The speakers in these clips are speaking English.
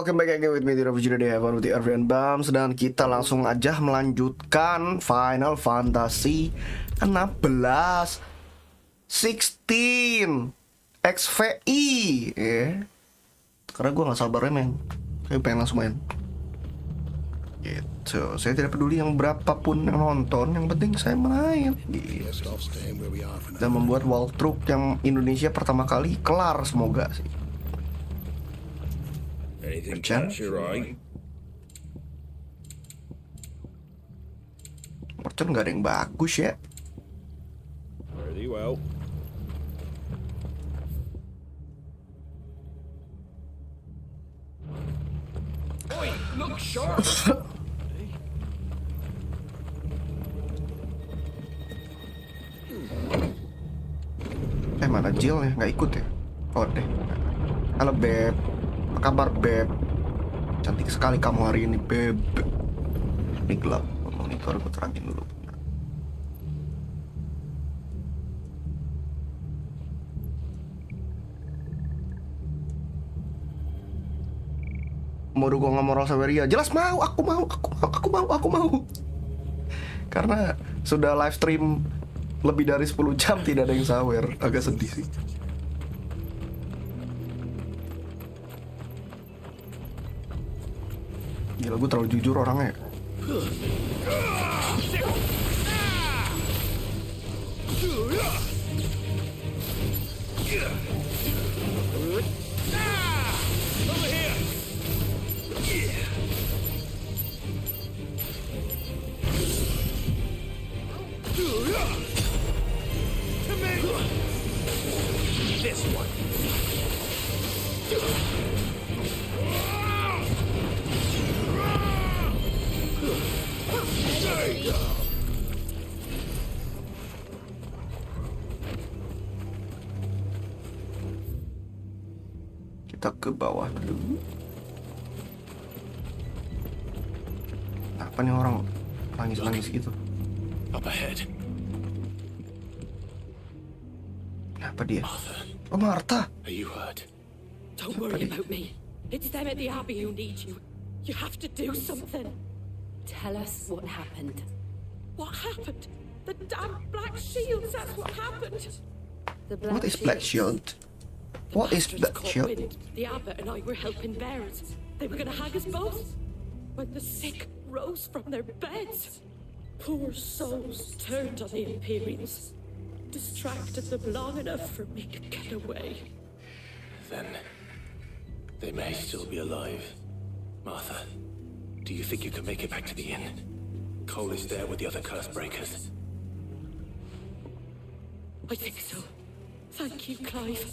welcome back again with me di review today have with the RENZ BAMZ. Dan kita langsung aja melanjutkan Final Fantasy 16 XVI ya. Karena gue gak sabar ya men, saya pengen langsung main gitu. Saya tidak peduli yang berapapun yang nonton, yang penting saya main gitu. Dan membuat walkthrough yang Indonesia pertama kali kelar semoga sih. Merchant nggak ada yang bagus ya. Very well. Oi, look sharp. Mana Jill ya? Nggak ikut ya? Oh deh. Halo Beb, apa kabar Beb? Cantik sekali kamu hari ini Beb. Ini gelap, monitor gue terangin dulu. Mau dukung moral Saweria? Jelas mau, aku mau. Karena sudah live stream lebih dari 10 jam tidak ada yang sawer, agak sedih sih. Gila, gue terlalu jujur orangnya. This one. Kita ke bawah dulu. Apa nih orang nangis-nangis gitu? Up ahead. Kenapa dia? Arthur, Oh Martha. are you hurt? Don't worry about me. It's them at the Abbey who need you. You have to do something. Tell us what happened. What happened? The damn Black Shields, that's what happened. The Black What is Black Shield? What is Bastards Black caught Shield? wind. The Abbot and I were helping bearers. They were gonna hang us both. When the sick rose from their beds, poor souls turned on the Imperials. Distracted them long enough for me to get away. Then they may still be alive. Martha, do you think you can make it back to the inn? Cole is there with the other curse breakers. I think so. Thank you, Clive.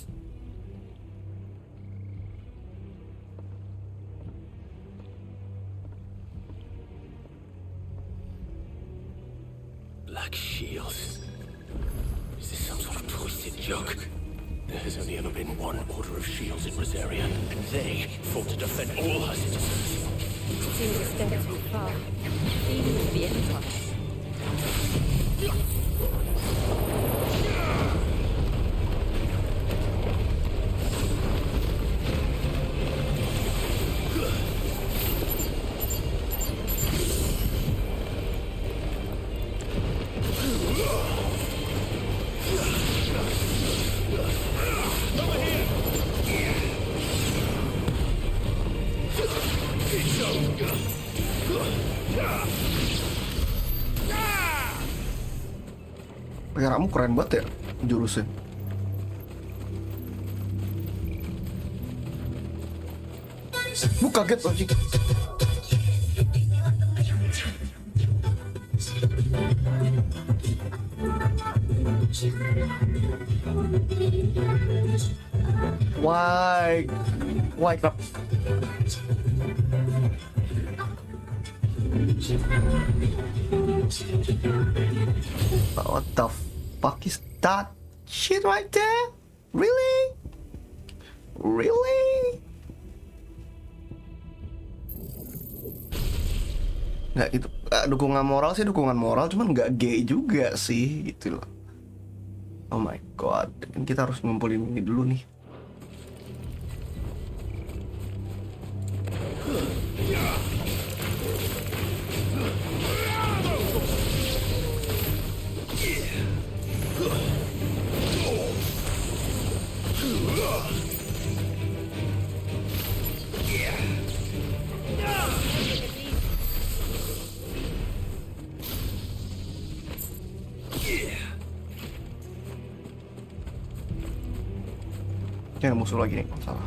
Black Shields. Is this some sort of twisted joke? There has only ever been one order of shields in Rosaria, and they fought to defend all her citizens. Seems a step too far, even to the Empire. Kamu keren banget ya jurusnya. Kaget anjing. Why kenapa? What the fuck is that shit right there? Really? Nggak gitu. Dukungan moral sih dukungan moral, cuman nggak gay juga sih gitu loh. Oh my god, kan kita harus ngumpulin ini dulu nih. Ini ada musuh lagi nih, salah.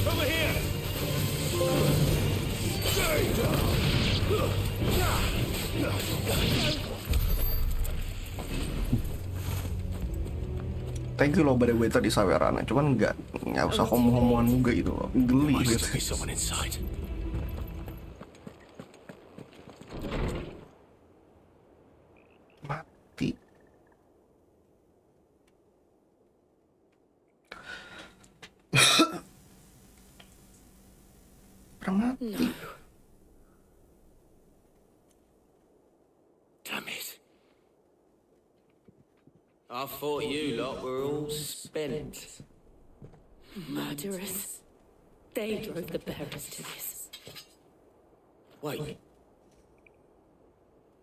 Over here! Thank you loh by the way tadi sawerannya, cuman nggak usah homo-homoan juga gitu loh, geli Might gitu. still be someone inside. Mati. Pernah mati. Damn it. I thought you lot were all spent. Murderers. They drove the bearers to this. Wait.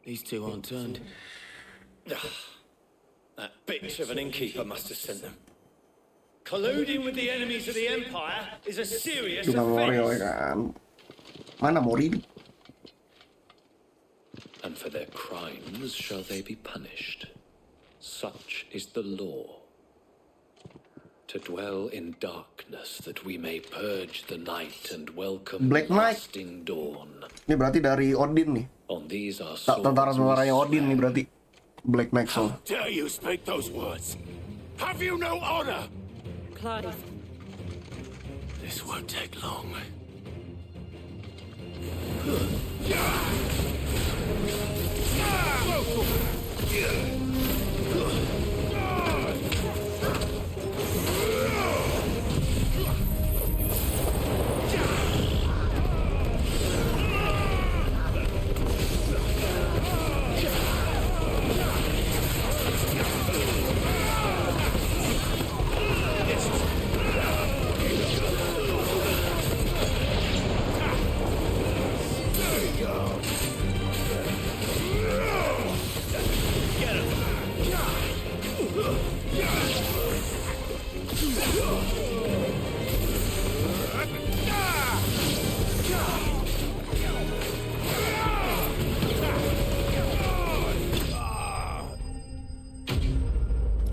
These two aren't turned. That bitch of an innkeeper must have sent them. Colluding with the enemies of the Empire is a serious Juga Moriel offense. kan. Mana Mori? And for their crimes shall they be punished. Such is the law. To dwell in darkness that we may purge the night and welcome Black Knight. lasting dawn. Ini berarti dari Odin nih. On these are Tentara-tentaranya Odin nih berarti. Black Knight Soul. Dare you speak those words? Have you no honor? Clive, This won't take long.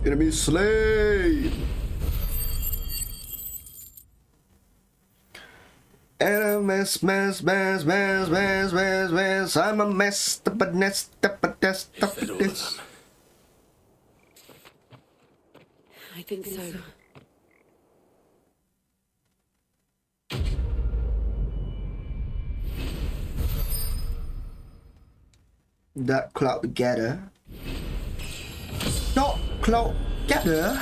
Enemy slain. Mess. I'm a mess. Is that all of them? I think so. That cloud together. No, cloud together.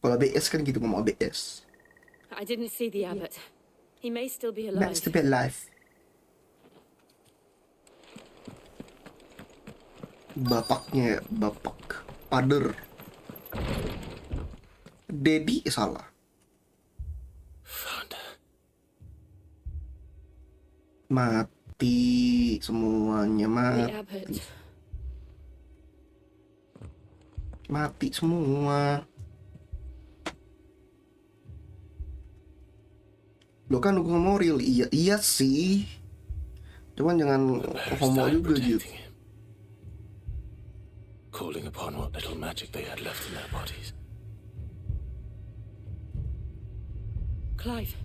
Kalau BS kan gitu ngomong BS. I didn't see the abbot. He may still be alive. Next to be alive. Bapaknya, bapak. Father. Daddy salah. Found her. Mati semuanya, The abbot. mati semua. Lo kan dukung moral, iya sih. Cuman jangan homo Died juga gitu. protecting him. Calling upon what little magic they had left in their bodies. Clive.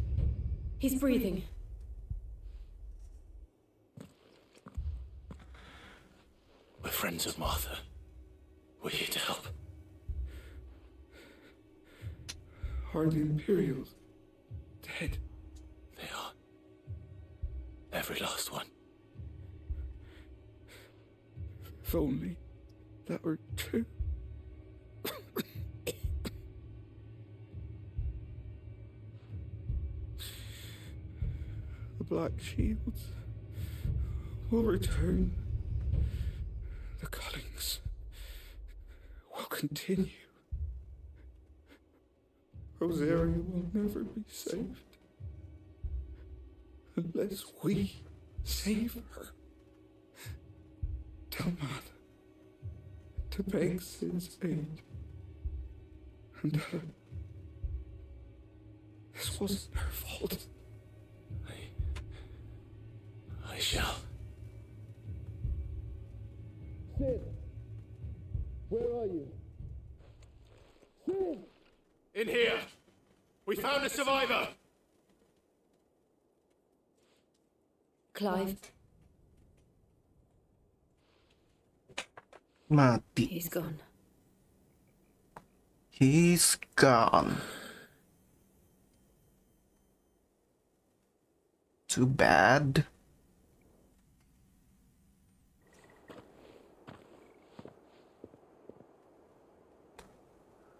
He's breathing. We're friends of Martha. We're here to help. Are the Imperials dead? They are. Every last one. If only that were true. The Black Shields will return. The cuttings will continue. Rosaria will never be saved unless we save her. Tell Matt to beg Sid's aid Granddad. This wasn't her fault. I shall. In here! We found a survivor! Clive, Mati. he's gone. He's gone. Too bad.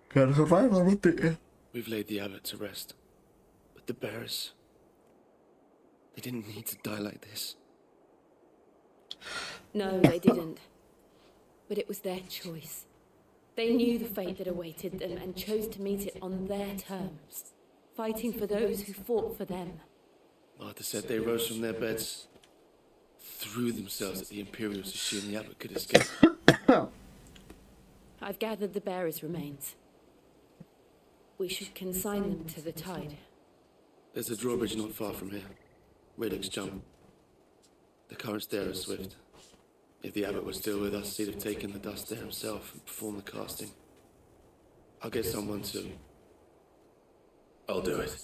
Gak ada survival berarti ya. We've laid the abbot to rest. But the bearers... They didn't need to die like this. No, they didn't. But it was their choice. They knew the fate that awaited them and chose to meet it on their terms, fighting for those who fought for them. Martha said they rose from their beds, threw themselves at the Imperials so she and the abbot could escape. I've gathered the bearers' remains. We should consign them to the tide. There's a drawbridge not far from here. Radix jump. The currents there are swift. If the abbot was still with us, he'd have taken the dust there himself and performed the casting. I'll get someone to... I'll do it.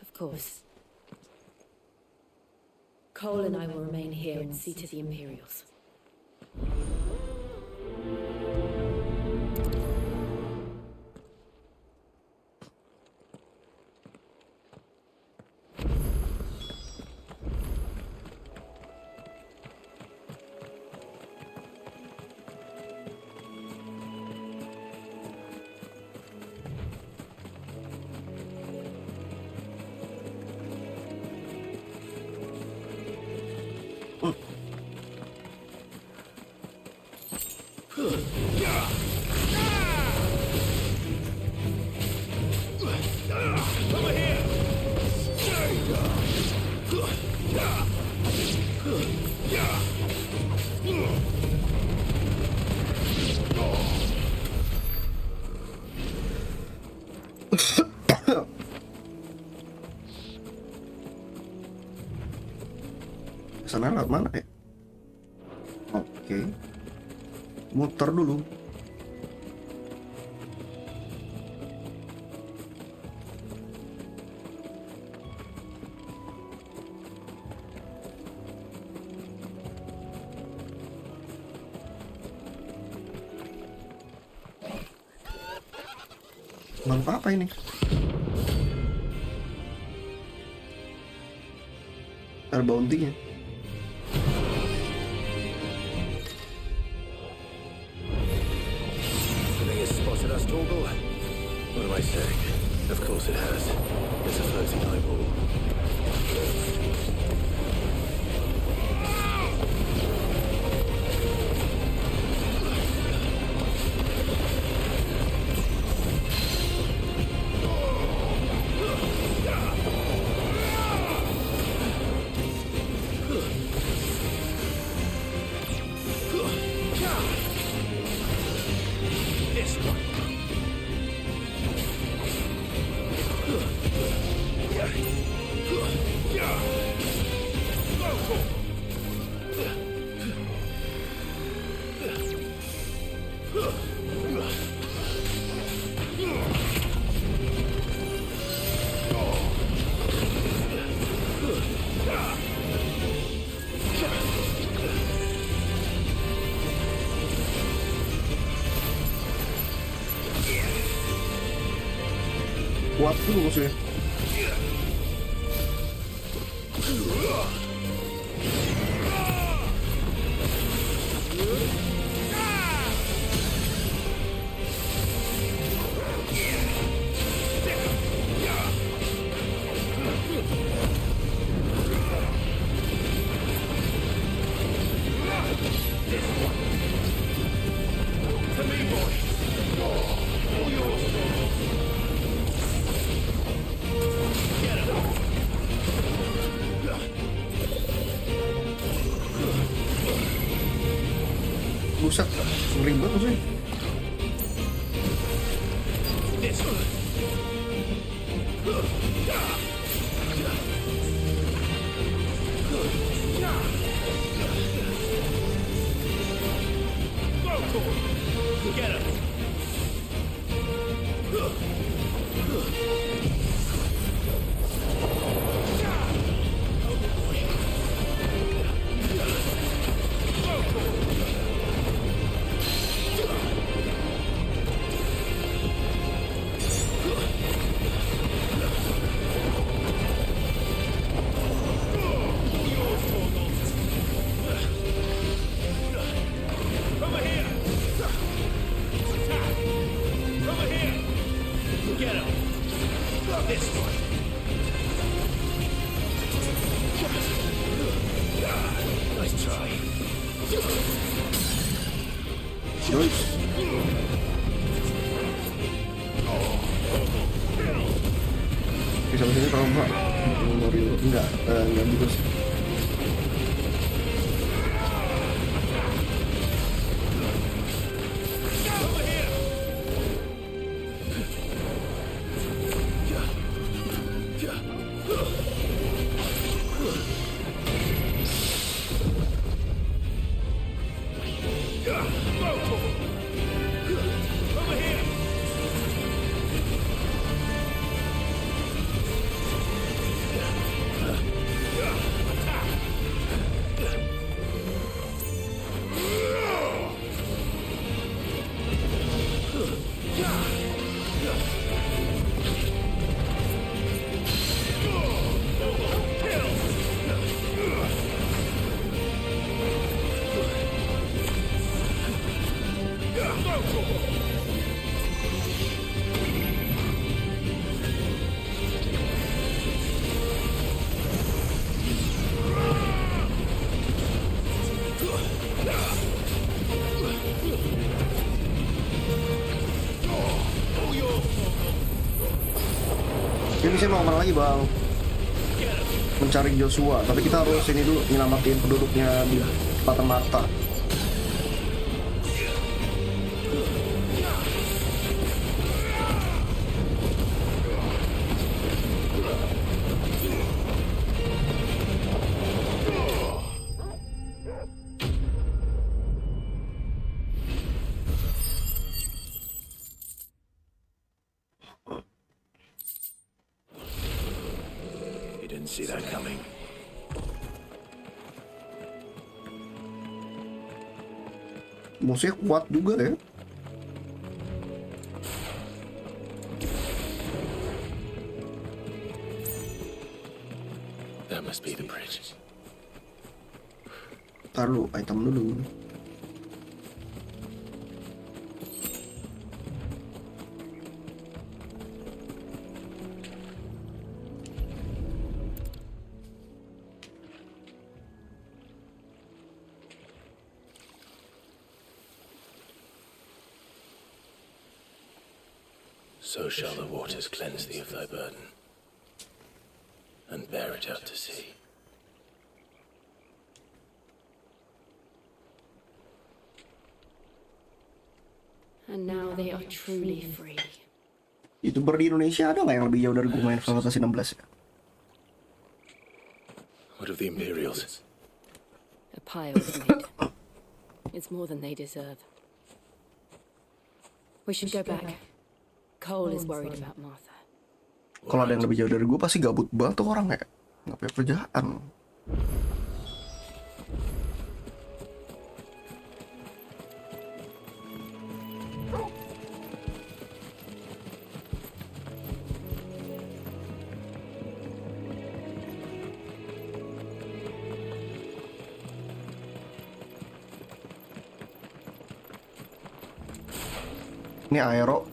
Of course. Cole and I will remain here and see to the Imperials. Sana lewat mana ya? Oke. Muter dulu. Lampu apa ini? Ada bounty-nya. Spotted us, Torgal. What am I saying? Of course it has. It's a floating eyeball. Kuat dulu musuhnya. Buset, ngeri banget musuhnya. Enggak gitu sih. Ini saya mau kemana lagi bang? Mencari Joshua, tapi kita harus ini dulu nyelamatin penduduknya di mata-mata. See that coming. Musuhnya kuat juga ya. That must be the bridge. Taruh item dulu. So shall the waters cleanse thee of thy burden, and bear it out to sea. And now they are truly free. YouTuber di Indonesia ada nggak yang lebih jauh dari gue main Final Fantasy 16 ya? What of the Imperials? A pile is made. It's more than they deserve. We should go back. Cole is worried about Martha. Kalau ada yang lebih jauh dari gue pasti gabut banget tuh orang ya, nggak punya kerjaan. Ini aero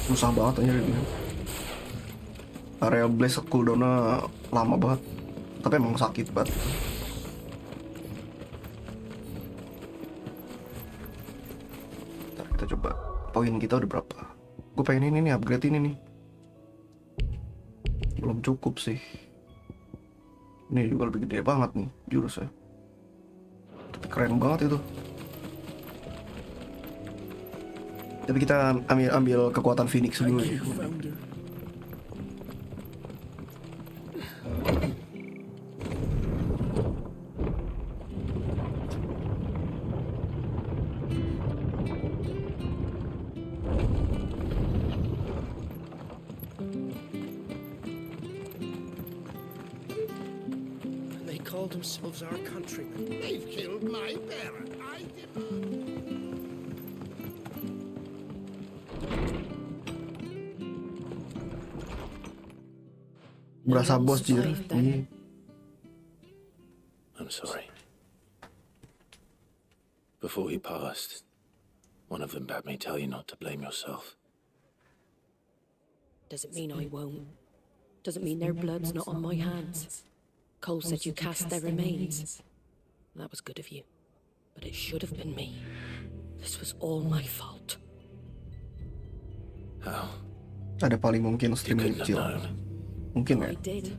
susah banget aja ini. Area blaze cooldownnya lama banget, tapi emang sakit banget. Ntar kita coba poin kita udah berapa. Gue pengen ini nih, upgrade ini nih. Belum cukup sih. Ini juga lebih gede banget nih jurusnya, tapi keren banget itu. Tapi kita ambil kekuatan Phoenix dulu ya. They called themselves our countrymen. They've killed my parent. I demand. Berasa bos jir. I'm sorry. Before he passed, one of them bade me tell you not to blame yourself. Doesn't mean I won't. Doesn't mean their blood's not on my hands. Cole said you cast their remains. That was good of you. But it should have been me. This was all my fault. How? Ada paling mungkin You stream couldn't have kecil. known. Mungkin ya. I did.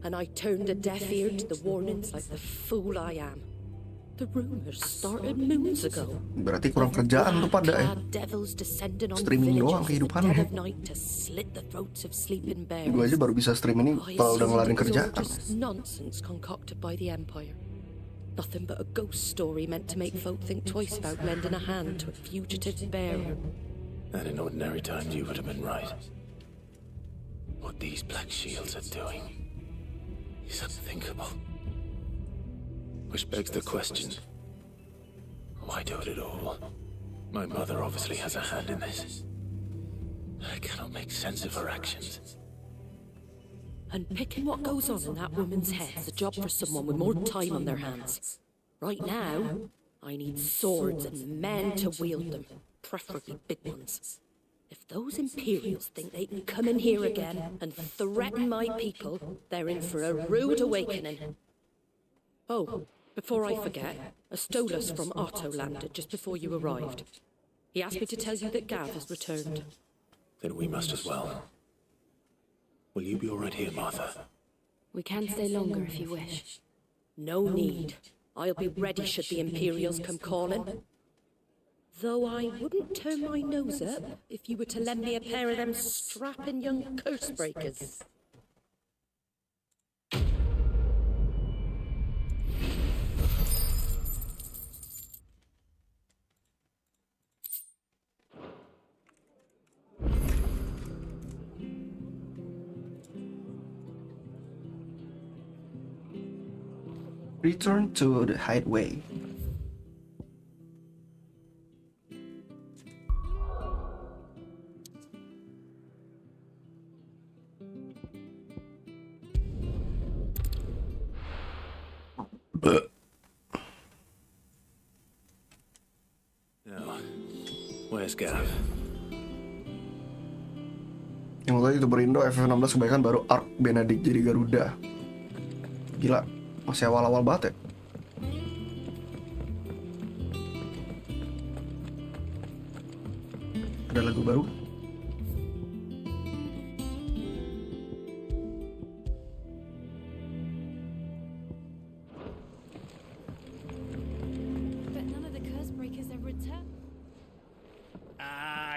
and I turned a deaf ear to the warnings like the fool I am. The rumors started moons ago. Berarti kurang kerjaan tuh pada ya. Devils descending on Streaming doang villages in the dead kehidupannya. of night to slit the throats of sleeping bears. Gue aja baru bisa stream ini kalau udah ngelarin kerjaan. Just nonsense concocted by the Empire. Nothing but a ghost story meant to make folk think twice about lending a hand to a fugitive bearer. And in ordinary times, you would have been right. What these Black Shields are doing is unthinkable. Which begs the question, why do it at all? My mother obviously has a hand in this. I cannot make sense of her actions. And picking what goes on in that woman's head is a job for someone with more time on their hands. Right now, I need swords and men to wield them, preferably big ones. If those Imperials think they can come in here again and threaten my people, they're in for a rude awakening. Oh, before I forget, a Stolas from Otto landed just before you arrived. He asked me to tell you that Gav has returned. Then we must as well. Will you be all right here, Martha? We can stay longer if you wish. No need. I'll be ready should the Imperials come calling. Though I wouldn't turn my nose up if you were to lend me a pair of them strapping young curse breakers. Return to the hideaway. Now, where's Gav? Yang tadi itu berindo FF16 kebanyakan baru Ark Benedict jadi Garuda. Gila, masih awal-awal banget ya. Ada lagu baru. But none of the curse breakers have returned.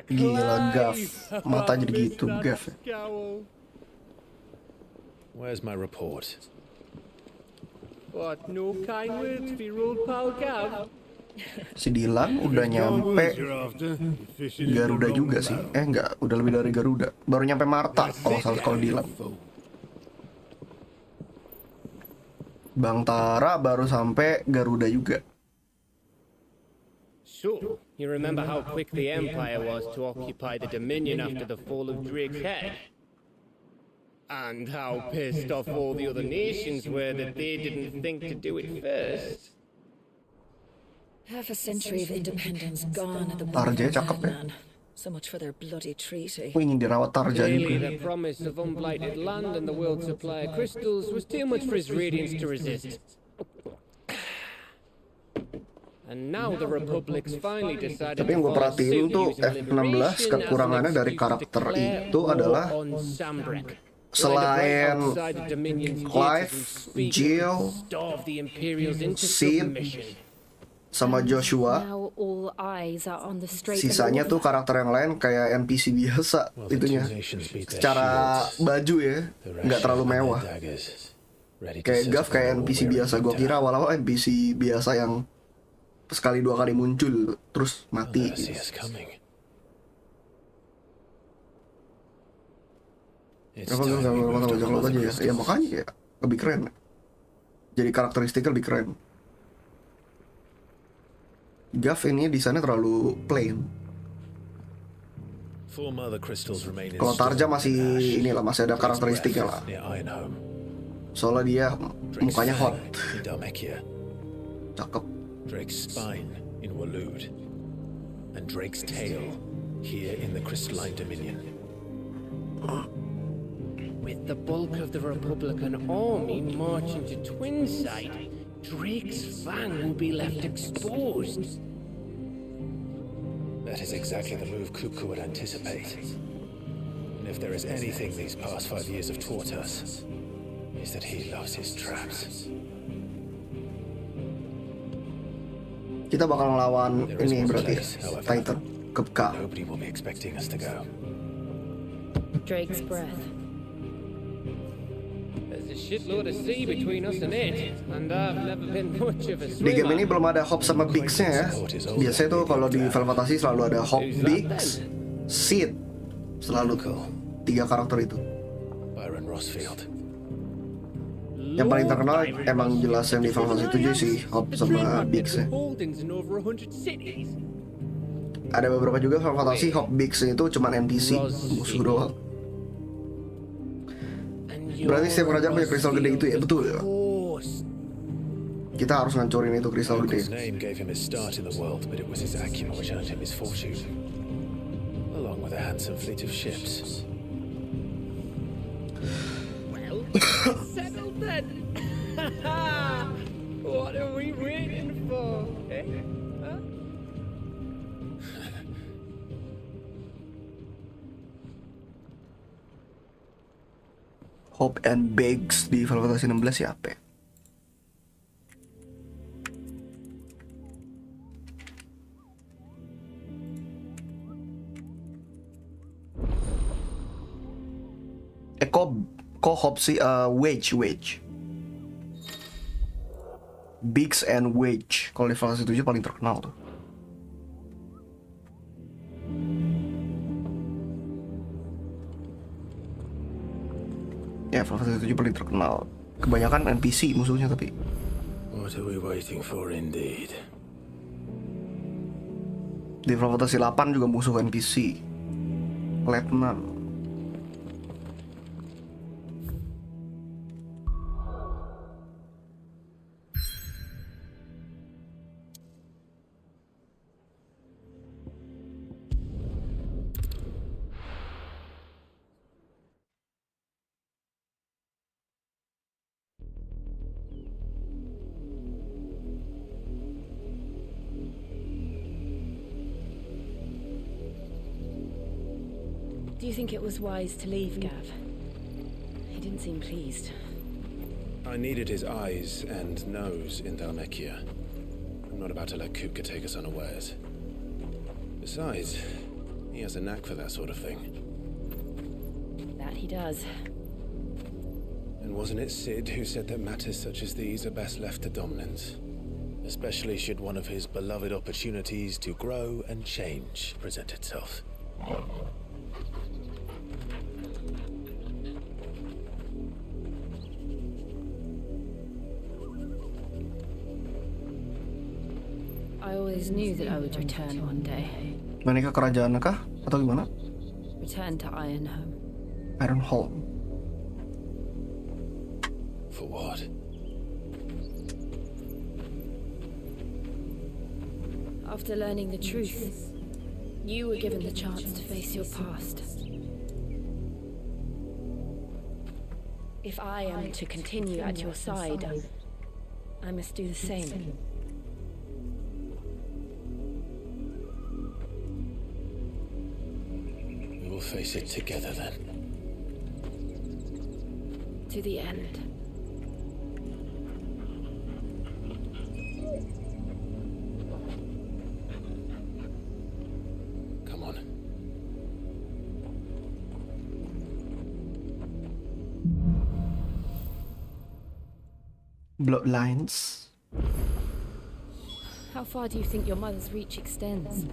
Gila, Gav. Mata jadi gitu, Gav. Where's my report? What, no kind words for your old pal Gav? Si Dilan udah nyampe Garuda juga sih. Enggak, udah lebih dari Garuda. Baru nyampe Marta kalau Dilan. Bang Tara baru sampai Garuda juga. So, you remember how quick the Empire was to occupy the Dominion after the fall of Drake's head? And how pissed off all the other nations were that they didn't think to do it first? Half a century of independence gone at the Tarja bottom cakep ya. man. So much for their bloody treaty. Aku ingin dirawat Tarja Clearly, juga. the promise of unblighted land and the world's supply of crystals was too much for his radiance to resist. And now the Republic's finally decided Tapi yang gue perhatiin tuh F16 kekurangannya dari karakter itu adalah selain Clive, Jill, Sid, sama Joshua, Now all eyes are on the straight sisanya tuh karakter yang lain kayak NPC biasa itunya. Secara baju ya, nggak terlalu mewah. Kayak Gav kayak NPC biasa. Gue kira awal-awal NPC biasa yang sekali dua kali muncul terus mati. Kenapa gue nggak mata bajak laut aja ya? Ya makanya ya lebih keren. Jadi karakteristiknya lebih keren. Gav ini di sana terlalu plain. Kalau Tarja masih inilah, masih ada karakteristiknya lah. Soalnya dia mukanya hot. Cakep. Drake's spine in Waloed, and Drake's tail here in the Crystalline Dominion. With the bulk of the Republican army marching to Twinside, Drake's fang will be left exposed. That is exactly the move Kuku would anticipate. And if there is anything these past 5 years have taught us, is that he loves his traps. Kita bakal ngelawan ini berarti Titan Kepka. Nobody will be expecting us to go. Drake's breath. There's a shitload of sea between us and it, and I've never been much of a Di game ini swimmer. belum ada Hop sama Biggs-nya ya. Biasanya tuh kalau di Velvetasi selalu ada Hop, Biggs, Sid. Selalu 3 karakter itu. Byron Rossfield. Yang paling terkenal emang jelas yang di Velvetasi 7 sih, Hop sama Biggs-nya. Holdings in over 100 cities. Ada beberapa juga Velvetasi Hop, Biggs itu cuman NPC, musuh doang. Berarti setiap kerajaan punya kristal gede itu ya, betul ya? Kita harus ngancurin itu kristal His gede. name gave him his start in the world, but it was his acumen which earned him his fortune, along with a handsome fleet of ships. Well, settled then. What are we waiting for? Eh? Huh? Hop and Biggs di Velvetasi 16 ya apa ya? Kok Hop sih? Wage. Biggs and Wage. Kalau di Velvetasi 7 paling terkenal tuh. Ya, Velvetasi 7 paling terkenal. Kebanyakan NPC musuhnya tapi. What are we waiting for indeed? Di Velvetasi 8 juga musuh NPC. Letnan. Do you think it was wise to leave, Gav? He didn't seem pleased. I needed his eyes and nose in Dhalmekia. I'm not about to let Kupka take us unawares. Besides, he has a knack for that sort of thing. That he does. And wasn't it Sid who said that matters such as these are best left to dominance? Especially should one of his beloved opportunities to grow and change present itself. I always knew that I would return one day. Menikah kerajaan kah? Atau gimana? Return to Ironhome. Ironhome. For what? After learning the truth, you were given the chance to face your past. If I am to continue at your side, I must do the same. We will face it together then. To the end. Come on. Bloodlines. How far do you think your mother's reach extends?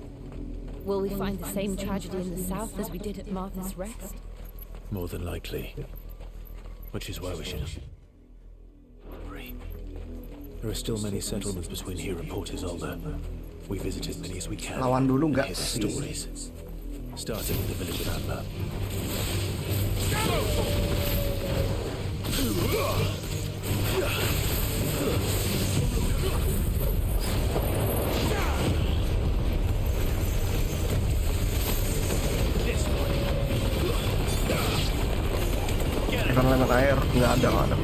Will we find the same tragedy in the south as we did at Martha's Rest? More than likely. Which is why we should hurry. There are still many settlements between here and Port Isolde. We visit as many as we can. Lawan dulu nggak? Hear the stories. Starting with the village of Adler. Lempar air nggak ada.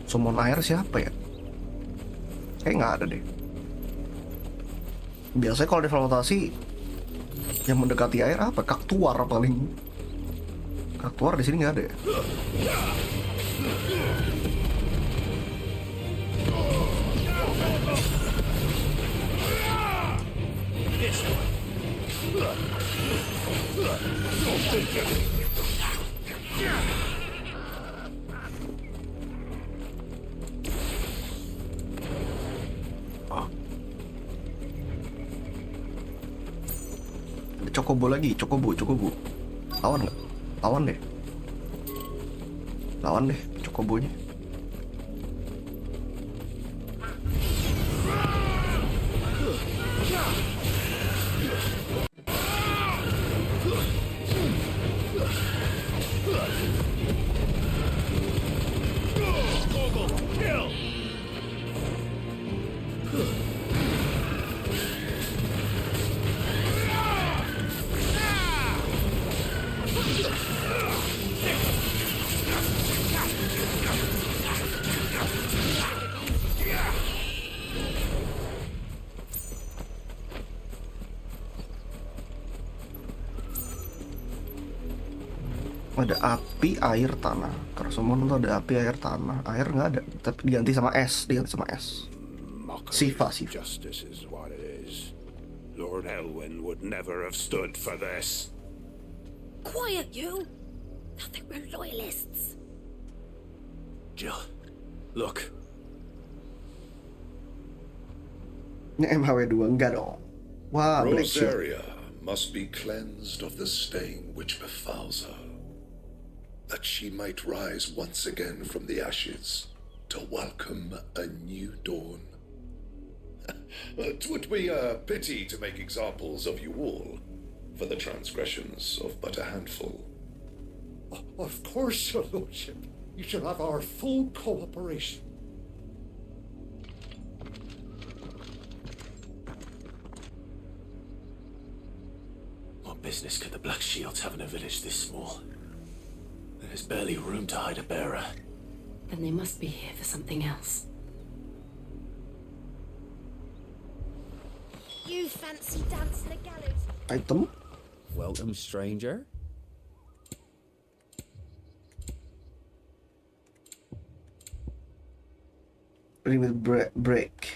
Summon air siapa ya? Kayak nggak ada deh. Biasanya kalau deformasi yang mendekati air apa? Kaktuar paling. Kaktuar di sini nggak ada ya? Cokobo lagi, cokobo. Lawan nggak? Lawan deh cokobonya. Ada api, air, tanah. Karena semua tuh ada api, air, tanah. Air nggak ada, tapi diganti sama es. Siva. Justice is what it is. Lord Elwyn would never have stood for this. Quiet, you! I think we're loyalists. Jill, look. Ini MHW 2, enggak dong. Wah, Black Shield. Rosaria must be cleansed of the stain which befouls her, that she might rise once again from the ashes to welcome a new dawn. It would be a pity to make examples of you all for the transgressions of but a handful. Of course, your lordship. You shall have our full cooperation. What business could the Black Shields have in a village this small? There's barely room to hide a bearer. Then they must be here for something else. You fancy dancing the gallows? Item. Welcome, stranger. With break.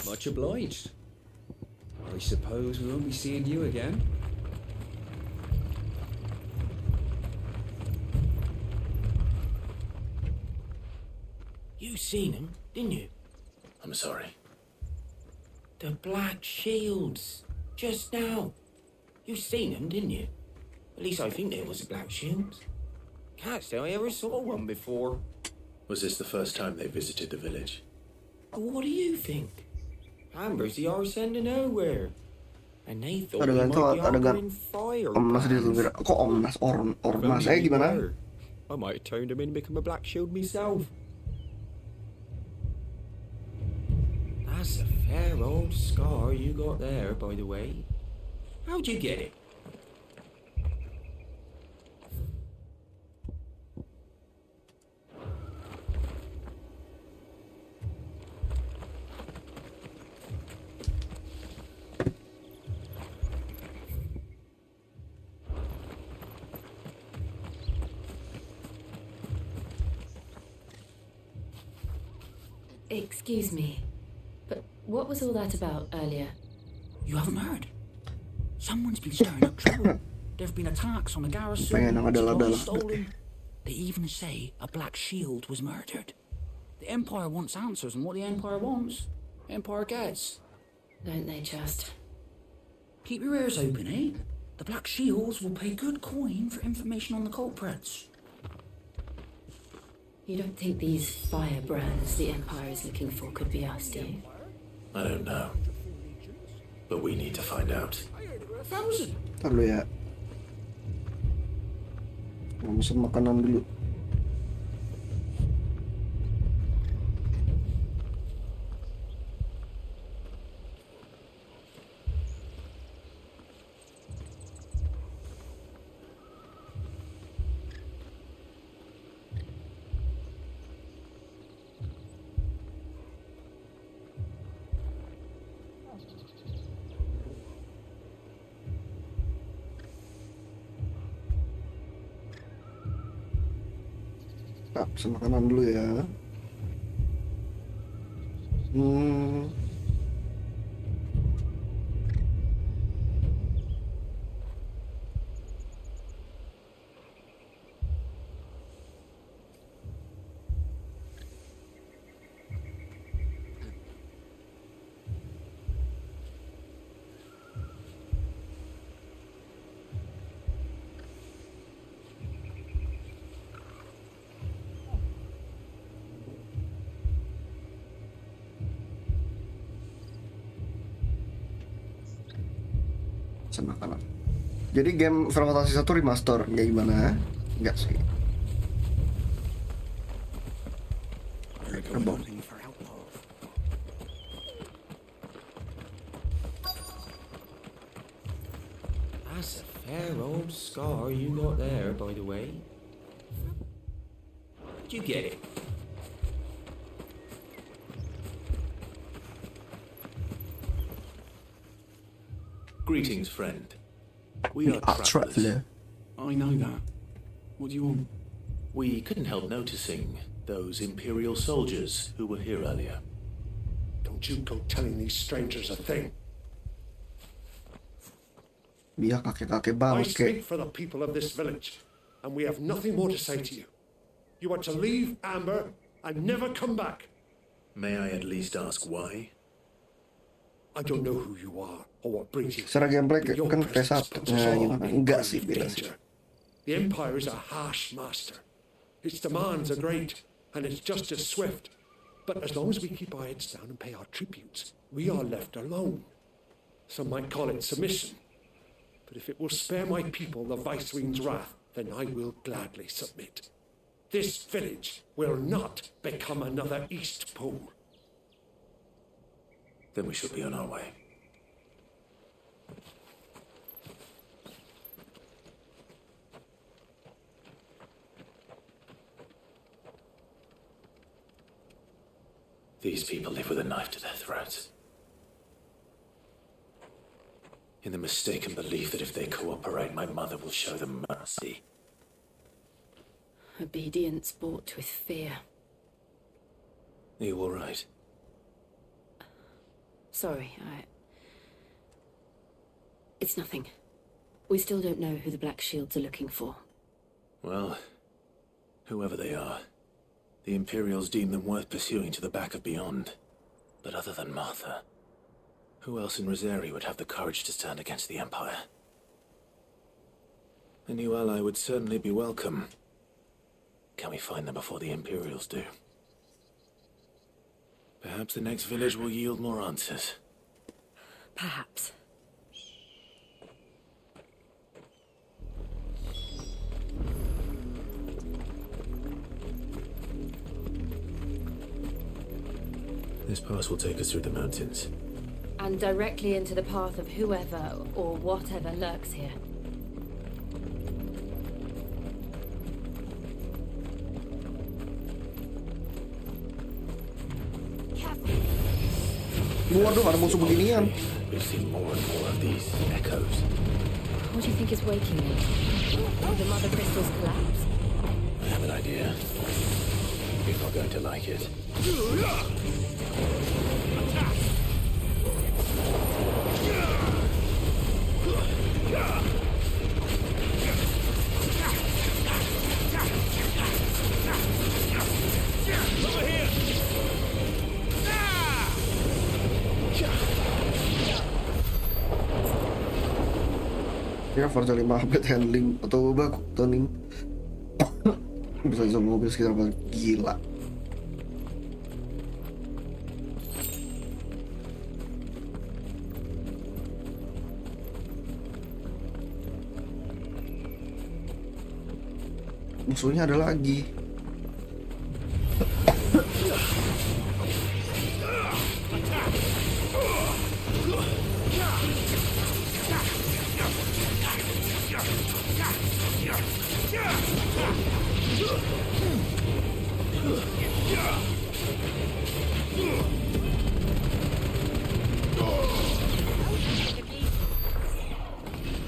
Much obliged. I suppose we won't be seeing you again. You seen him, didn't you? I'm sorry. The Black Shields. Just now. You seen them, didn't you? At least I think there was a Black Shield. Can't say I ever saw one before. Was this the first time they visited the village? What do you think? Amber's the arse end of nowhere. And they thought we Adegan might tuh be adegan harboring fire. Omnas di Twitter. Kok Omnas Ormas gimana? I might have turned him in and become a Black Shield myself. That's a fair old scar you got there, by the way. How'd you get it? Excuse me, but what was all that about earlier? You haven't heard? Someone's been stirring up trouble. There've been attacks on the garrison, Pengen yang adalah stolen. They even say a Black Shield was murdered. The Empire wants answers, and what the Empire wants, Empire gets. Don't they just? Keep your ears open, eh? The Black Shields will pay good coin for information on the culprits. You don't think these firebrands the Empire is looking for could be us, do you? I don't know. But we need to find out. Ntar dulu ya. Mau pesen makanan dulu. Nah, pesen makanan dulu ya. Makanan. Jadi game Final Fantasy 1 remaster kayak gimana? Enggak sih. That's a fair old scar you got there, by the way. Did you get it? Greetings, friend. We are travelers. I know that. What do you want? We couldn't help noticing those Imperial soldiers who were here earlier. Don't you go telling these strangers a thing. Biar kakek-kakek I bangke. speak for the people of this village, and we have nothing more to say to you. You are to leave Amber and never come back. May I at least ask why? I don't know who you are or what brings you. Secara gameplay kan kayak satu. Nah, gimana? Enggak sih, beda sih. The Empire is a harsh master. Its demands are great, and its justice swift. But as long as we keep our heads down and pay our tributes, we are left alone. Some might call it submission. But if it will spare my people the Viceroy's wrath, then I will gladly submit. This village will not become another East Pole. Then we should be on our way. These people live with a knife to their throats. In the mistaken belief that if they cooperate, my mother will show them mercy. Obedience bought with fear. Are you all right? Sorry, It's nothing. We still don't know who the Black Shields are looking for. Well, whoever they are, the Imperials deem them worth pursuing to the back of beyond. But other than Martha, who else in Rosari would have the courage to stand against the Empire? A new ally would certainly be welcome. Can we find them before the Imperials do? Perhaps the next village will yield more answers. Perhaps. This pass will take us through the mountains. And directly into the path of whoever or whatever lurks here. Waduh, ada musuh beginian. We've seen more and more of these echoes. What do you think is waking them? Will the mother crystals collapse? I have an idea. You're not going to like it. Over here! Ya Forza 5 upgrade handling atau Obok tuning bisa zoom mobil sekitar gila. Musuhnya ada lagi.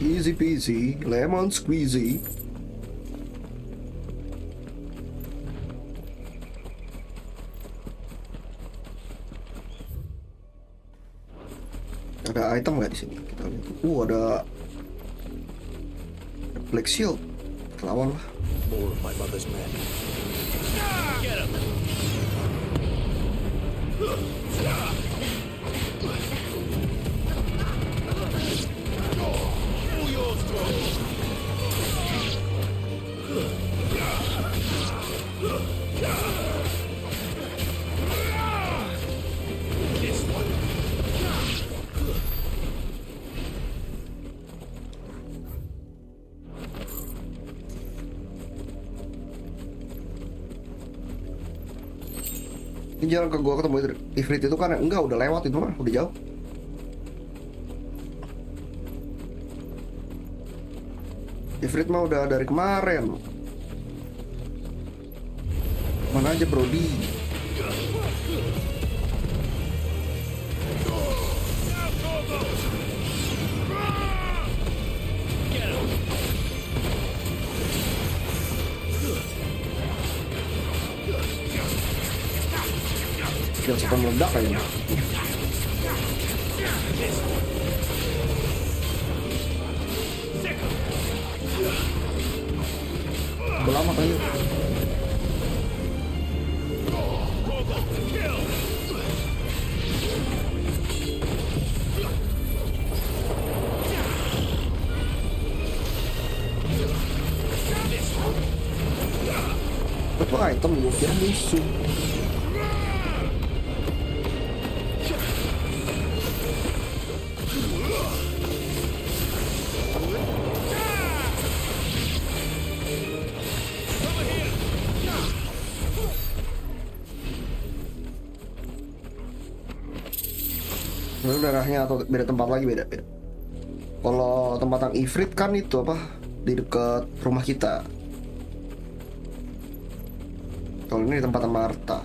Easy peasy, lemon squeezy. Ada item nggak di sini? Kita lihat. Ada Black Shield. Lawan lah. More of my mother's men. Get him! All yours, this one. Ini jalan ke gua ketemu Ifrit itu kan enggak udah lewat itu mah, udah jauh. Ifrit mah udah dari kemarin. Mana aja Brody? Skill super meledak kayaknya. Belama kayu. Itu item gue kira musuh. Ini darahnya atau beda tempat lagi, beda. Kalau tempat yang Ifrit kan itu apa di dekat rumah kita. Kalau ini di tempat Marta.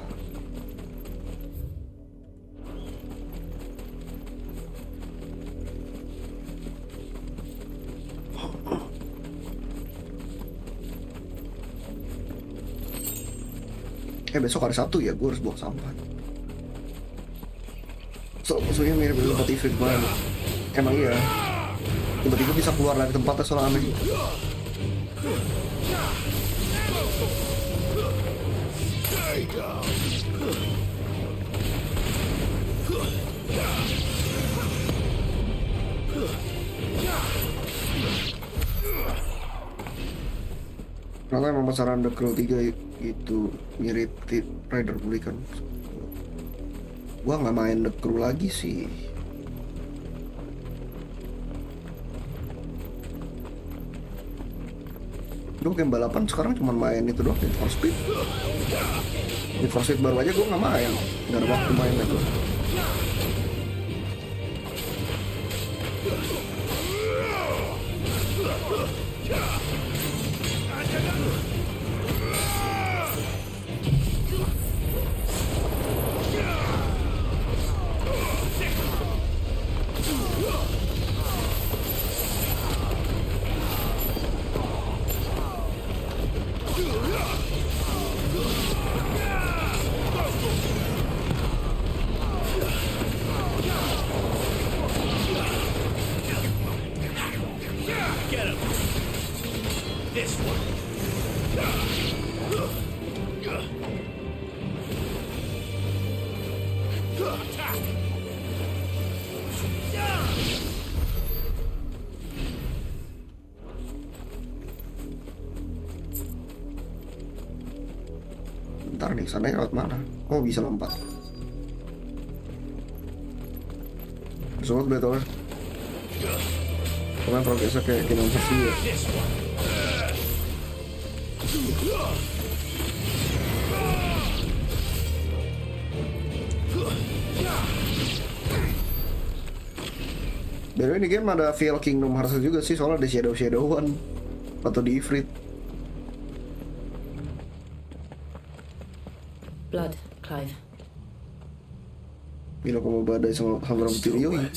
Besok hari Sabtu ya, gue harus buang sampah. So, musuhnya mirip dengan tempat Ifrit kemarin. Emang iya. Tiba-tiba bisa keluar dari tempatnya soal aneh. Karena emang pasaran The Crow 3 itu mirip Rider Bulikan. Gua nggak main The Crow lagi sih. Gue game balapan sekarang cuma main itu doang, Need for Speed. Need for Speed baru aja gue nggak main, nggak ada waktu main itu. Bentar nih, sana lewat mana? Oh, bisa lompat. Soalnya betul. Kalian progresnya kayak Kingdom versi ya. Dari ini game ada feel Kingdom Hearts juga sih, soalnya ada shadow-shadowan atau di Ifrit. Blood, Clive. Gila kamu badai sama rambut Rio ya.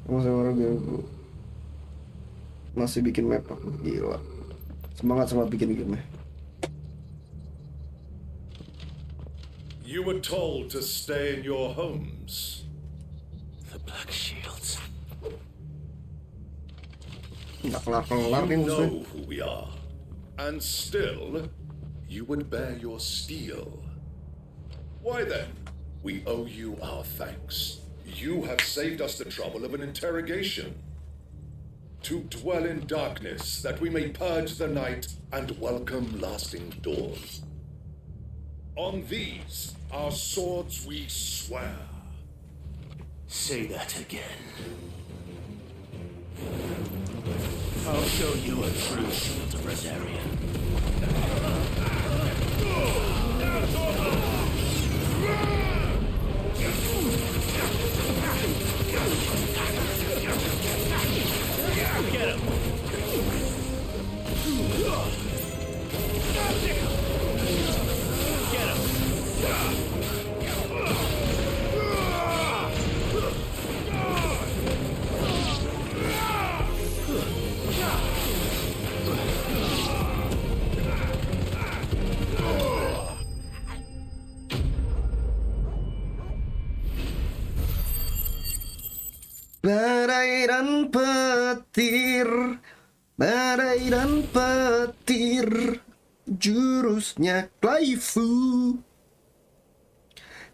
Masih orang masih bikin map aku, gila. Semangat bikin game. You were told to stay in your homes. The Black Shield. Nggak kelar-kelar nih You musuhnya. know who we are, and still you would bear your steel. Why then, we owe you our thanks. You have saved us the trouble of an interrogation. To dwell in darkness, that we may purge the night and welcome lasting dawn. On these, our swords we swear. Say that again. I'll show you a true shield of Rosaria. Get him! Get him! Badai dan petir, badai dan petir, jurusnya waifu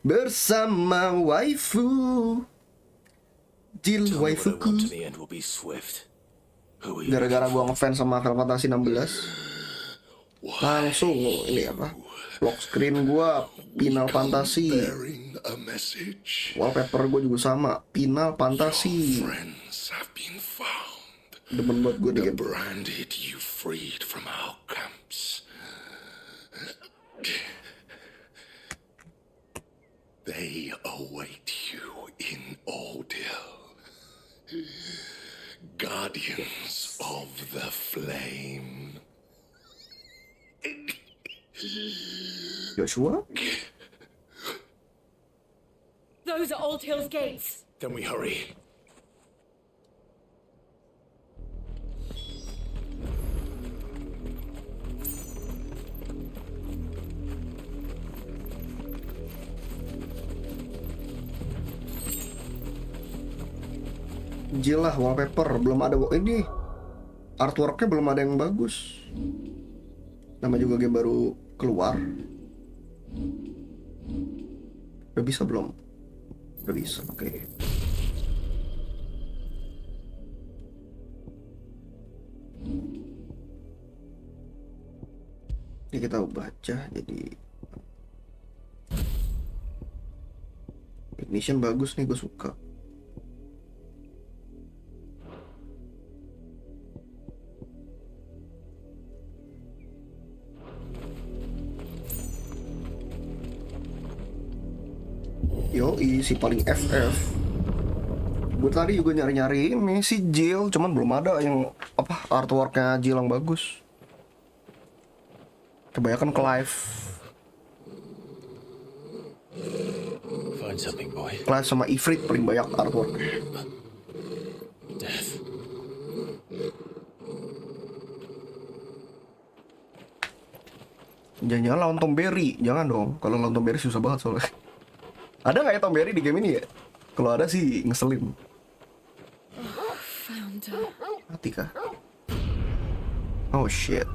bersama waifu, Jill waifuku. The end will be swift. Who are you? Gara-gara gua ngefans sama Final Fantasy 16, langsung ini apa? Lock screen gua Final Fantasy. A message. Wallpaper gue juga sama, Final Fantasy. Friends have been found. Demen buat gue The dikit. branded you freed from our camps. They await you in Ordeal. Guardians of the Flame. Joshua? Those are Old Hill's gates. Then we hurry. Jill lah, wallpaper belum ada. Ini artworknya belum ada yang bagus. Nama juga game baru keluar. Udah bisa belum? Udah bisa, oke. Ini kita baca jadi ignition bagus nih, gue suka. Yoi, si paling FF. Gue tadi juga nyari-nyari ini si Jill, cuman belum ada yang apa artworknya Jill yang bagus. Kebanyakan Clive. Find something, boy. Clive sama Ifrit paling banyak artworknya. Death. Jangan-jangan lawan Tom Berry. Jangan dong, kalau lawan Tom Berry susah banget soalnya. Ada nggak ya Tom Berry di game ini ya? Kalau ada sih ngeselin. Mati kah? Oh shit.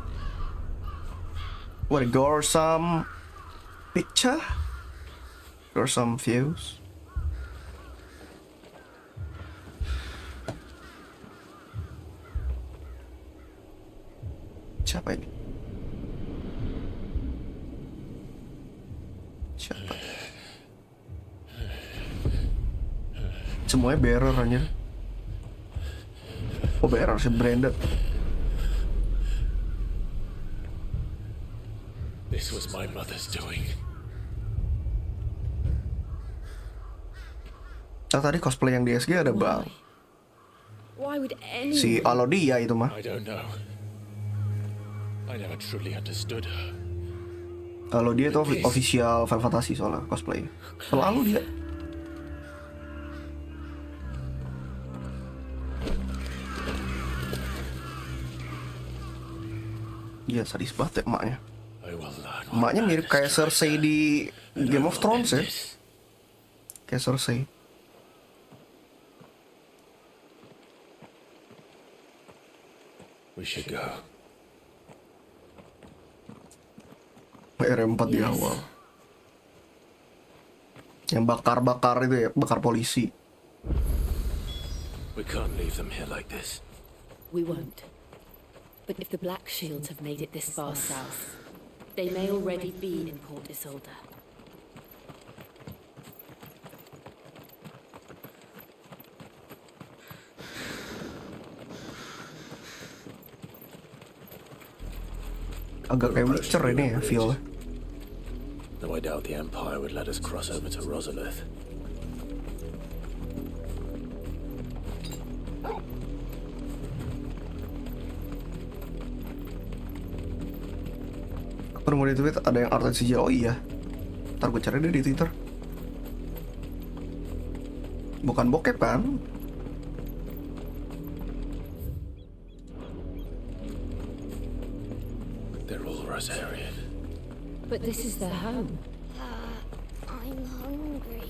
What a gruesome picture. Gruesome views. Siapa ini? Siapa? Semuanya bearer aja. Oh bearer sih, branded. This was my mother's doing. Nah, tadi cosplay yang di SG ada bang. Why would anyone... Si Alodia itu mah. I don't know. I never truly understood her. Alodia itu official Final Fantasy soalnya cosplay. Selalu dia. Iya sadis banget ya emaknya. Emaknya mirip kayak Cersei di Game of Thrones ya. Kayak Cersei. We should go. R4 di awal. Yang bakar-bakar itu ya, bakar polisi. We can't leave them here like this. We won't. But if the Black Shields have made it this far south, they may already be in Port Isolde. Agak kayak Witcher ini ya, feel. Though I doubt the Empire would let us cross over to Rosalith. Aku nemu di Twitter ada yang artis hijau. Oh iya, ntar gue cari deh di Twitter. Bukan bokep kan? They're all Rosarian. But this is their home. I'm hungry.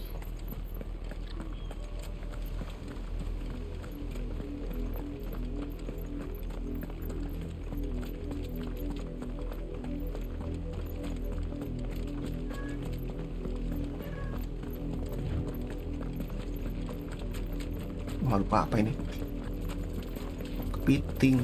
Wah, lupa apa ini? Kepiting.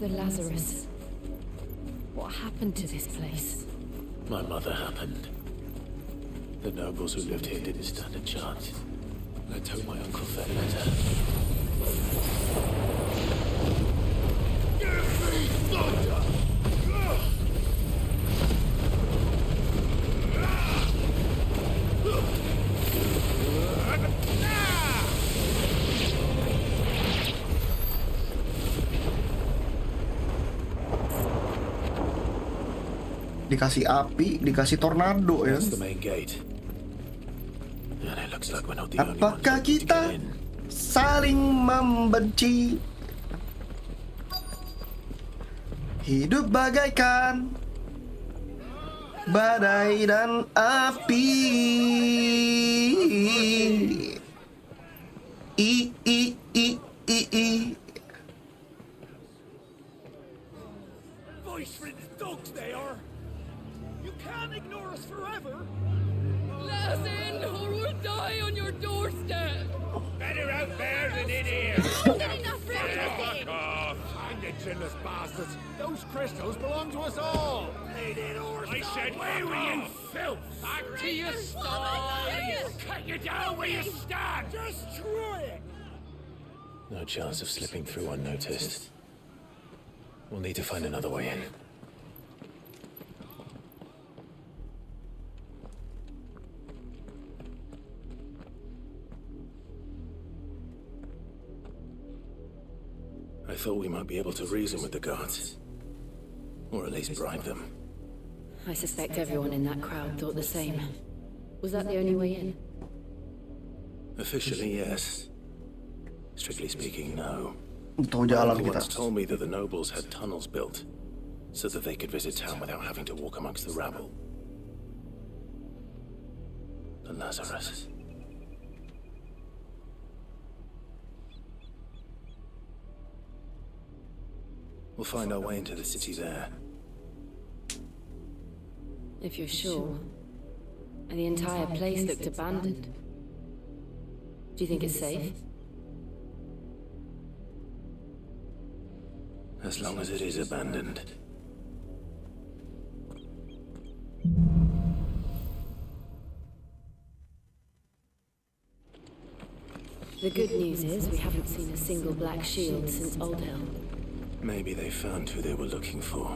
The Lazarus. What happened to this place? My mother happened. The nobles who lived here didn't stand a chance. Let's hope my uncle fed better. Dikasih api, dikasih tornado ya. Apakah kita saling membenci? Hidup bagaikan badai dan api. Voice-ridden dogs they are. You can't ignore us forever. Let us in, or we'll die on your doorstep. Better out there than in here. Fuck off. Find the chinless bastards. Those crystals belong to us all. I said, where were you, filth? Back to your stall. Cut you down where you stand. Destroy it. No chance of slipping through unnoticed. We'll need to find another way in. I thought we might be able to reason with the guards. Or at least bribe them. I suspect everyone in that crowd thought the same. Was that the only way in? Officially, yes. Strictly speaking, no. Tahu jalan Uncle kita. once told me that the nobles had tunnels built so that they could visit town without having to walk amongst the rabble. The Lazarus. We'll find our way into the city there. If you're sure. And the entire place looked abandoned. Do you think it's safe? As long as it is abandoned. The good news is we haven't seen a single black shield since Old Hill. Maybe they found who they were looking for.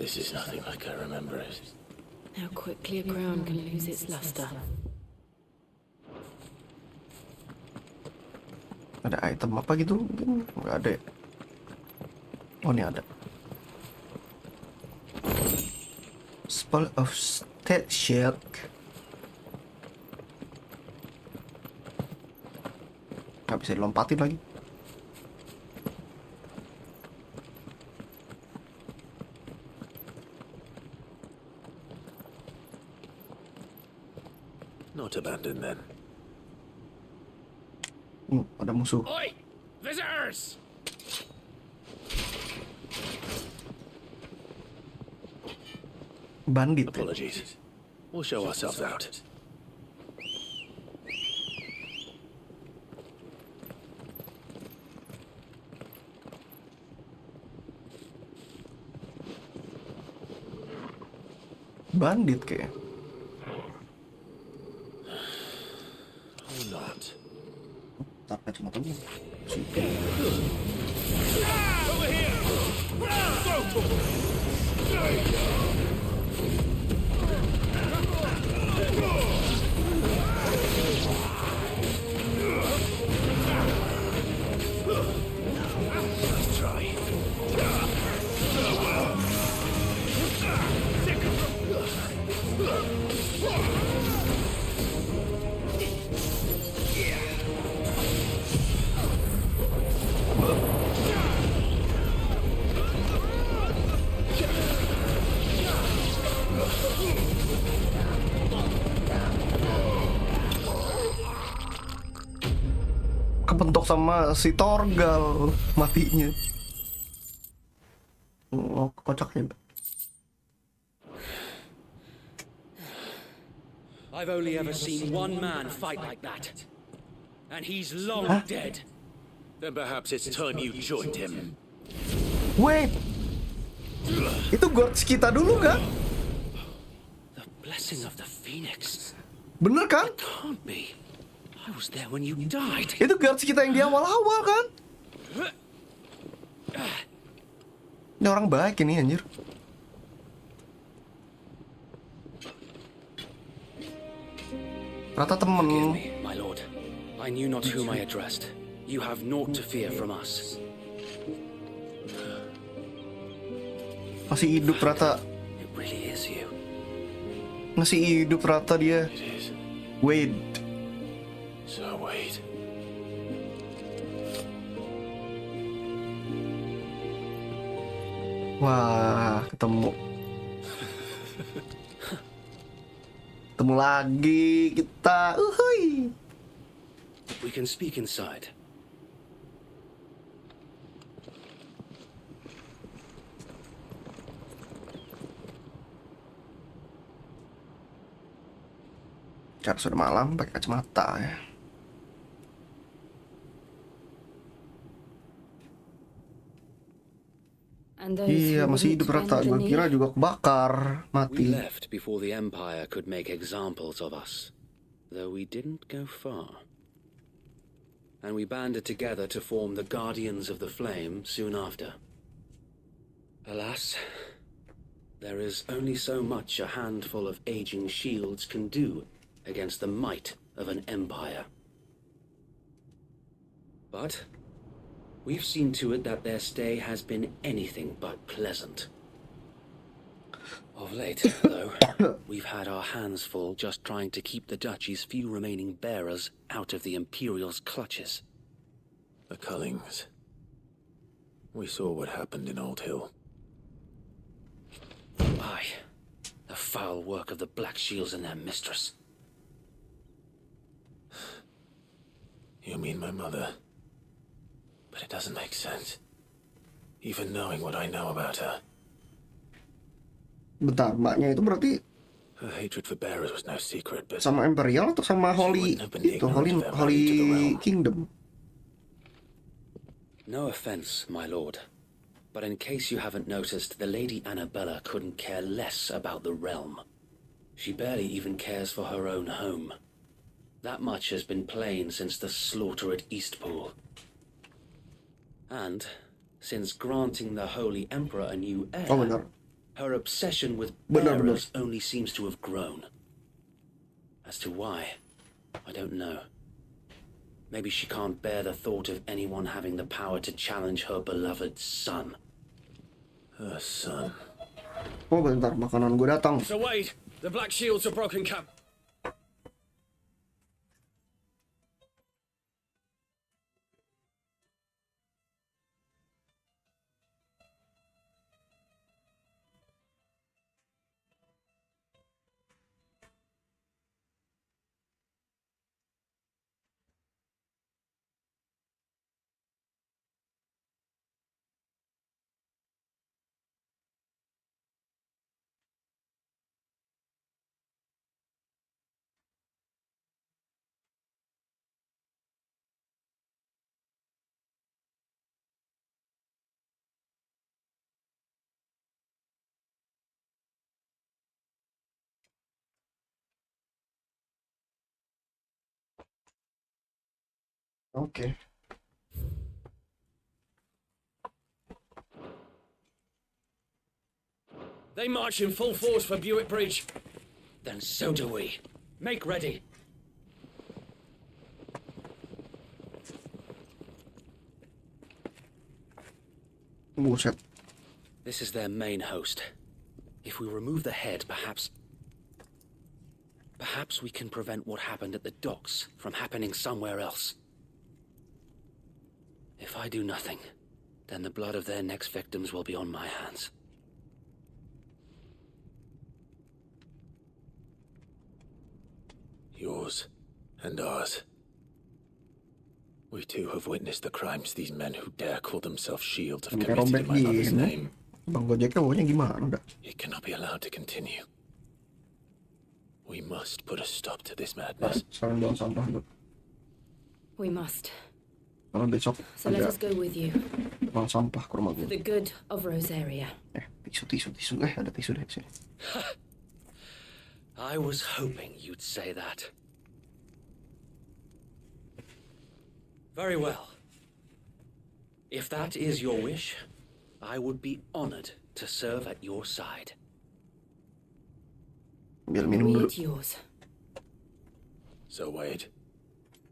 This is nothing like I remember it. How quickly a crown can lose its luster. Ada item apa gitu? Mungkin nggak ada. Oh, ini ada. Spell of State Shield. Nggak bisa dilompatin lagi. Not abandoned then. Ada musuh. Oi! Visitors! Bandit. Apologies. We'll show ourselves out. Bandit kayak. Or not. Tapi cuma temen. Over here! Let's try. Kebentuk sama si Torgal matinya. Oh, kocaknya. I've only ever seen one man fight like that. And he's long dead. Then perhaps it's time you joined him. Wait. Itu guards kita dulu kan? The blessing of the Phoenix. Bener kan? It can't be. I was there when you died. Itu guards kita yang di awal-awal kan? Ini orang baik ini anjir. Rata temen. Forgive me, my lord. I knew not whom I addressed. You have naught to fear from us. Masih hidup Rata. It really is you. Masih hidup Rata dia. Wait. So wait. Wah, ketemu. Ketemu lagi kita. Uhuy. We can speak inside. Cara sudah malam, pakai kacamata ya. Iya, masih hidup Rata. Gue kira juga kebakar, mati. We left before the Empire could make examples of us, though we didn't go far. And we banded together to form the Guardians of the Flame soon after. Alas, there is only so much a handful of aging shields can do against the might of an empire. But we've seen to it that their stay has been anything but pleasant. Of late, though, we've had our hands full just trying to keep the Duchy's few remaining bearers out of the Imperial's clutches. The Cullings. We saw what happened in Old Hill. Aye, the foul work of the Black Shields and their mistress. You mean my mother? But it doesn't make sense. Even knowing what I know about her. Bentar, mbaknya itu berarti Her hatred for bearers was no secret, but sama Imperial atau sama Holy itu Holy Kingdom? No offense, my lord, but in case you haven't noticed, the Lady Annabella couldn't care less about the realm. She barely even cares for her own home. That much has been plain since the slaughter at Eastpool. And since granting the Holy Emperor a new heir, Her obsession with Benar. bearers only seems to have grown. As to why, I don't know. Maybe she can't bear the thought of anyone having the power to challenge her beloved son. Her son. Oh bentar, makanan gue datang. So wait, the Black Shields have broken camp. Oke. They march in full force for Buick Bridge. Then so do we. Make ready. Buset. This is their main host. If we remove the head, perhaps we can prevent what happened at the docks from happening somewhere else. If I do nothing, then the blood of their next victims will be on my hands. Yours and ours. We too have witnessed the crimes these men who dare call themselves shields have committed in my mother's name. Bang Gojeknya maunya gimana dah? It cannot be allowed to continue. We must put a stop to this madness. Sekarang buang sampah dulu. We must. Karena besok So let ada us go with you. buang sampah ke rumah For gue. the good of Rosaria. Tisu. Ada tisu deh sini. I was hoping you'd say that. Very well. If that is your wish, I would be honored to serve at your side. Biar minum dulu. Yours. So Wade,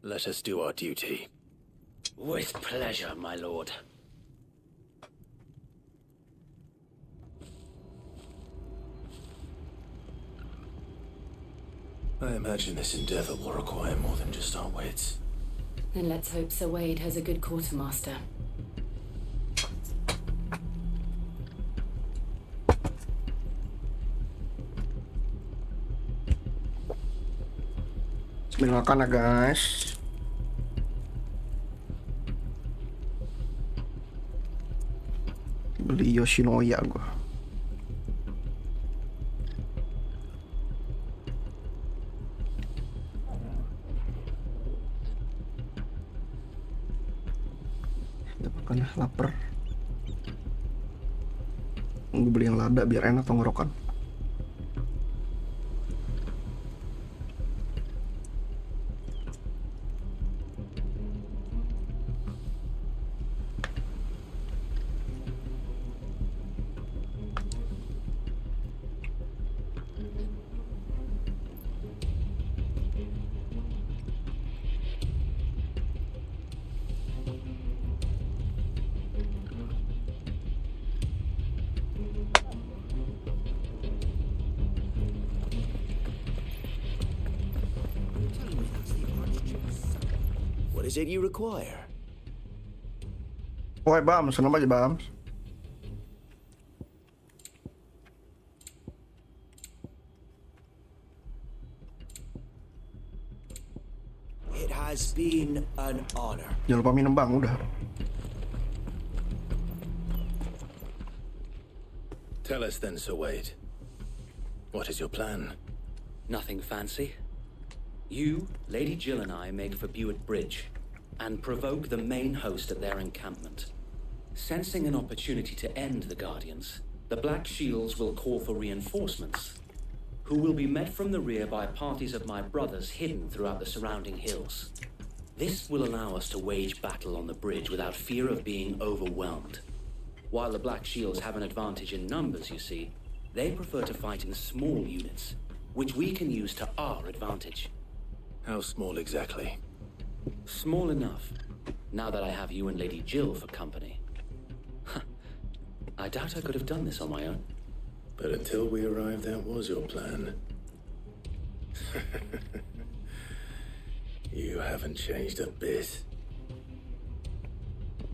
let us do our duty. With pleasure, my lord. I imagine this endeavor will require more than just our wits. Then let's hope Sir Wade has a good quartermaster. Sambil makan ya guys. Beli Yoshinoya gua. Udah makan ya, lapar. Gue beli yang lada biar enak tenggorokan. What is it you require? Oi BAMZ, kenapa aja BAMZ? It has been an honor. Jangan lupa minum bang, udah. Tell us then, Sir Wade. What is your plan? Nothing fancy. You, Lady Jill and I make for Buick Bridge and provoke the main host at their encampment. Sensing an opportunity to end the Guardians, the Black Shields will call for reinforcements, who will be met from the rear by parties of my brothers hidden throughout the surrounding hills. This will allow us to wage battle on the bridge without fear of being overwhelmed. While the Black Shields have an advantage in numbers, you see, They prefer to fight in small units, which we can use to our advantage. How small exactly? Small enough, now that I have you and Lady Jill for company. I doubt I could have done this on my own. But until we arrived, that was your plan. You haven't changed a bit.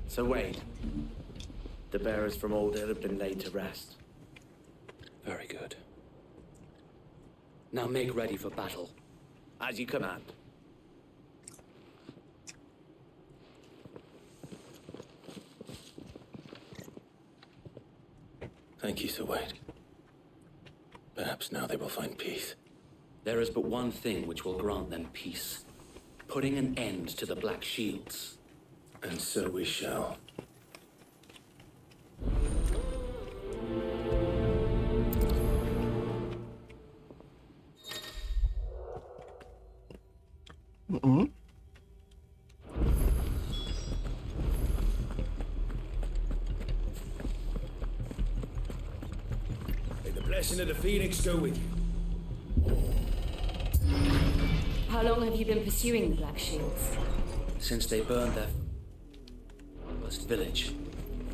So Wade, the bearers from Old Hill have been laid to rest. Very good. Now make ready for battle. As you command. Thank you, Sir Wade. Perhaps now they will find peace. There is but one thing which will grant them peace. Putting an end to the Black Shields. And so we shall. May the blessing of the Phoenix go with you. How long have you been pursuing the Black Shields? Since they burned their first village.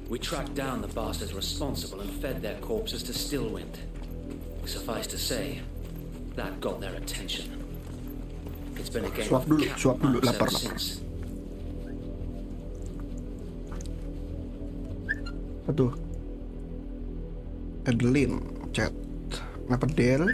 We tracked down the bastards responsible and fed their corpses to Stillwind. Suffice to say, that got their attention. It's been a game of cat and mouse ever since. Aduh. Adeline chat. Kenapa Del?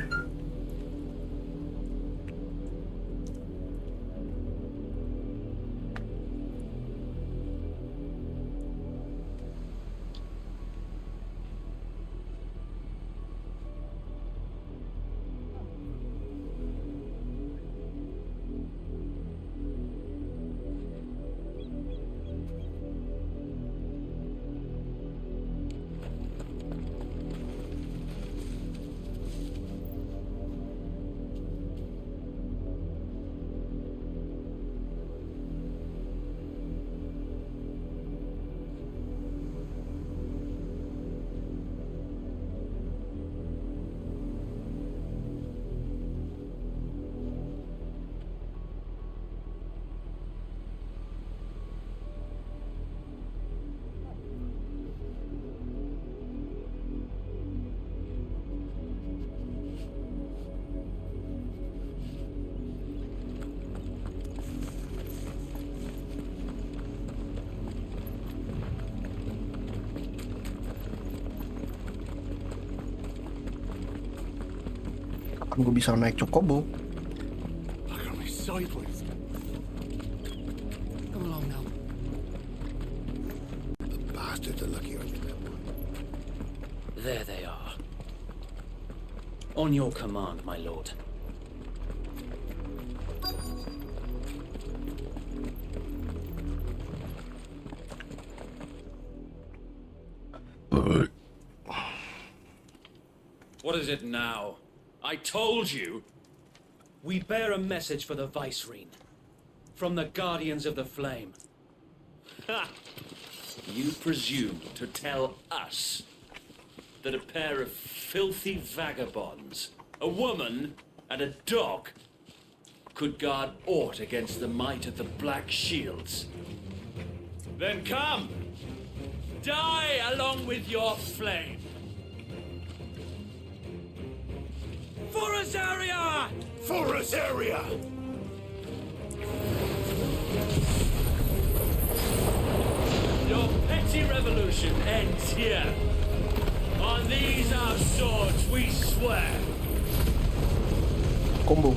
Kapan gue bisa naik Chocobo? Look at me sideways. Come along now. The bastards are lucky I did that one. There they are. On your command, my lord. What is it now? I told you! We bear a message for the Vicereine. From the Guardians of the Flame. Ha! You presume to tell us that a pair of filthy vagabonds, a woman and a dog, could guard aught against the might of the Black Shields? Then come! Die along with your flame! For Azaria! For Azaria! Your petty revolution ends here. On these our swords we swear. Combo.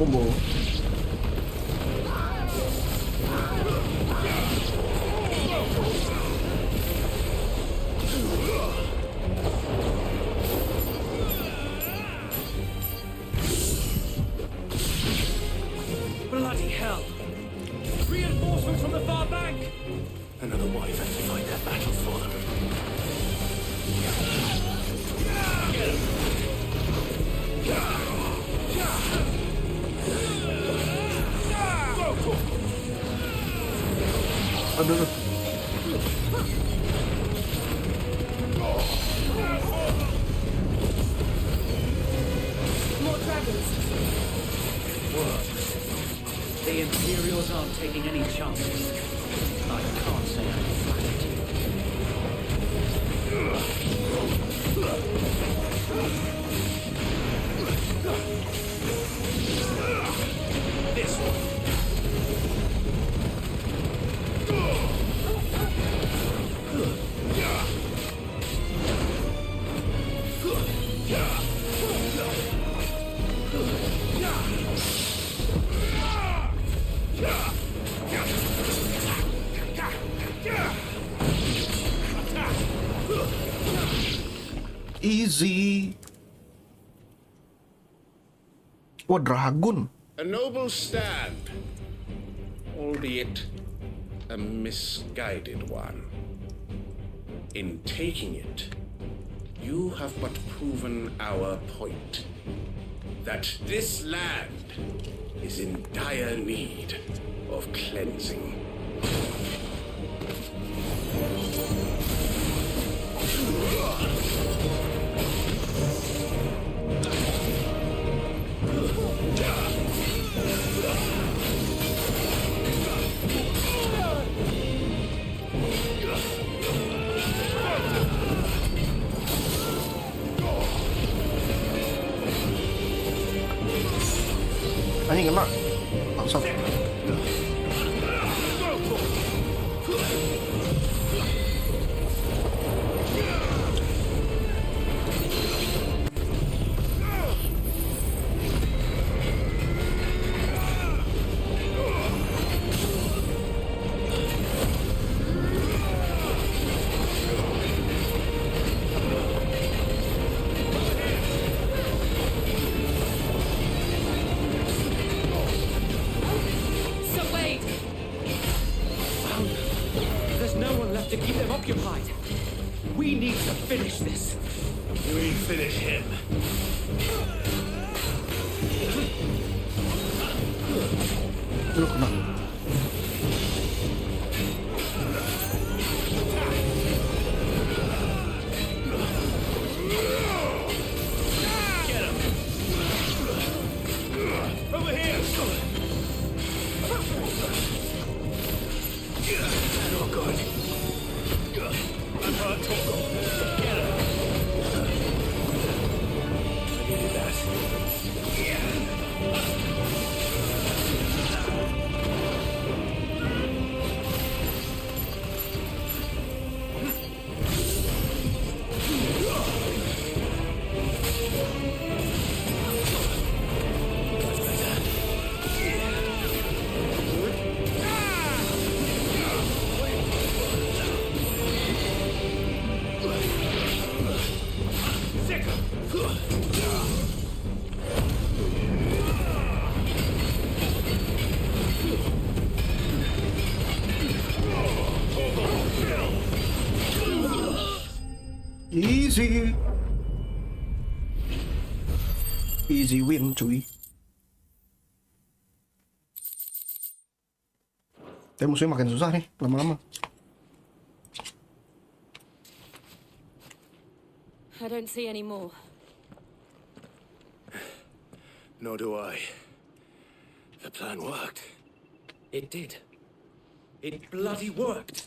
Bloody hell! Reinforcements from the far bank! Another wyvern to fight that battle for them. Get him! Aduh. taking any chances. I can't say I'm flattered. This one. Easy. Wah, dragon. A noble stand, albeit a misguided one. In taking it, you have but proven our point, that this land is in dire need of cleansing. Anjing kena. Bangsat. To keep them occupied. We need to finish this. We finish him. Lu kena. Get him. Over here. Oh, good. I'm hurt, Toko. Get him. I needed that. Easy. Easy win, cuy. Tapi musuhnya makin susah nih, lama-lama. I don't see any more. Nor do I. The plan worked. It did. It bloody worked.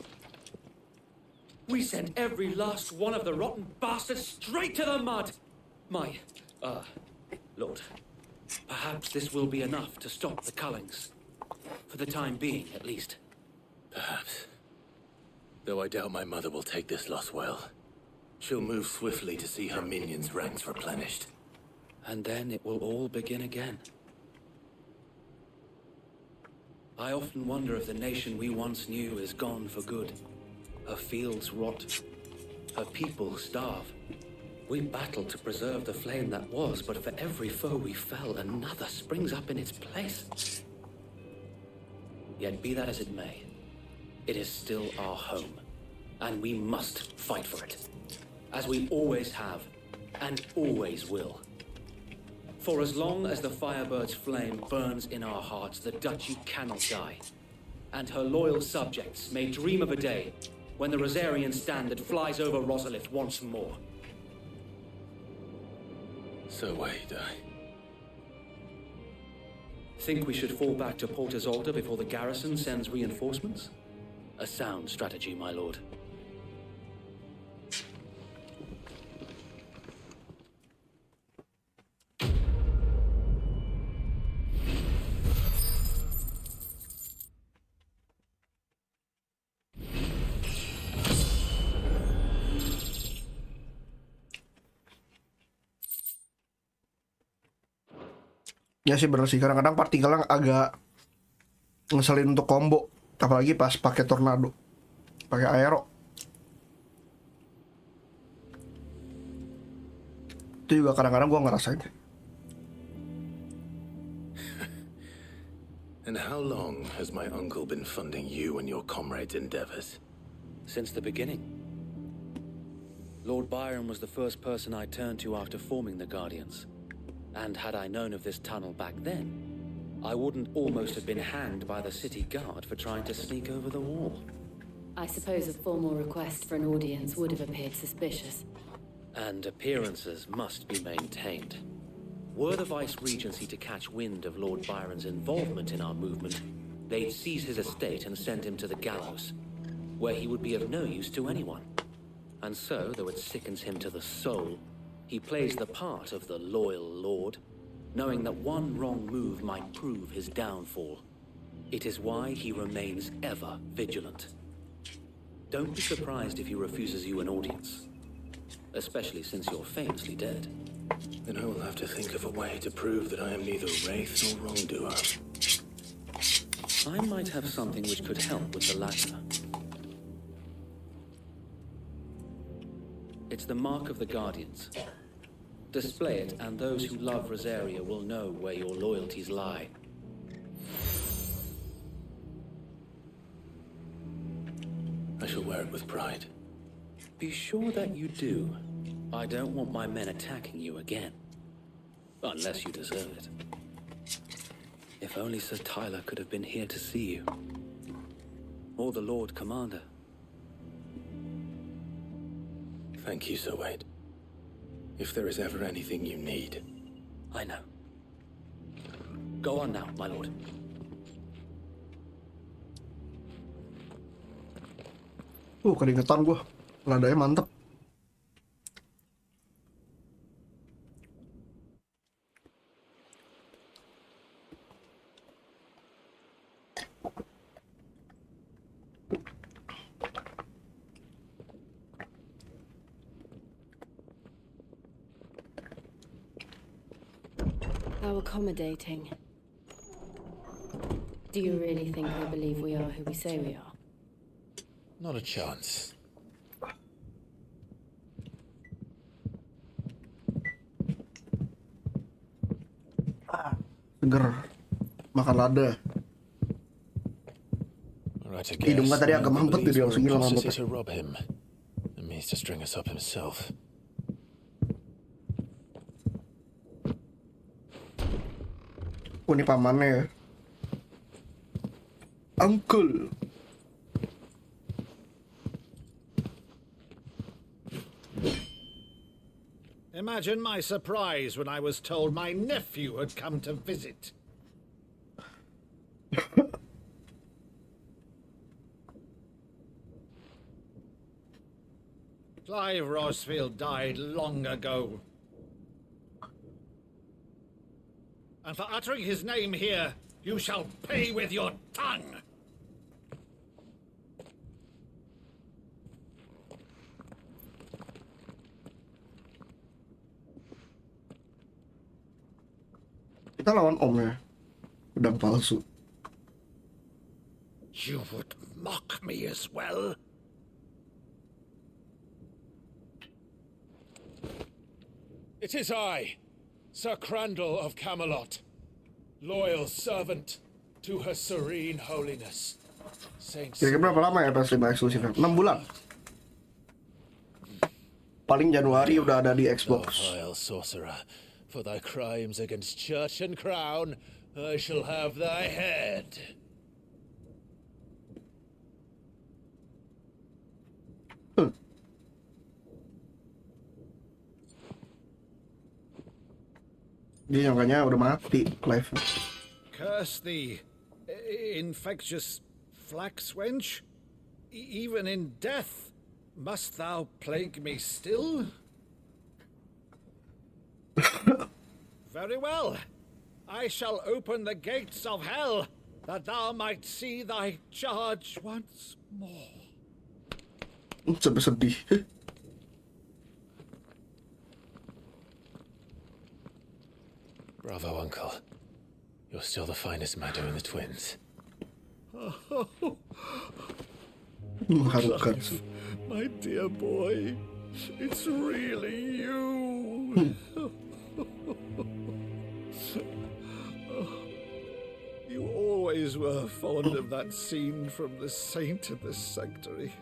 We sent every last one of the rotten bastards straight to the mud. My, Lord, perhaps this will be enough to stop the Cullings. For the time being, at least. Perhaps. Though I doubt my mother will take this loss well. She'll move swiftly to see her minions' ranks replenished. And then it will all begin again. I often wonder if the nation we once knew is gone for good. Her fields rot. Her people starve. We battled to preserve the flame that was, but for every foe we fell, another springs up in its place. Yet be that as it may, it is still our home, and we must fight for it, as we always have, and always will. For as long as the Firebird's flame burns in our hearts, the Duchy cannot die, and her loyal subjects may dream of a day when the Rosarian standard flies over Rosalith once more. So wait, Think we should fall back to Port Isolde before the garrison sends reinforcements? A sound strategy, my lord. Ya sih bener sih, kadang-kadang partikelnya agak ngeselin untuk combo, apalagi pas pakai tornado, pakai aero. Itu juga kadang-kadang gue ngerasain. And how long has my uncle been funding you and your comrades' endeavors? Since the beginning. Lord Byron was the first person I turned to after forming the Guardians. And had I known of this tunnel back then, I wouldn't almost have been hanged by the city guard for trying to sneak over the wall. I suppose a formal request for an audience would have appeared suspicious. And appearances must be maintained. Were the Vice-Regency to catch wind of Lord Byron's involvement in our movement, they'd seize his estate and send him to the gallows, where he would be of no use to anyone. And so, though it sickens him to the soul, he plays the part of the loyal lord, knowing that one wrong move might prove his downfall. It is why he remains ever vigilant. Don't be surprised if he refuses you an audience, especially since you're famously dead. Then I will have to think of a way to prove that I am neither wraith nor wrongdoer. I might have something which could help with the latter. It's the mark of the Guardians. Display it, and those who love Rosaria will know where your loyalties lie. I shall wear it with pride. Be sure that you do. I don't want my men attacking you again. Unless you deserve it. If only Sir Tyler could have been here to see you. Or the Lord Commander. Thank you, Sir Wade. If there is ever anything you need. I know. Go on now, my lord. Keringetan gua. Ladanya mantep. How accommodating. Do you really think they believe we are who we say we are? Not a chance. Seger. Makan lada. Hidungnya tadi agak mampet tuh, dia langsung hilang mampetnya. To rob him. It means to string us up himself. Ini pamannya ya. Uncle. Imagine my surprise when I was told my nephew had come to visit. Clive Rosfield died long ago. And for uttering his name here, you shall pay with your tongue! Kita lawan omnya. Pedang palsu. You would mock me as well? It is I, Sir Crandall of Camelot, loyal servant to Her Serene Holiness. Kira-kira berapa lama ya PS5 eksklusifnya? 6 bulan. Paling Januari udah ada di Xbox. Vile sorcerer, for thy crimes against church and crown, I shall have thy head. Dia nyangkanya udah mati, Clive. Curse thee, infectious flax wench. Even in death, must thou plague me still? Very well. I shall open the gates of hell, that thou might see thy charge once more. Sedih. Bravo, Uncle. You're still the finest Mado in the twins. Clive, my dear boy, it's really you. You always were fond of that scene from The Saint of the Sanctuary.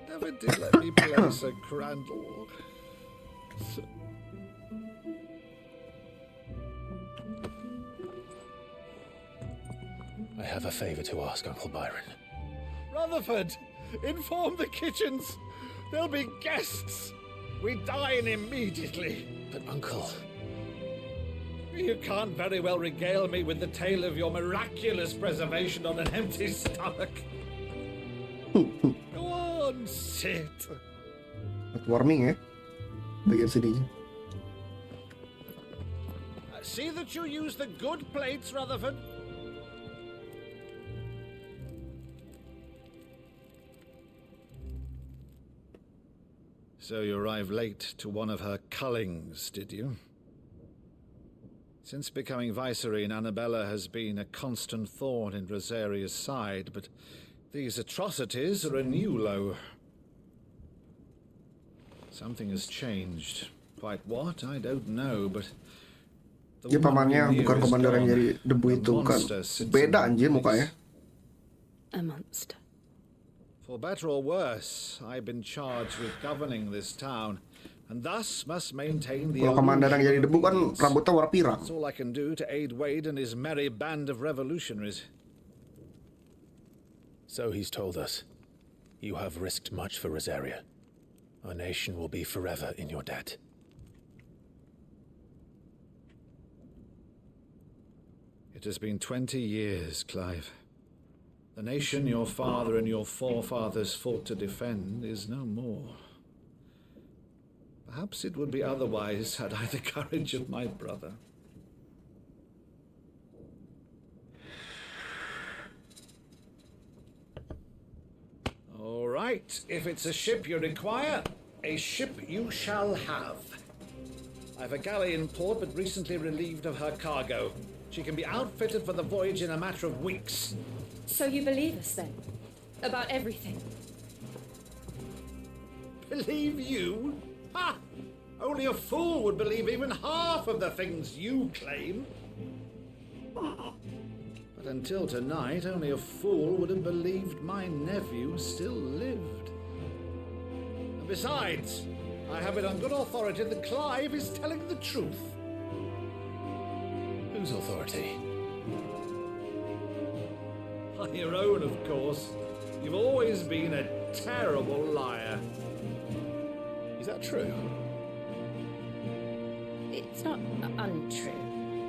Never did let me place a crandall. I have a favor to ask, Uncle Byron. Rutherford, inform the kitchens. There'll be guests. We dine immediately. But, Uncle... You can't very well regale me with the tale of your miraculous preservation on an empty stomach. Go on, sit. Warming ya, bagian sininya. See that you use the good plates, Rutherford. So you arrived late to one of her cullings, did you? Since becoming Viceroy, Annabella has been a constant thorn in Rosaria's side, but these atrocities are a new low. Something has changed. Quite what, I don't know, but... Dia pamannya bukan komander yang jadi debu itu, kan? Beda anjir mukanya. A monster. For better or worse, I've been charged with governing this town, and thus must maintain the... Kalau komander yang jadi debu kan rambutnya warna pirang. That's all I can do to aid Wade and his merry band of revolutionaries. So he's told us. You have risked much for Rosaria. Our nation will be forever in your debt. It has been 20 years, Clive. The nation your father and your forefathers fought to defend is no more. Perhaps it would be otherwise had I the courage of my brother. All right, if it's a ship you require, a ship you shall have. I've a galley in port, but recently relieved of her cargo. She can be outfitted for the voyage in a matter of weeks. So you believe us then? About everything? Believe you? Ha! Only a fool would believe even half of the things you claim. But until tonight, only a fool would have believed my nephew still lived. And besides, I have it on good authority that Clive is telling the truth. Whose authority? On your own, of course. You've always been a terrible liar. Is that true? It's not untrue.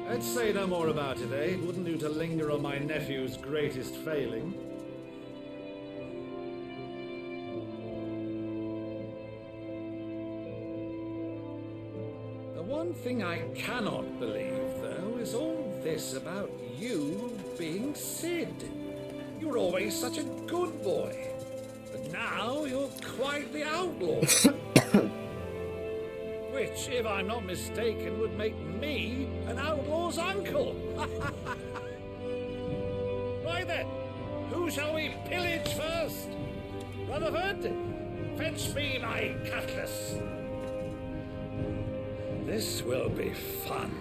Let's say no more about it, eh? It wouldn't do to linger on my nephew's greatest failing. The one thing I cannot believe, though, is all this about you being Sid. You were always such a good boy. But now you're quite the outlaw. Which, if I'm not mistaken, would make me an outlaw's uncle. Right then, who shall we pillage first? Rutherford, fetch me my cutlass. This will be fun.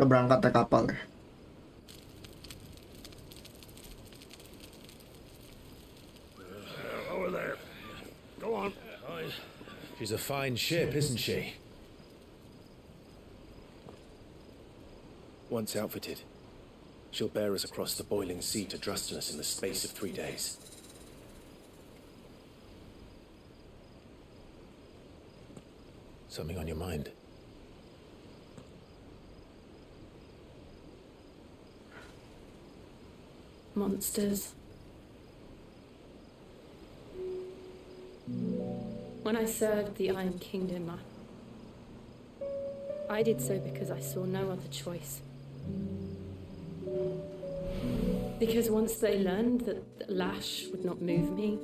Udah berangkat naik kapal ya. Over there. Go on. She's a fine ship, isn't she? Once outfitted, She'll bear us across the boiling sea to Drustinus in the space of 3 days. Something on your mind? Monsters. When I served the Iron Kingdom, I did so because I saw no other choice. Because once they learned that lash would not move me,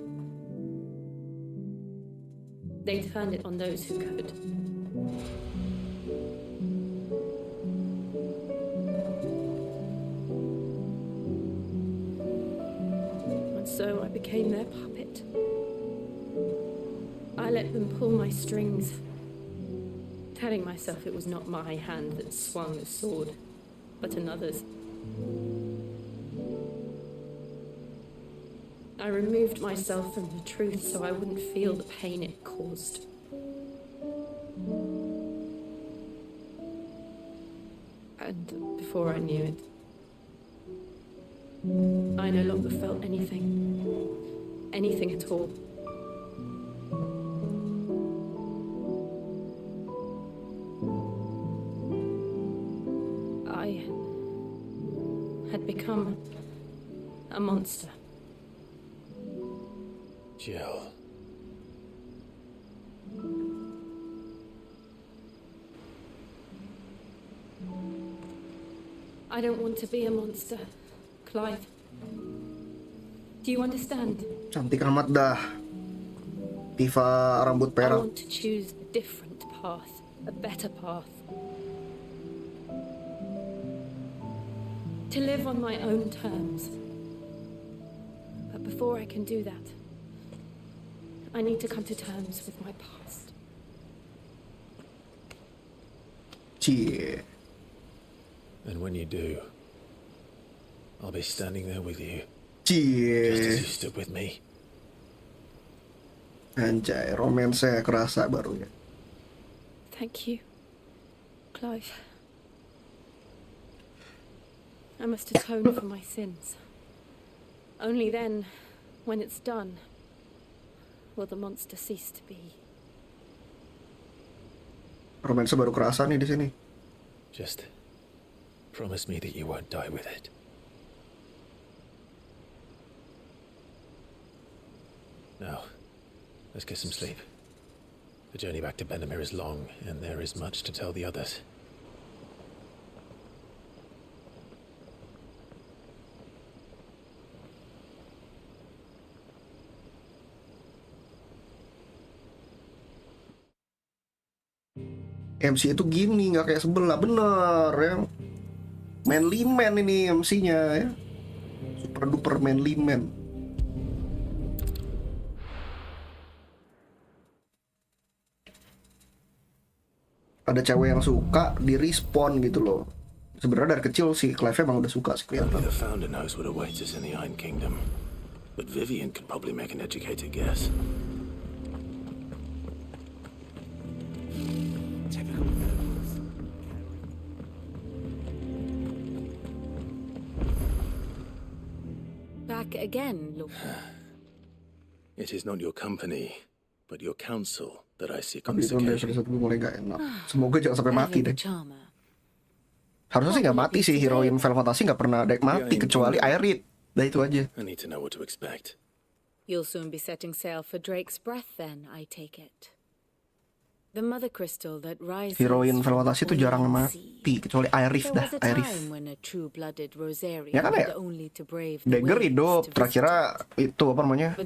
they turned it on those who could. And so I became their puppet. I let them pull my strings, telling myself it was not my hand that swung the sword, but another's. I removed myself from the truth so I wouldn't feel the pain it caused. And before I knew it, I no longer felt anything at all. I had become a monster. Jill. I don't want to be a monster, Clive. Do you understand? Cantik amat dah. Tifa rambut I perak. want to choose a different path, a better path. To live on my own terms. But before I can do that, I need to come to terms with my past. Cie. And when you do, I'll be standing there with you. Cie. Just as you stood with me. Anjay, romansnya kerasa baru ya. Thank you, Clive. I must atone for my sins. Only then, when it's done, will the monster cease to be. Romansnya baru kerasa nih di sini. Just promise me that you won't die with it. Now, let's get some sleep. The journey back to Benamir is long, and there is much to tell the others. MC itu gini, nggak kayak sebelah, bener ya. Manly man ini MC-nya ya. Super duper manly man. Ada cewek yang suka di respon gitu loh. Sebenarnya dari kecil sih Clive emang udah suka sih kelihatan. Only the founder knows what awaits us in the Iron Kingdom, but Vivian can probably make an educated guess. Back again, Lord. It is not your company, but your counsel that I seek on Tapi this itu occasion. episode mulai gak enak. Semoga jangan sampai mati deh. Harusnya sih nggak mati sih, heroin Final Fantasy nggak pernah ada yang mati kecuali Aerith. Dah itu aja. I need to know what to expect. You'll soon be setting sail for Drake's Breath then, I take it. The mother crystal that rises. Heroin Final Fantasy itu jarang mati kecuali Aerith dah, Aerith. Ya kan ya? Dagger hidup, terakhir itu apa namanya?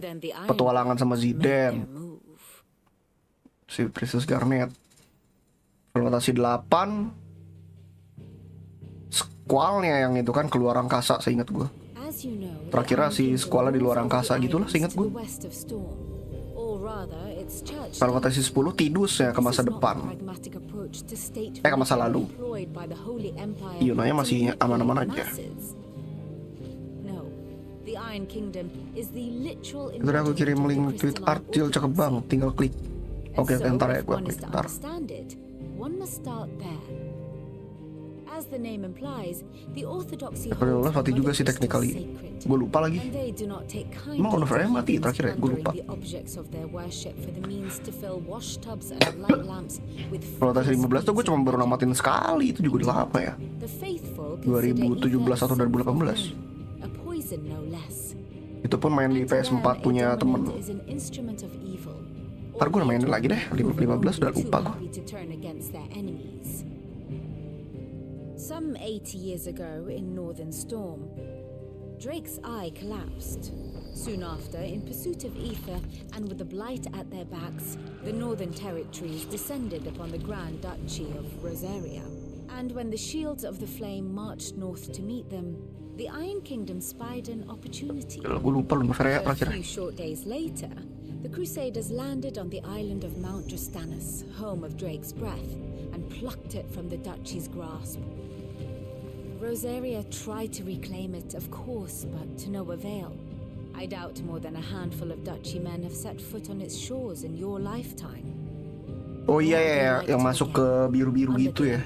Petualangan sama Zidane. Si Princess Garnet. Final Fantasy 8 Squall-nya yang itu kan keluar angkasa, seingat gue. Terakhir si Squall di luar angkasa gitulah, seingat gue. Final Fantasy 10 Tidus ya ke masa depan. Ke masa lalu. Yunanya masih aman-aman aja. Itu aku kirim link tweet Artil, cakep banget, tinggal klik. Oke, ntar ya gue klik ntar. As the name implies, the orthodoxy Kalau holds mati juga sih Mother Crystal technically. sacred, Gue lupa lagi. and they do not take Emang kindly Onofre to mati heathens terakhir ya? Gue plundering lupa. the objects of their worship for the means to fill wash tubs and light lamps with Flotasi 15 tuh gue cuma baru namatin sekali, itu juga udah lama ya. the faithful consider 2017 atau 2018. a poison no less. Itu pun main di PS4 punya temen. Is an instrument of evil. Ntar gue mainin lagi deh, 15 udah lupa gue. To turn against their enemies. Some 80 years ago in Northern Storm, Drake's eye collapsed. Soon after, in pursuit of ether and with the blight at their backs, the Northern Territories descended upon the Grand Duchy of Rosaria. And when the shields of the flame marched north to meet them, the Iron Kingdom spied an opportunity. Gue lupa lu ya A terakhir. few short days later, the Crusaders landed on the island of Mount Drastanus, home of Drake's breath, and plucked it from the duchy's grasp. Rosaria tried to reclaim it, of course, but to no avail. I doubt more than a handful of duchy men have set foot on its shores in your lifetime. Oh iya ya, yang masuk ke biru-biru gitu ya.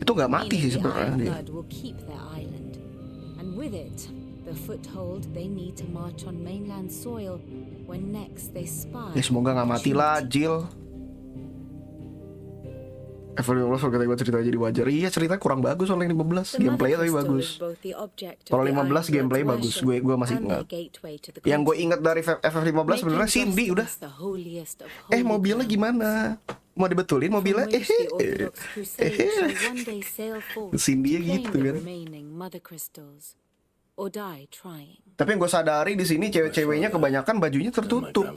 Itu nggak mati sih sebenarnya dia. Will keep their island, and with it, the foothold they need to march on mainland soil when next they spy. Ya semoga nggak mati lah, Jill. Evaluasi kata gue cerita jadi wajar. Iya ceritanya kurang bagus soalnya yang 15. Gameplaynya tapi bagus. Kalau 15 gameplay bagus. Gue masih ingat. Yang gue ingat dari FF15 sebenarnya Cindy udah. Mobilnya gimana? Mau dibetulin mobilnya? Cindy gitu kan. Tapi yang gue sadari di sini cewek-ceweknya kebanyakan bajunya tertutup.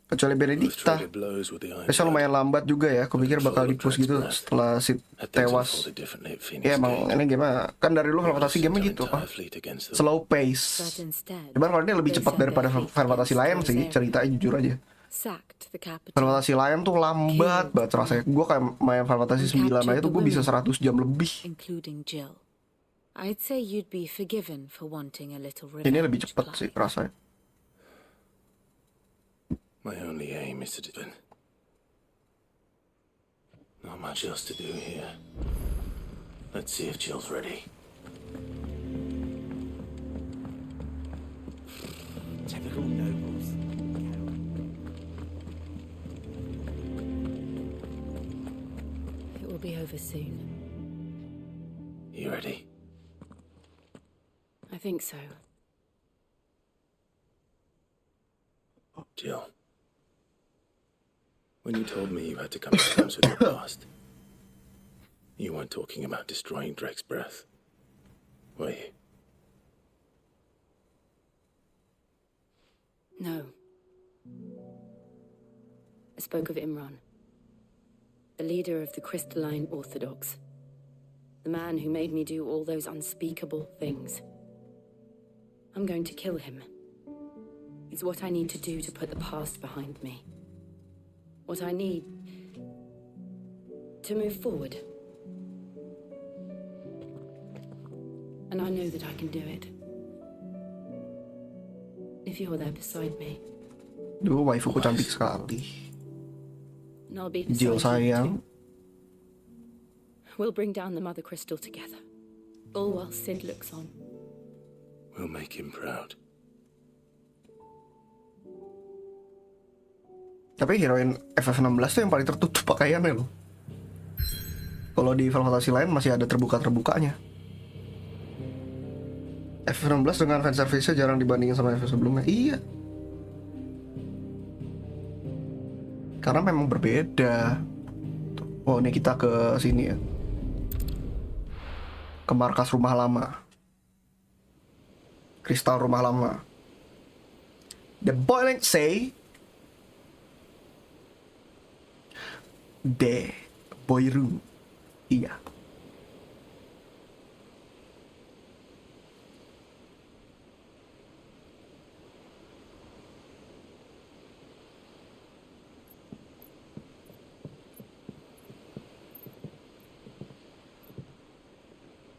Kecuali Benedicta. Biasanya lumayan lambat juga ya. Aku pikir bakal di-push gitu setelah si tewas. Ya emang ini gimana? Kan dari dulu Final Fantasy game gitu apa? Slow pace. Cuman kalau ini lebih cepat daripada Final Fantasy lain sih. Ceritanya jujur aja. Final Fantasy lain tuh lambat banget rasanya. Gue kayak main Final Fantasy 9 aja tuh gue bisa 100 jam lebih. Ini lebih cepat sih rasanya. My only aim is to defend. Not much else to do here. Let's see if Jill's ready. Typical nobles. It will be over soon. You ready? I think so. Jill. When you told me you had to come to terms with your past, you weren't talking about destroying Drake's breath, were you? No. I spoke of Imran, the leader of the Crystalline Orthodox, the man who made me do all those unspeakable things. I'm going to kill him. It's what I need to do to put the past behind me. What I need to move forward. And I know that I can do it. If you're there beside me. Duh, waifuku cantik sekali. And I'll be Jill sayang. We'll bring down the Mother Crystal together. All while Sid looks on. We'll make him proud. Tapi heroin FF16 tuh yang paling tertutup pakaiannya loh. Kalau di Final Fantasy lain masih ada terbuka-terbukanya. FF16 dengan fanservice-nya jarang dibandingin sama FF sebelumnya. Iya. Karena memang berbeda. Oh, ini kita ke sini ya. Ke markas rumah lama. Kristal rumah lama. The boiling say The boy room. Iya.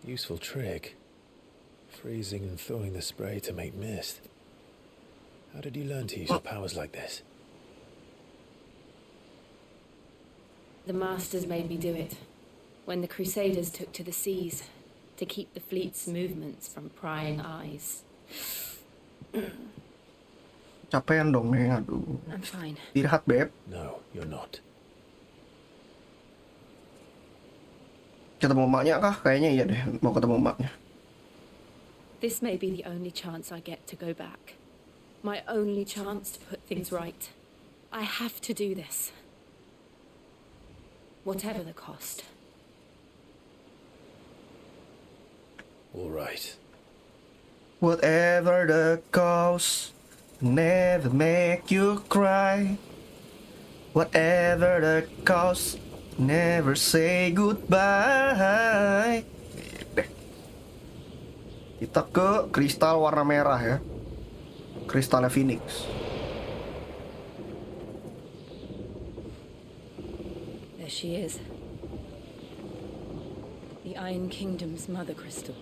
Useful trick. Freezing and throwing the spray to make mist. How did you learn to use your powers like this? The Masters made me do it. when the Crusaders took to the seas to keep the fleet's movements from prying eyes. Capean dong nih, aduh. I'm fine. Istirahat, Beb. No, you're not. Ketemu emaknya kah? Kayaknya iya deh, mau ketemu emaknya. This may be the only chance I get to go back. My only chance to put things right. I have to do this. Whatever the cost. All right. Whatever the cost, never make you cry. Whatever the cost, never say goodbye. Deh. Kita ke kristal warna merah ya. Kristalnya Phoenix. There she is. The Iron Kingdom's mother crystal.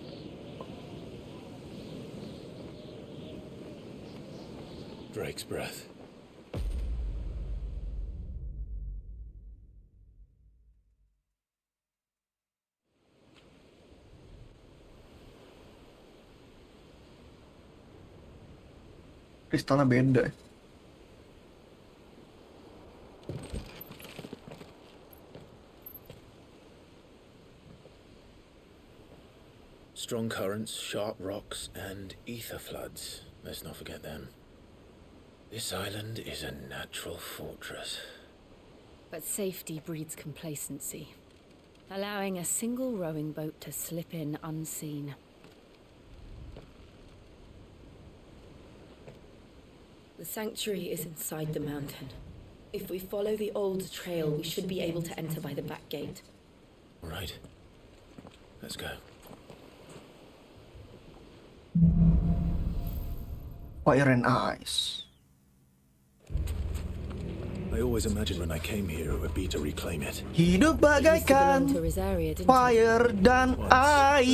Drake's breath. Kristalnya beda. Strong currents, sharp rocks, and ether floods. Let's not forget them. This island is a natural fortress. But safety breeds complacency, allowing a single rowing boat to slip in unseen. The sanctuary is inside the mountain. If we follow the old trail, we should be able to enter by the back gate. All right. Let's go. Fire and ice. I always imagined when I came here it would be to reclaim it. Hidup bagaikan fire dan ice.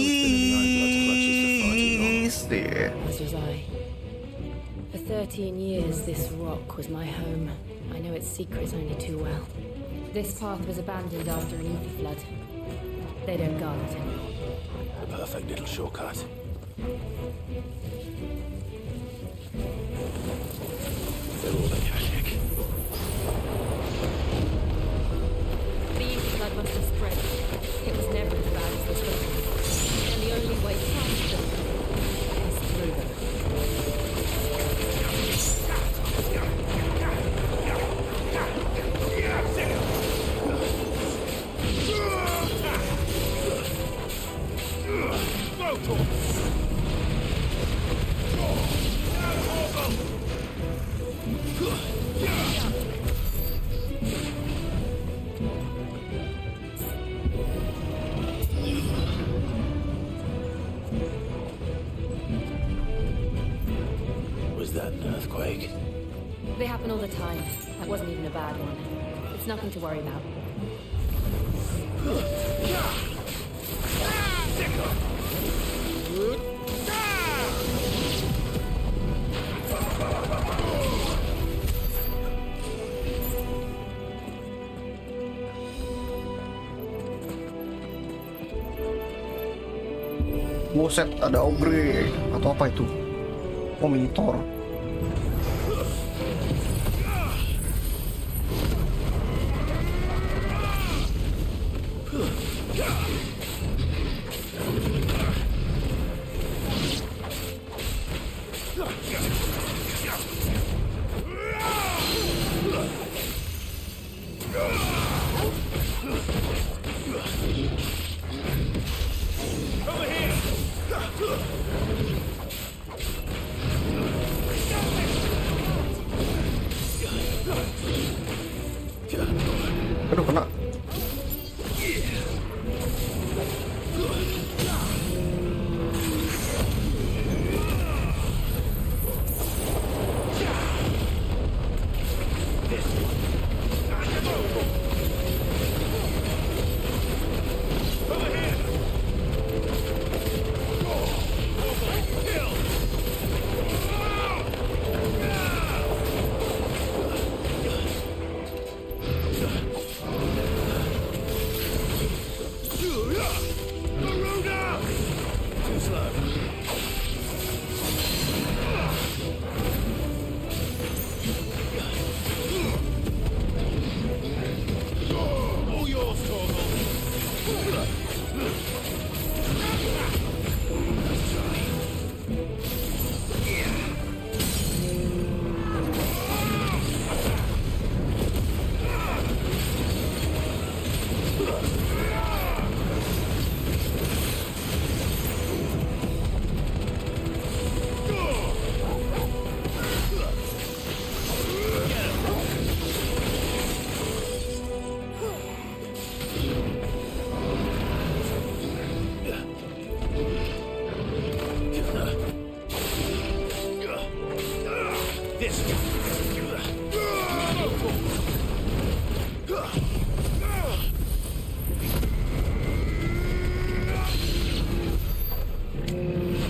As was I. For 13 years, this rock was my home. I know its secrets only too well. This path was abandoned after an ether flood. They don't guard it anymore. The perfect little shortcut. They're all Akashic. The ether flood must have spread. It was never as bad as this one. And the only way past them is through them. Was that an earthquake? They happen all the time. That wasn't even a bad one. It's nothing to worry about. Buset, ada ogre atau apa itu? Oh, monitor. Aduh, kena.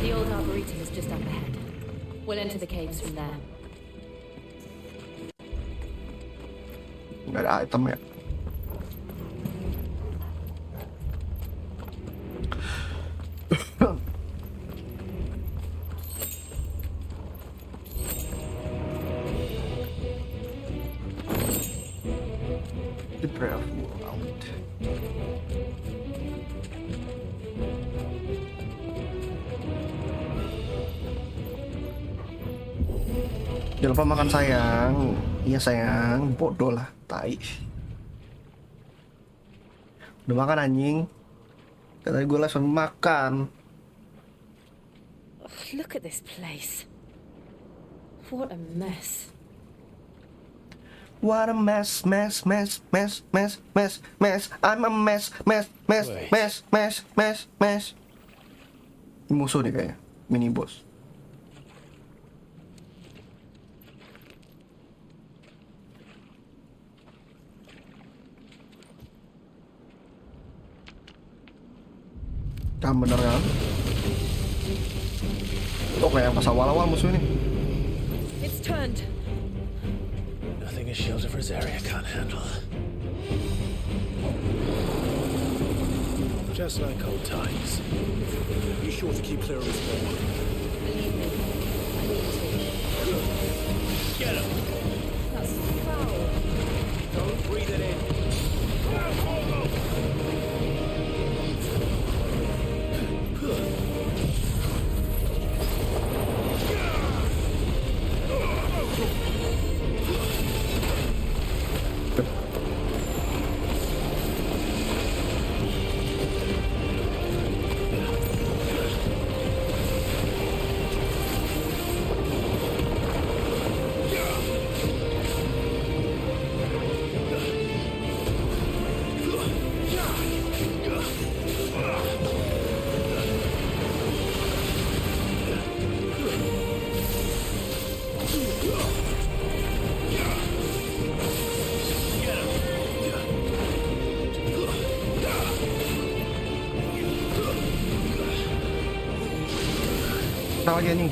The old arboretum is just up ahead. We'll enter the caves from there. Nggak ada item ya. The Brave World. Jangan lupa makan sayang. Iya sayang, bodoh lah, tai. Udah makan anjing. Katanya gue langsung makan. Ugh, look at this place. What a mess. What a mess, mess, mess, mess, mess, mess, mess. I'm a mess, mess, mess, mess, mess, mess, mess. Ini musuh nih kayaknya, mini boss. Kan bener kan? Oh kayak pas awal-awal musuh ini. It's turned. Nothing a shield of Rosaria can't handle. Just like old times. Be sure to keep clear of his ball. Believe me, I need to. Get him! That's foul. Don't breathe it in. Kita lagi anjing.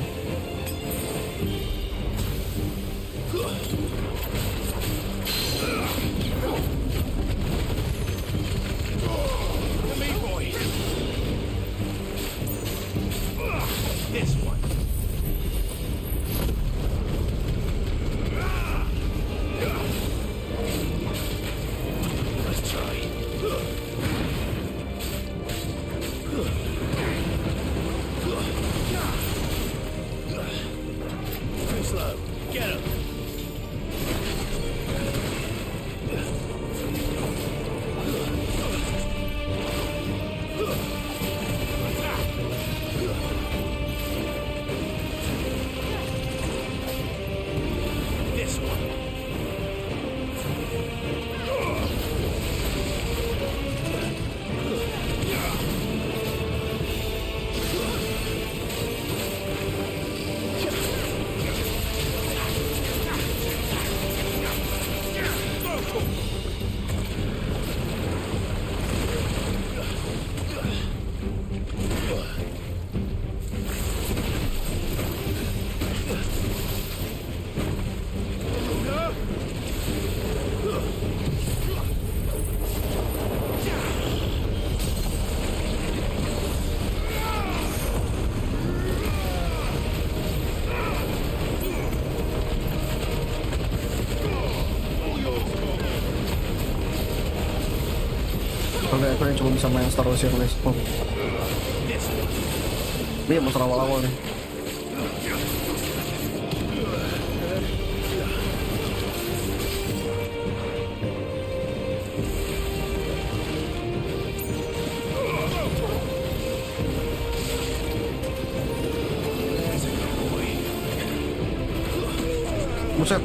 This one. Let's try. Oke, aku cuma bisa main Star Wars yang Lespo. Ini monster awal-awal nih. Buset.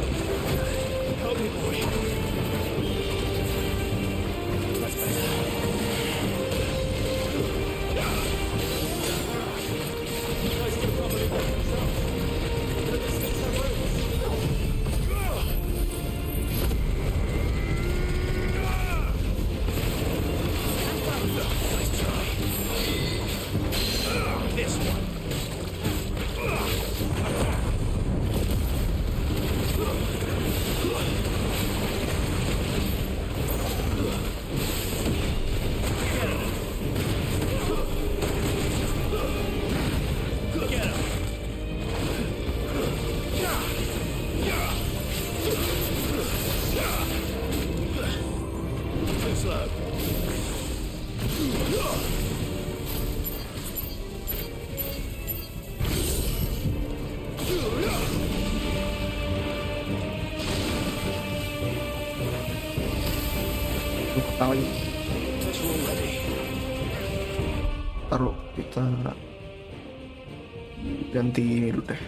Lagi. Taruh kita ganti ini dulu deh.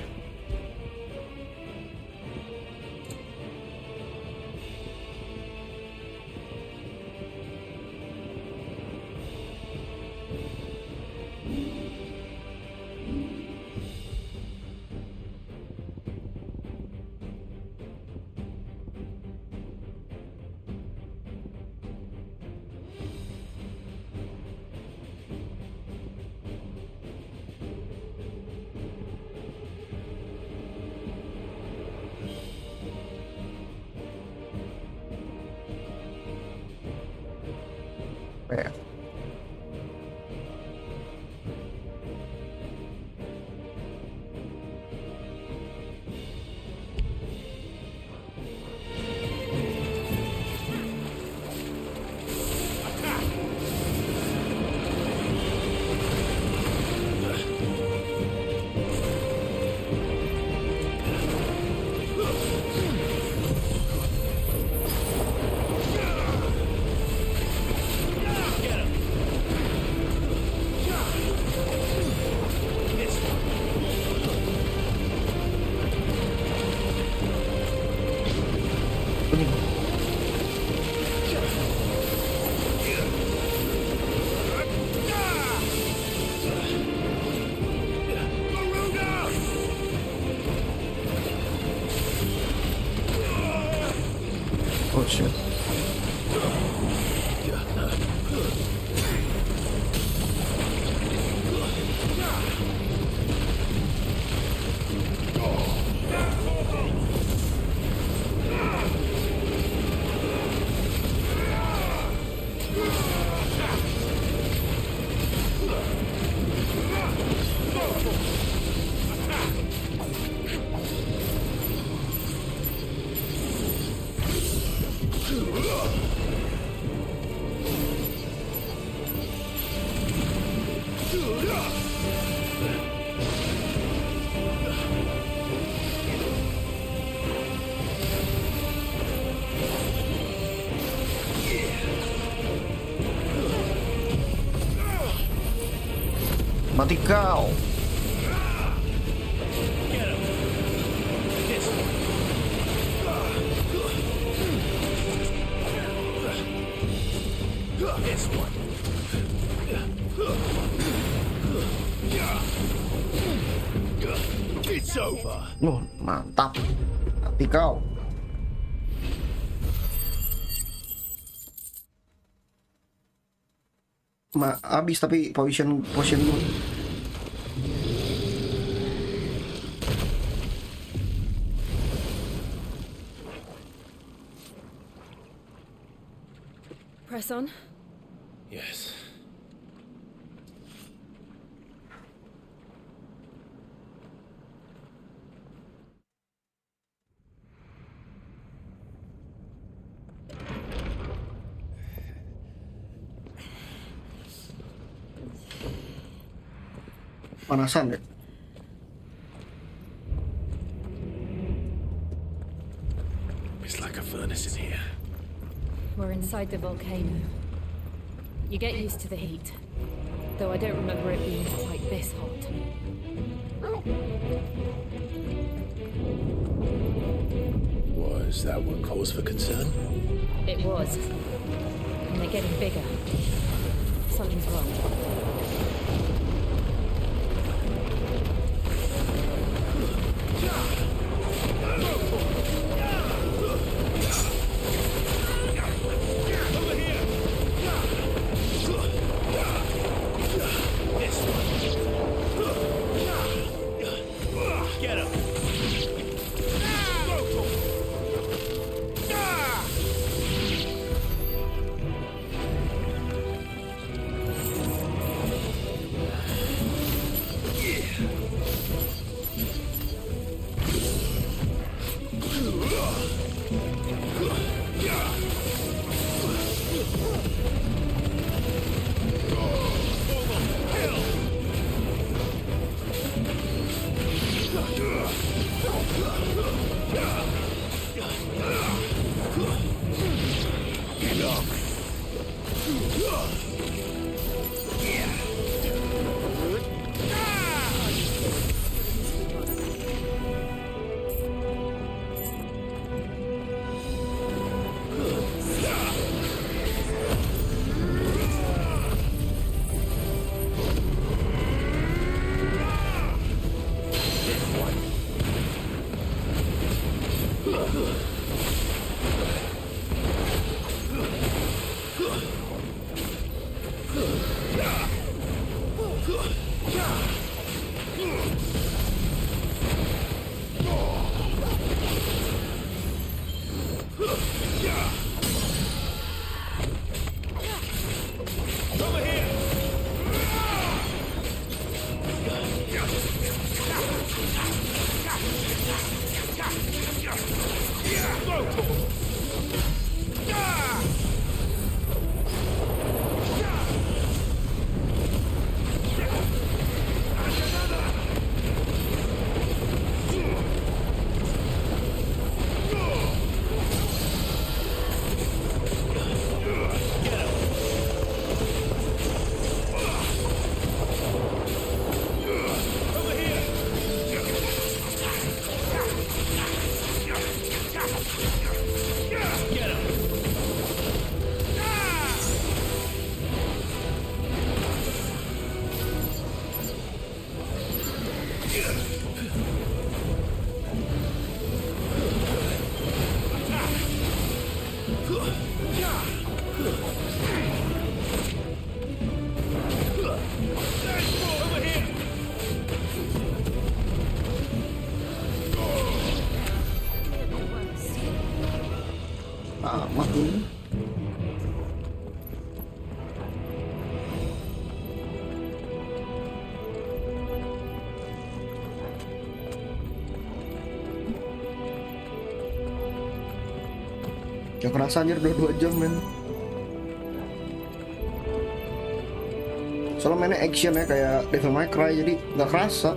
Yeah. Oh shit. Mati kau. Oh, mantap. Mati kau. Habis tapi potion dulu. Press on. Yes. Panasan ya. It's like a furnace in here. We're inside the volcano. You get used to the heat. Though I don't remember it being quite this hot. Was that one cause for concern? It was. And they're getting bigger. Something's wrong. Gak kerasa anjir udah 2 jam men. Soalnya mainnya action ya kayak Devil May Cry jadi gak kerasa.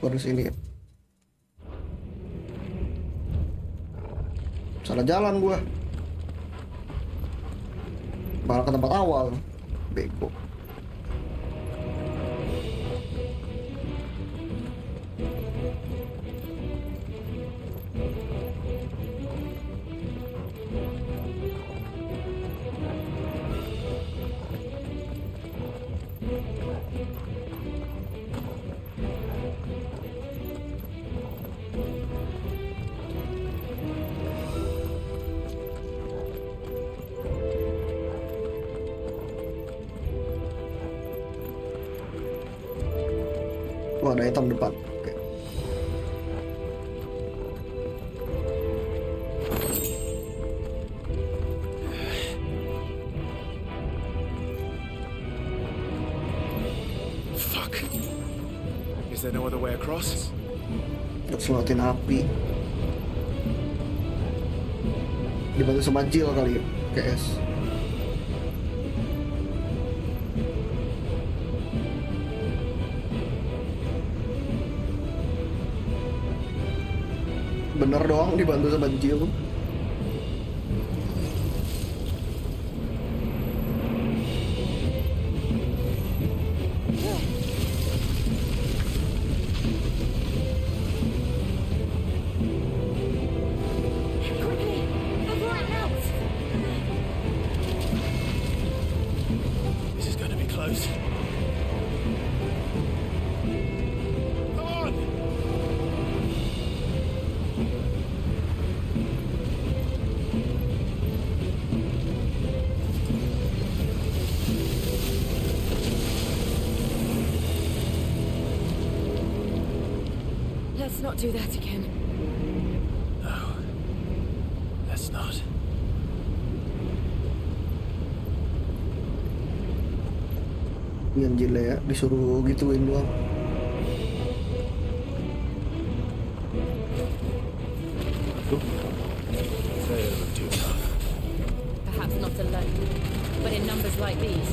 Baru sini. Salah jalan gua. Malah ke tempat awal. Bego. Oh, ada item depan. Oke. stuck. Is there no other way across? Selotin api. Dibantu sama Jill kali ya, kayak es. Bener doang dibantu sama Jill. This is gonna be close. Come on! Let's not do that again. No. Let's not. Yang Jill ya, disuruh gituin doang. They look too tough. Perhaps not alone, but in numbers like these.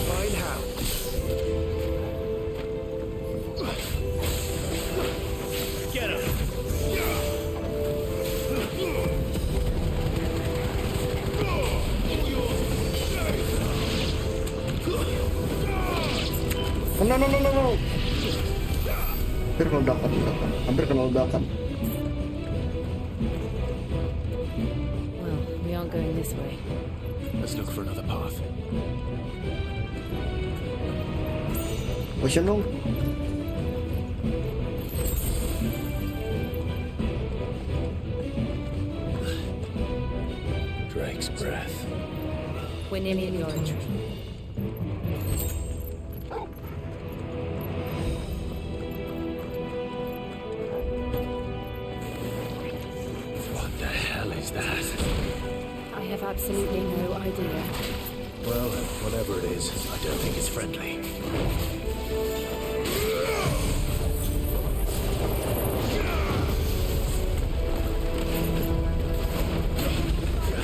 Find how. Get him. Oh, no. Hampir kena ledakan. Well, we aren't going this way. Let's look for another path. Potion dong. Drake's breath. We're nearly at the oratory. What the hell is that? I have absolutely no idea. Well, whatever it is, I don't think it's friendly.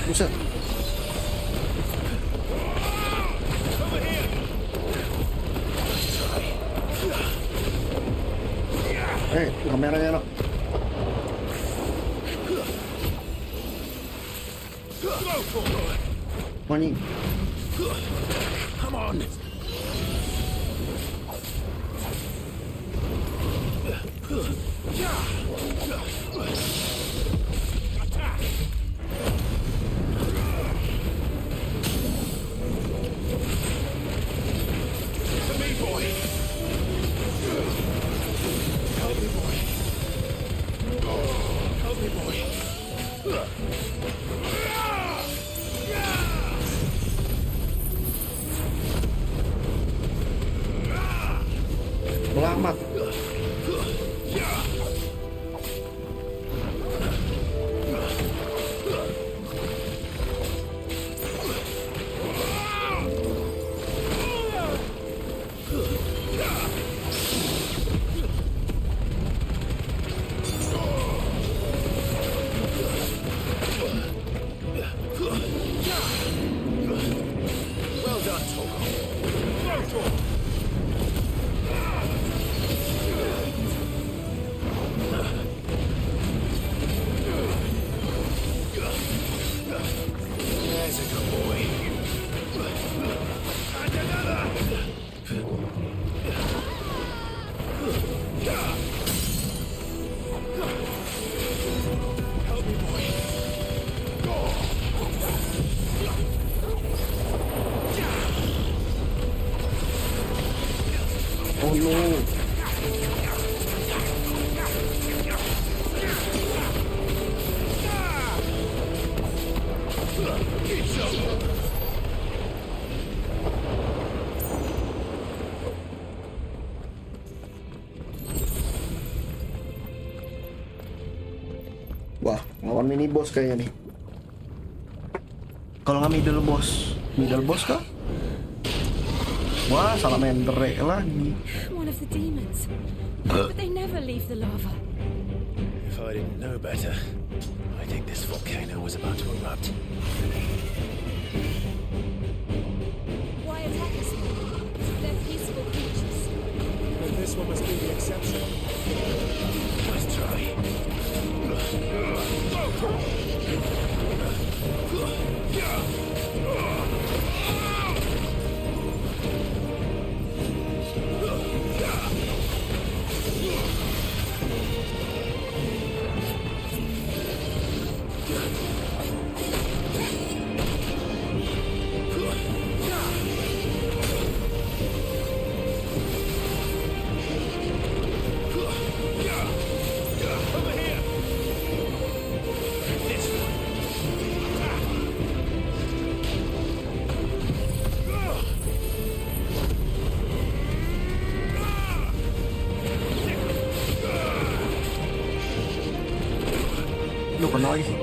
Buset. Kameranya enak. Money. Come on. Attack. To me, boy. Help me, boy. Help me, boy. Selamat. Well done, Togo. There's a good boy. And another! Help me, boy. Oh no. Lawan mini boss kayaknya nih. Kalau nggak middle boss kah? Wah, salah main derek lagi. One of the demons. But they never leave the lava. If I didn't know better, I think this volcano was about to erupt. Why attack us? They're peaceful creatures. But this one must be the exception. Let's try. Lu kena lagi sih.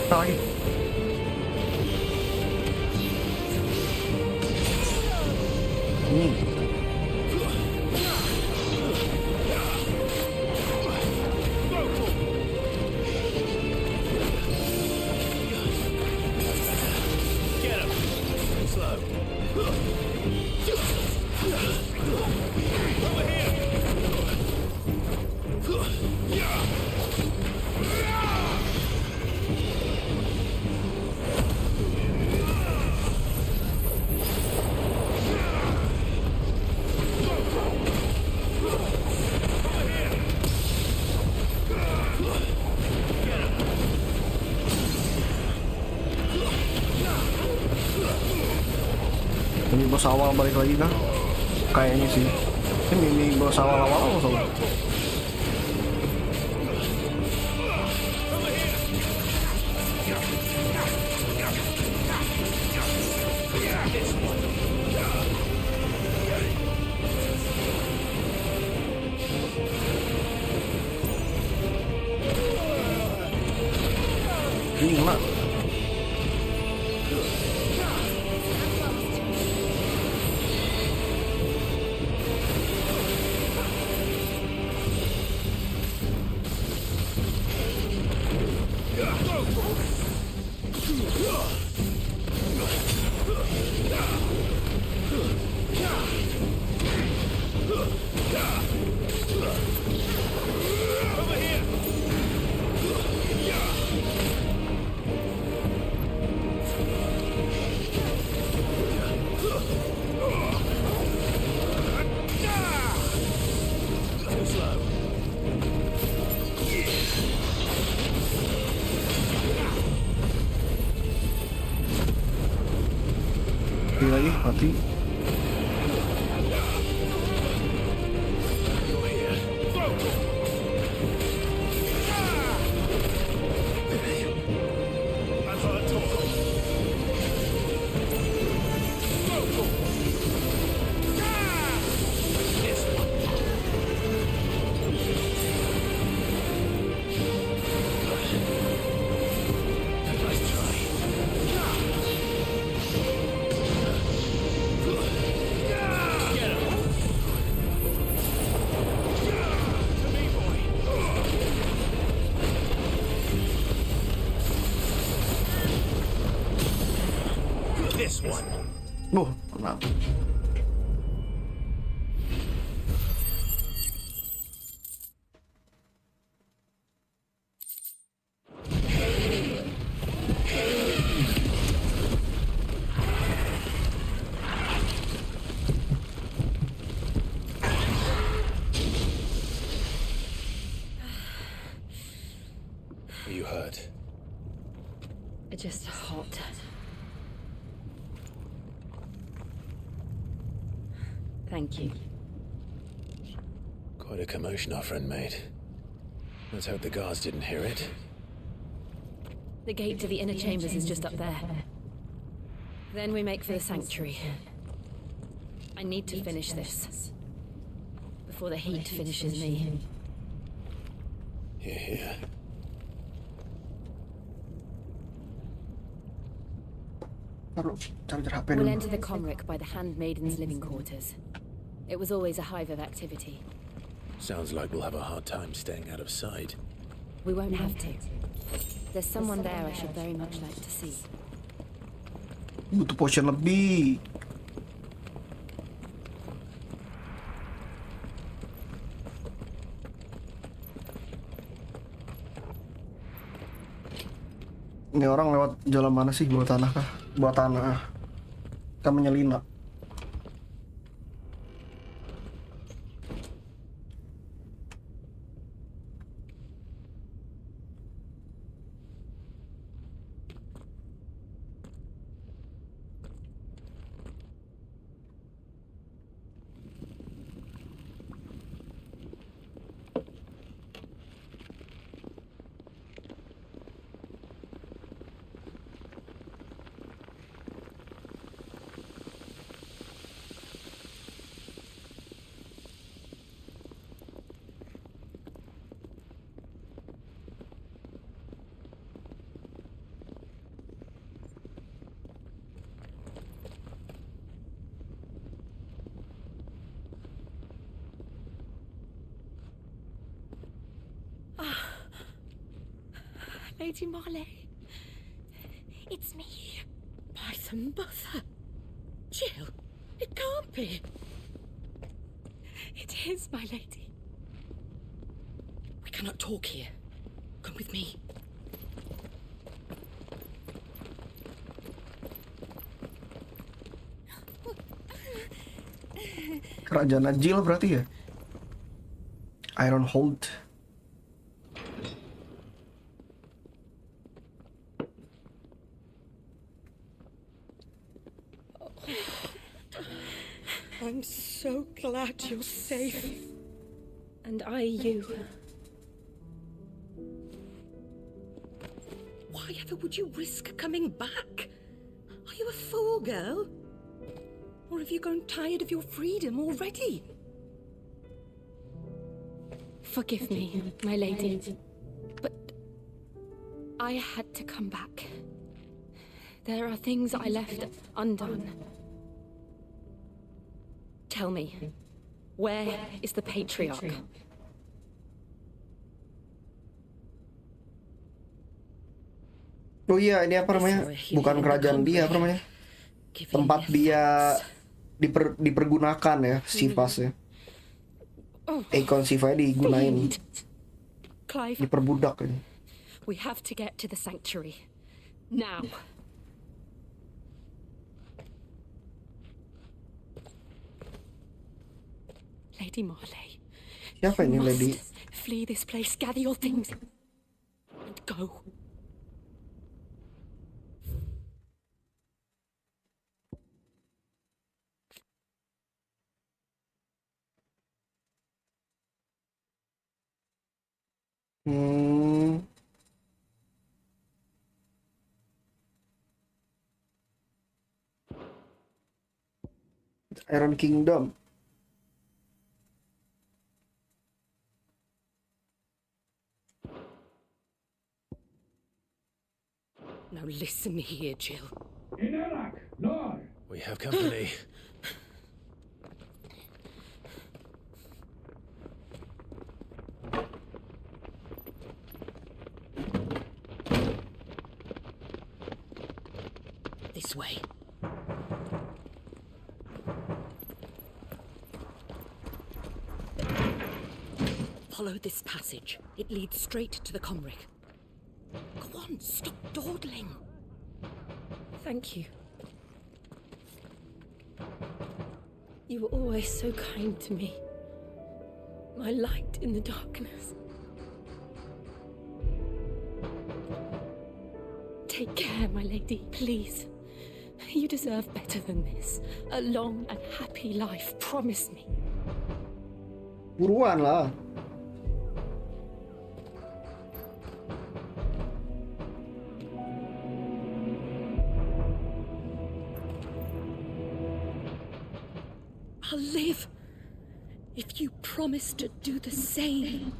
Lagi. Ini. Ini bos awal balik lagi kah? Kayaknya sih. Ini bos awal-awal apa salah? Gila. mati. Menang. Are you hurt? Just hot. Thank you. Quite a commotion our friend made. Let's hope the guards didn't hear it. The gate to the inner chambers is just up there. Then we make for the sanctuary. I need to finish this before the heat finishes me. Here. We'll enter the Comric by the Handmaiden's living quarters. It was always a hive of activity. Sounds like we'll have a hard time staying out of sight. We won't have to. There's someone there I should very much like to see. Butuh potion lebih. Ini orang lewat jalan mana sih? Bawah tanah kah? Bawah tanah. Kita menyelinap. Lady Marley, it's me. By the mother. Jill, it can't be. It is, my lady. We cannot talk here. Come with me. Kerajaan Jill berarti ya? Ironhold. I'm so glad you're safe. And you. Why ever would you risk coming back? Are you a fool, girl? Or have you grown tired of your freedom already? Forgive me, my lady, but I had to come back. There are things I left undone. Tell me, where is the patriarch? Oh iya, ini apa namanya? Bukan kerajaan dia, apa namanya? Tempat dia dipergunakan ya, Sivasnya. Ikon Sivanya digunain. Diperbudak ini. We have to get to the sanctuary. Now. Lady Marley. Siapa ini lady? Flee this place, gather your things, and go. Iron Kingdom. Now listen here, Jill. We have company. This way. Follow this passage. It leads straight to the comrick. Go on, stop dawdling. Thank you. You were always so kind to me. My light in the darkness. Take care, my lady, please. You deserve better than this. A long and happy life, promise me. Buruan lah. I'll live if you promise to do the same.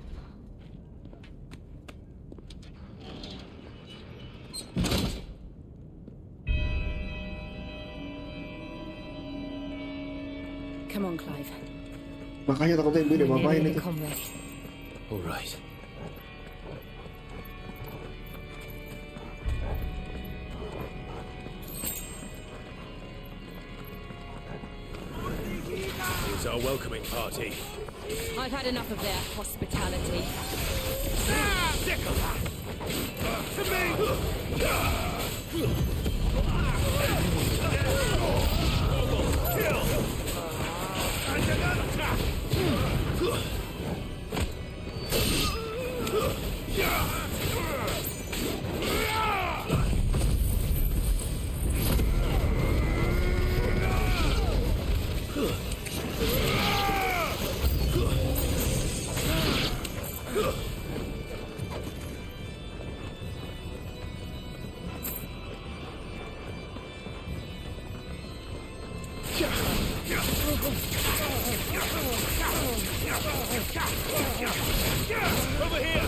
Come on, Clive. Makanya takutnya ibu dia ngapain itu. All right. Here's our welcoming party. I've had enough of their hospitality. To me! Over here!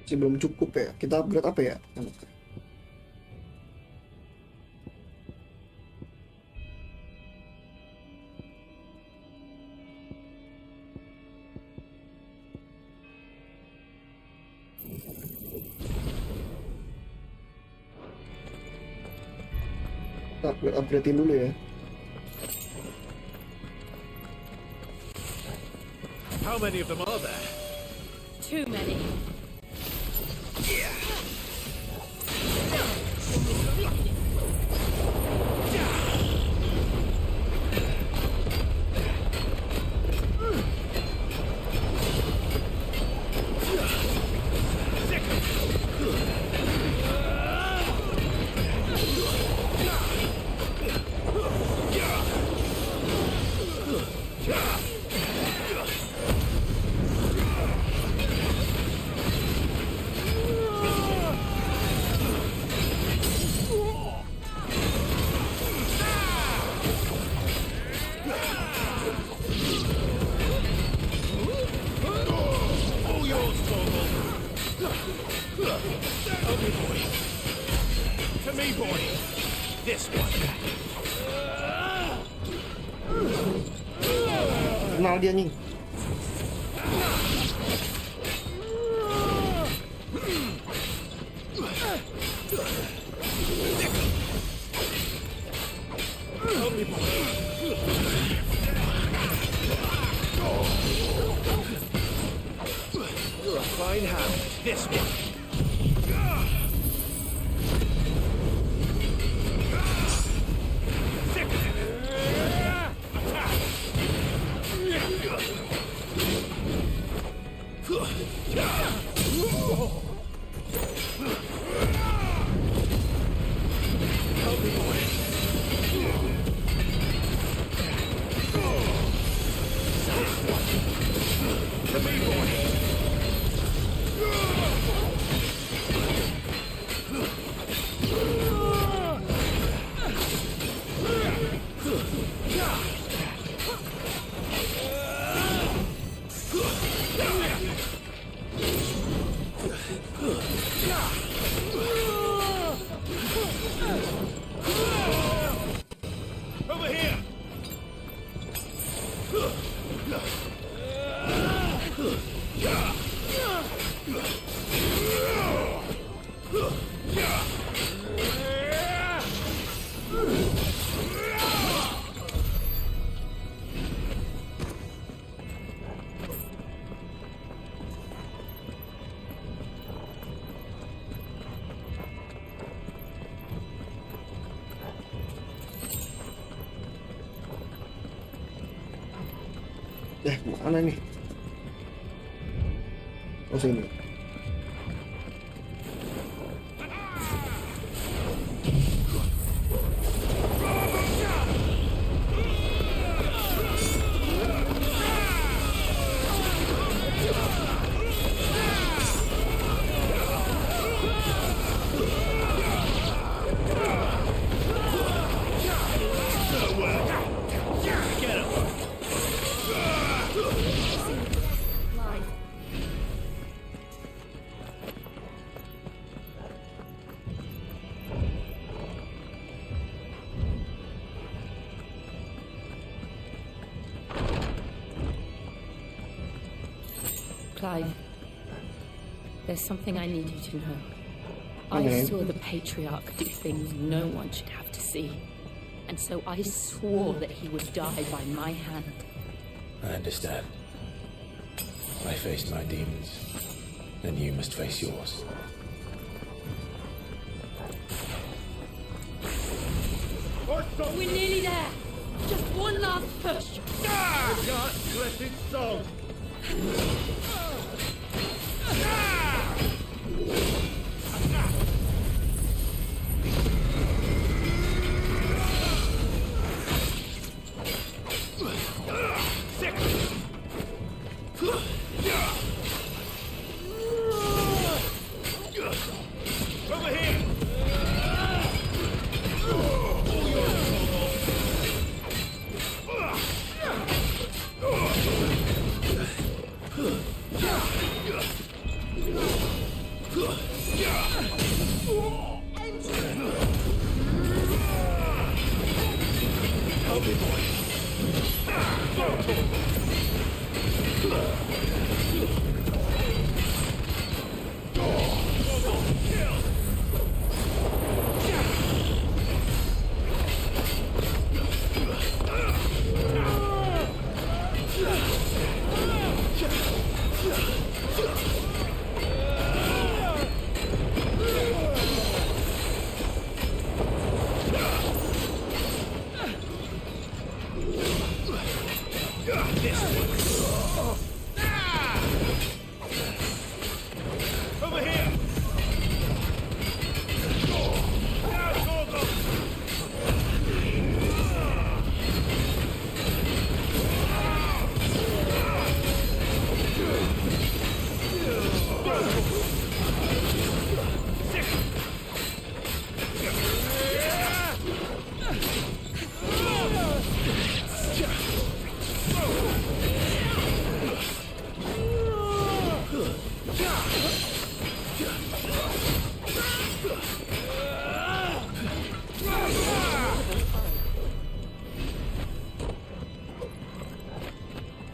Masih belum cukup ya. Kita upgrade apa ya? Kita upgradein dulu ya. How many of them are there? Too many. Kenal dia nih. You're a fine hand. This one. Mana nih? Oh sini. Clive, there's something I need you to know. Okay. I saw the Patriarch do things no one should have to see. And so I swore that he would die by my hand. I understand. I faced my demons, and you must face yours. We're nearly there. Just one last push. God's blessed soul. Over here. Over here.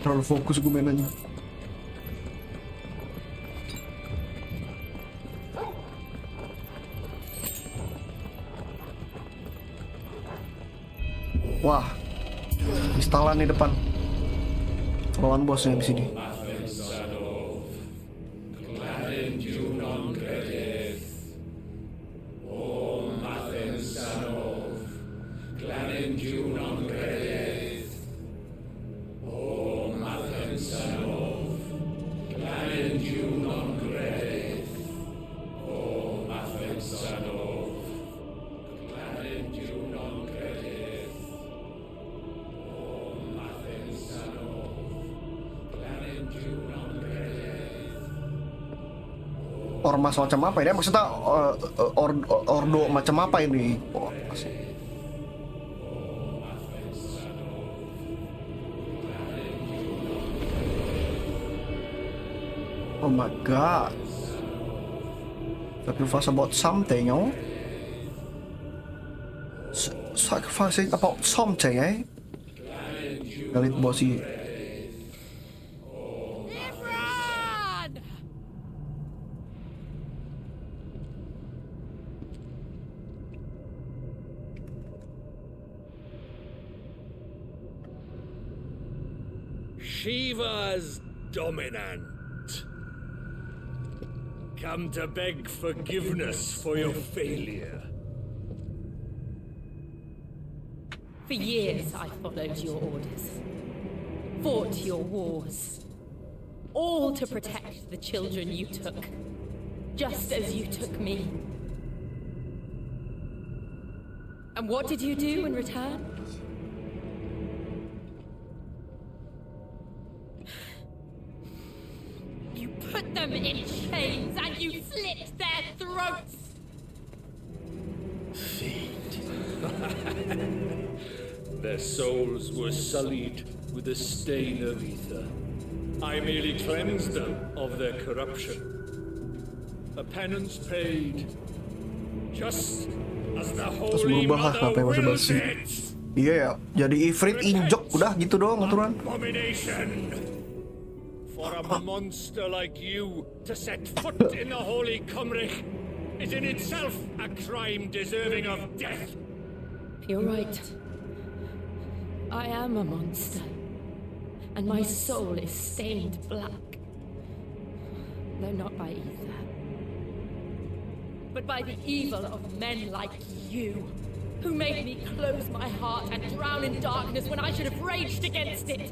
Terlalu fokus gue mainannya. Wah, instalan di depan. Lawan bosnya di sini. Ormas macam apa ini? Maksudnya ordo macam apa ini? Oh my god. Sacrifice about something, oh? Sacrificing about something, eh? Galit bosi. Shiva's dominant. Come to beg forgiveness for your failure. For years I followed your orders. fought your wars. All to protect the children you took. Just as you took me. And what did you do in return? You put them in chains and you slit their throats! Their souls were sullied with the stain of ether. I merely cleansed them of their corruption. A penance paid, just as the Terus Holy berubah lah, Mother ngapain wills basa-basi. it. Iya ya, jadi Ifrit injok, udah gitu doang aturan. Abomination! For a monster like you to set foot in the Holy Cymric is in itself a crime deserving of death. You're right. I am a monster. And my soul is stained black. Though not by ether. But by the evil of men like you, who made me close my heart and drown in darkness when I should have raged against it.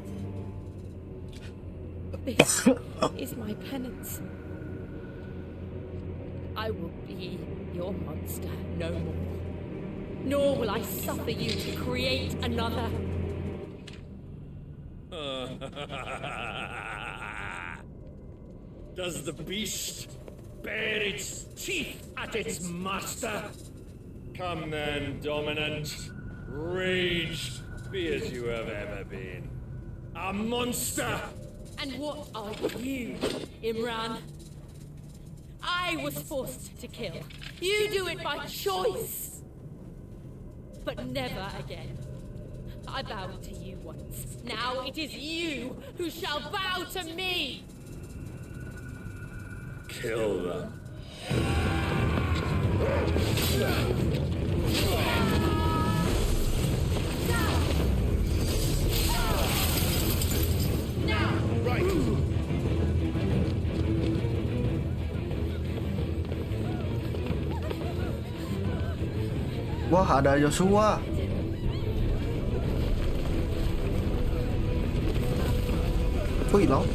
This is my penance. I will be your monster no more. Nor will I suffer you to create another. Does the beast bare its teeth at its master? Come then, dominant. Rage, be as you have ever been. A monster! And what are you, Imran? I was forced to kill. You do it by choice. But never again. I bowed to you once. Now it is you who shall bow to me! Kill them. Wah, ada Joshua. Kok hilang?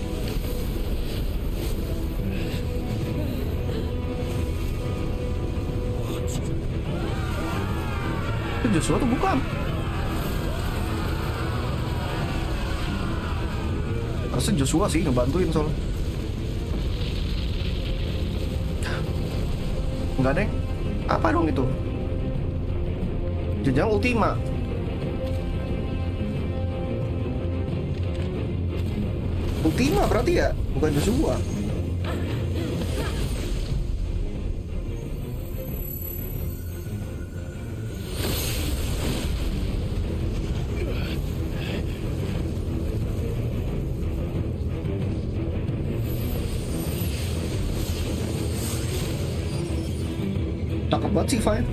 Itu Joshua tuh bukan? Harusnya Joshua sih ngebantuin soalnya. Enggak deh. Apa dong itu? Jenjang Ultima. Ultima berarti ya, bukan Joshua. Cakep banget sih, Fine.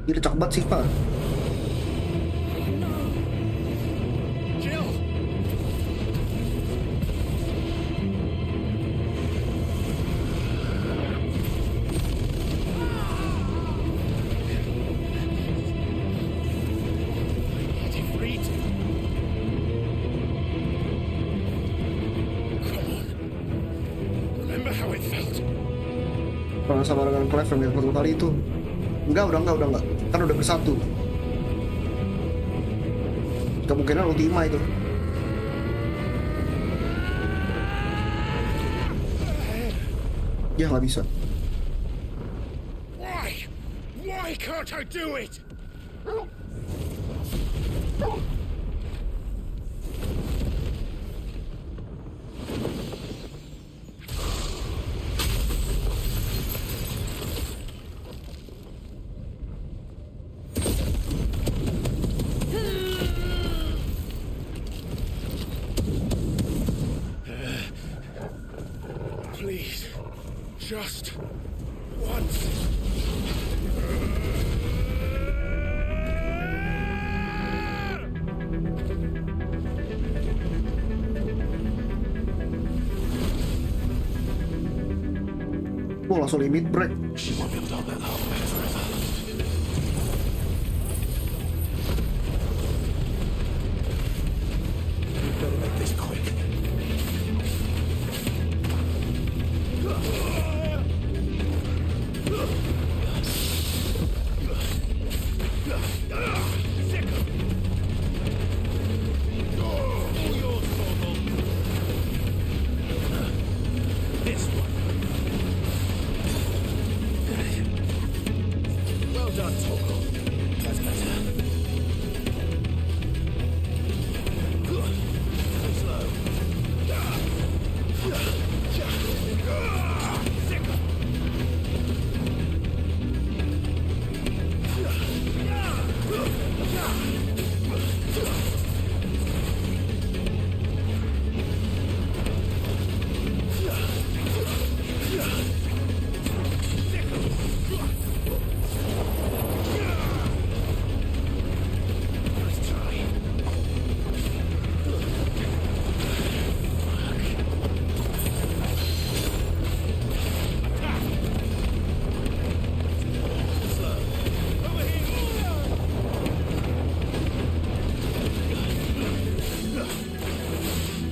Ini cakep banget sih, Pak. Pernah sama dengan Clive yang pertama kali itu. Enggak. Kan udah bersatu. Kemungkinan Ultima itu. Ya nggak bisa. Why can't I do it? Please, just once. langsung limit break. She won't be able to hold that whole back forever. We better make this quick. This one. Well done, Torgal. That's better. Too slow.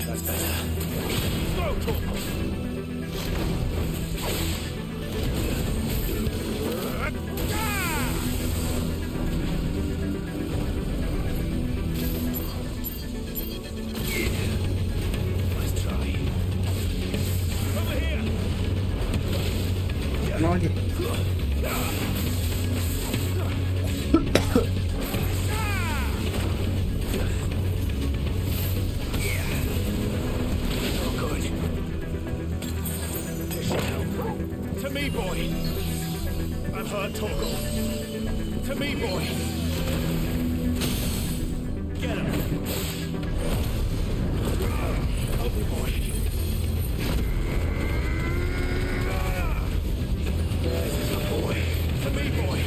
That's better. Throw, Torgal. Nice try. Over here. No lagi. Oh, good. This should help. To me, boy. I'm hurt, Torgal. To me, boy. Get him. Help me, boy. This is a boy. To me, boy.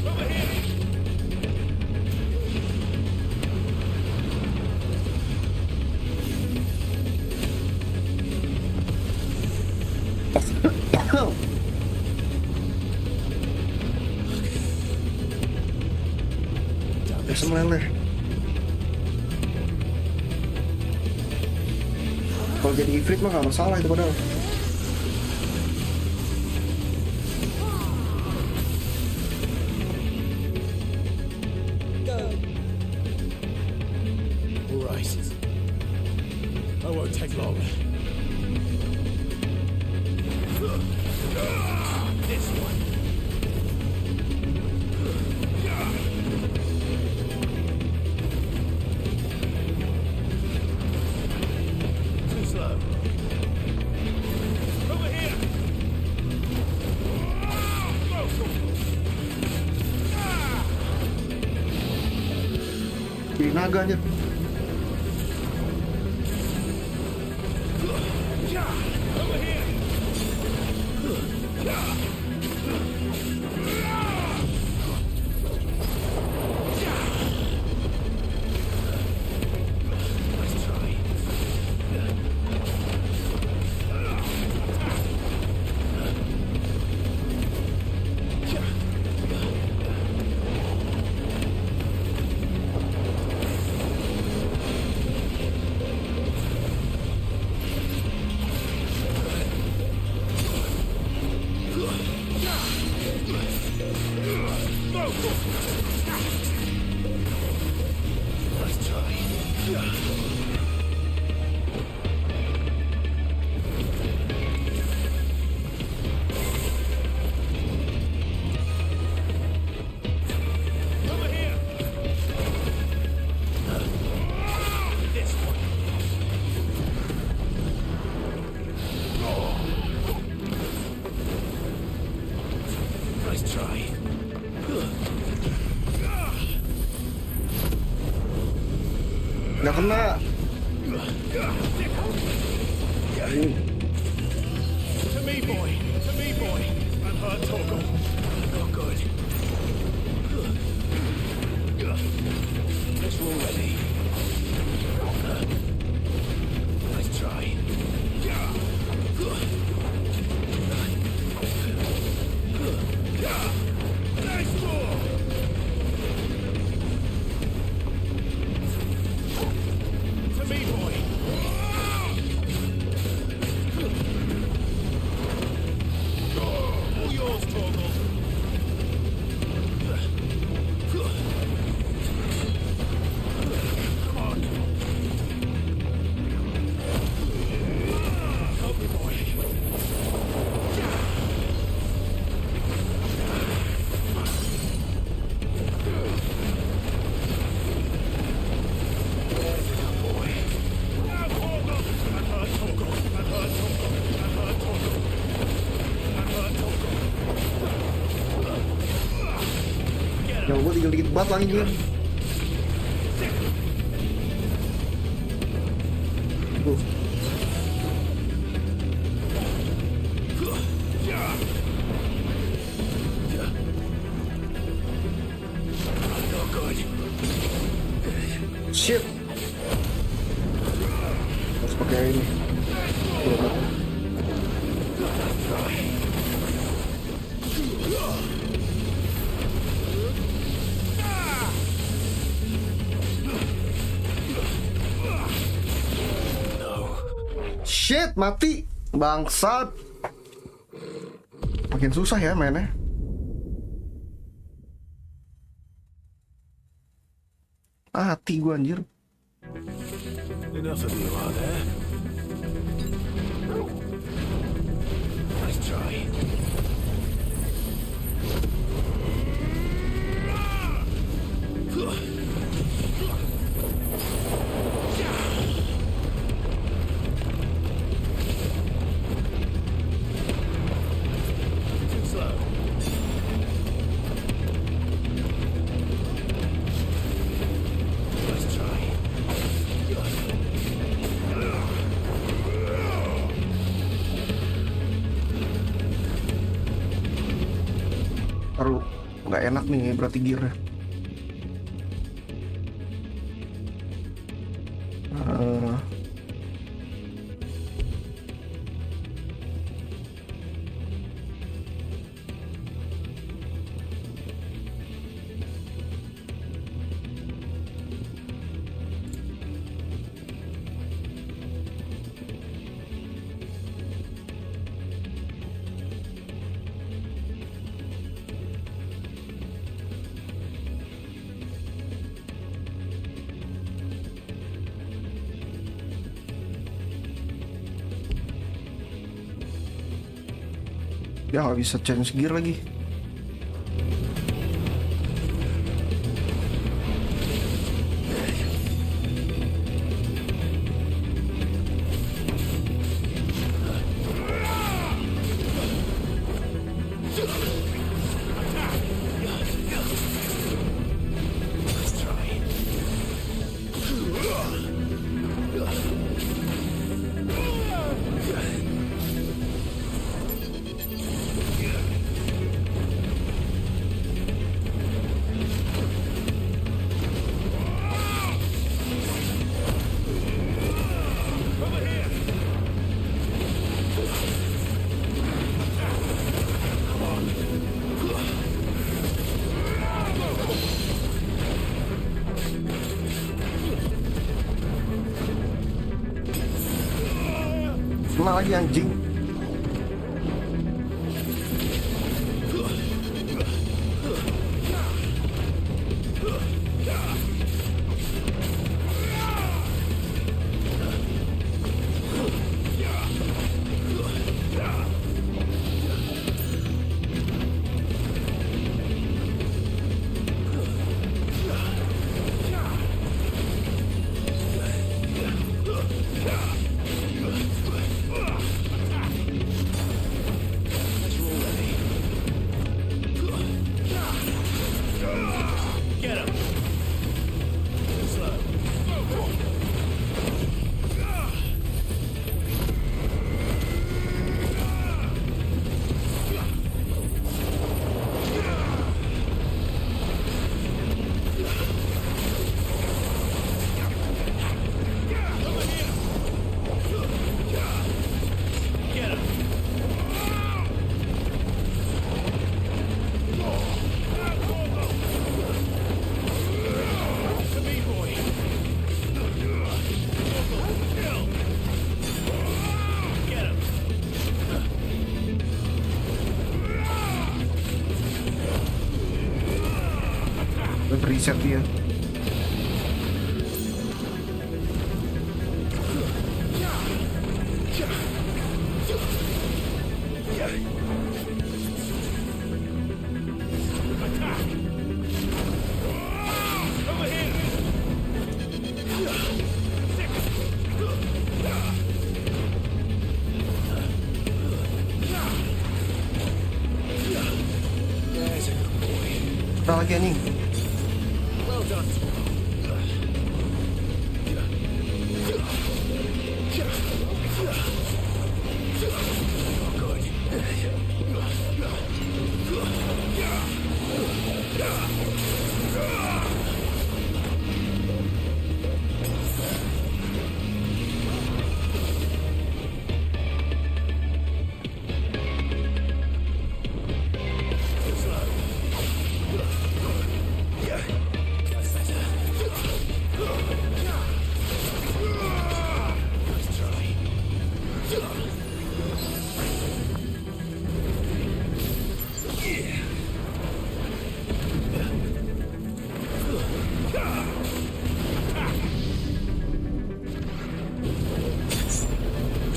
Over here. Bisa meleleh. Kalau jadi ifrit mah gak masalah itu padahal. All right. I won't take long. This one. Too slow. Over here. Jadi naga aja. Over here. Nice try. Nice try. Over here. This one. Nice try. Nggak kena. To me, boy. To me, boy. I'm hurt, Torgal. Not good. Ya gue tinggal dikit banget lagi gue. Shit. Harus pakai ini. Shit, mati. Bangsat. Makin susah ya mainnya. Mati gua anjir. Enough of you, are there? Nice try. Taruh nggak enak nih berarti gearnya. Ya nggak bisa change gear lagi. Kena lagi anjing. Reset dia. Kita lagi nih.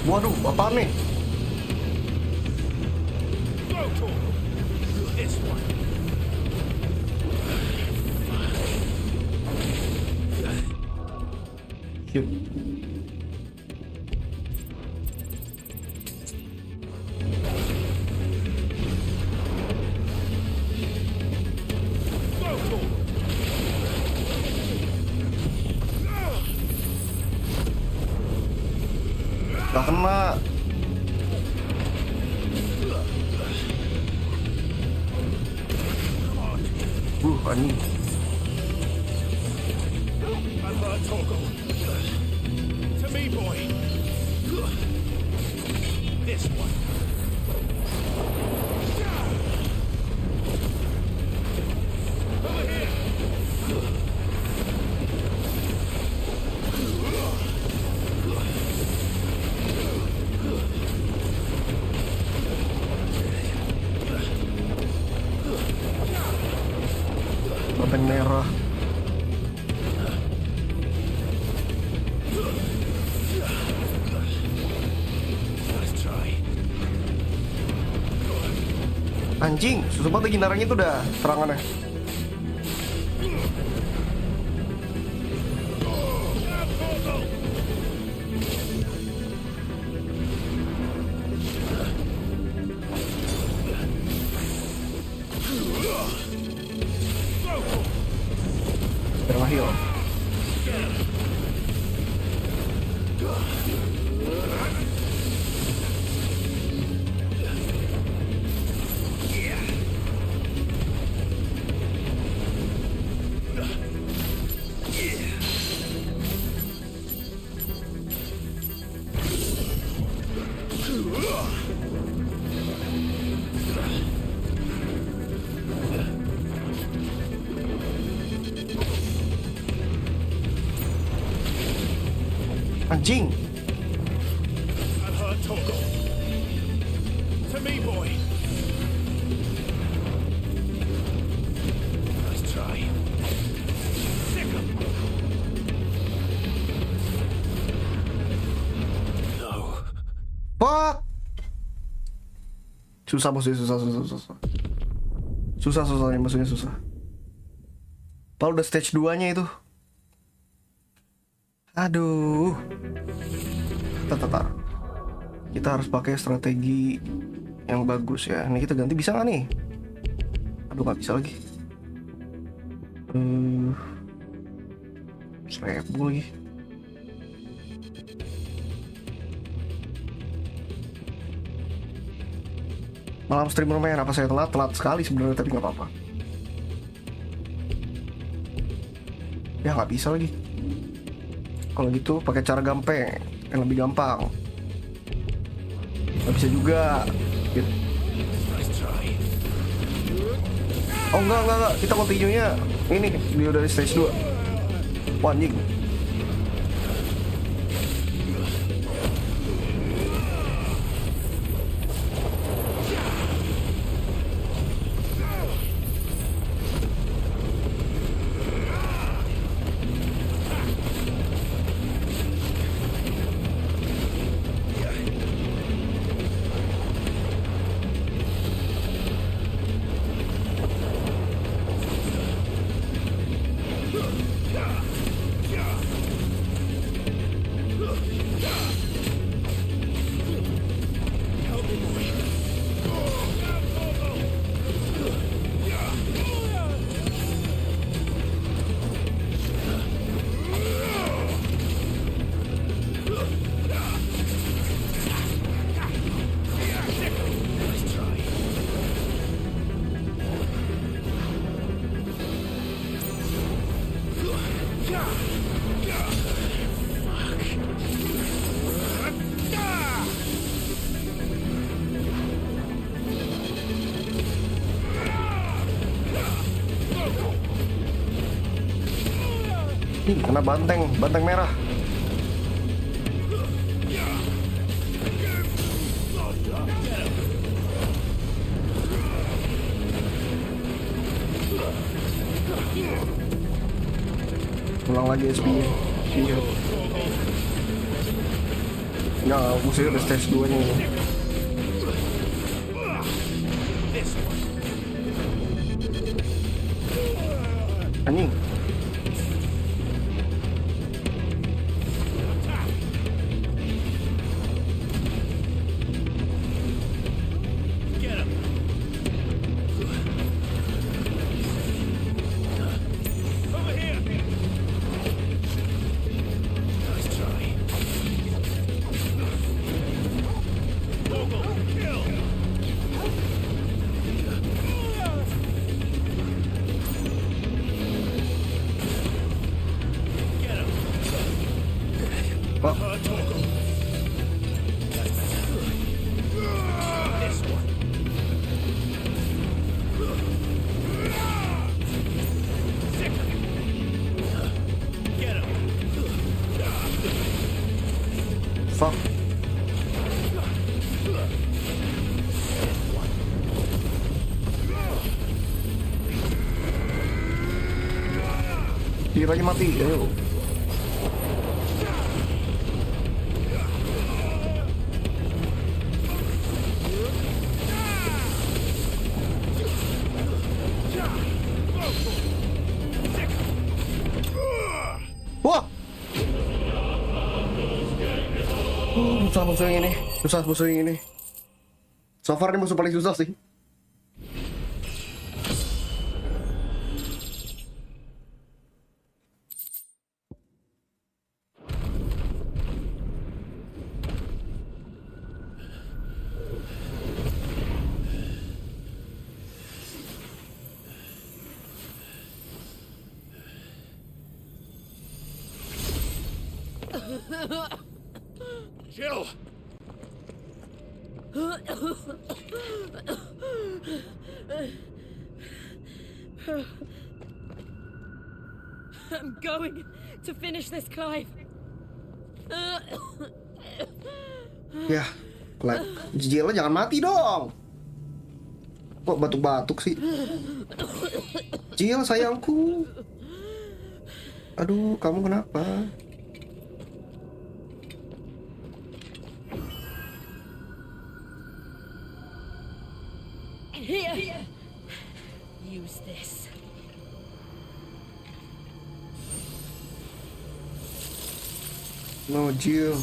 Waduh, apaan nih? Yuk. Gak kena. Anjing. To me, boy. This one. Over here. Topeng merah. Anjing, susah banget lagi narangnya itu udah serangannya. Bermahil. Anjing. I've heard Torgal. To me, boy. Nice try. Sick 'em. No. Fuck. Susah maksudnya, susah. Susah nih maksudnya susah. Padahal udah stage 2-nya itu. Aduh. Tar. Kita harus pakai strategi yang bagus ya. Ini kita ganti bisa nggak nih? Aduh, nggak bisa lagi. 1000 lagi. Malam streamer main apa saya telat sekali sebenarnya, tapi nggak apa-apa. Ya nggak bisa lagi. Kalau gitu pakai cara gampang, yang lebih gampang. Nggak bisa juga. Gitu. Oh enggak, kita continue-nya ini video dari stage 2. Wah, anjing. Nih, kena banteng merah. Ulang lagi SP-nya. Iya. Nggak, musuhnya udah stage 2 nya ini. Anjing. Fuck. Kiranya mati, ayo. Wah. Susah musuh yang ini. Susah musuh yang ini. So far ini musuh paling susah sih. Jill! I'm going to finish this, Clive. Ya, Jill jangan mati dong. Kok batuk-batuk sih? Jill sayangku. Aduh, kamu kenapa? Here. Use this. No, Jill.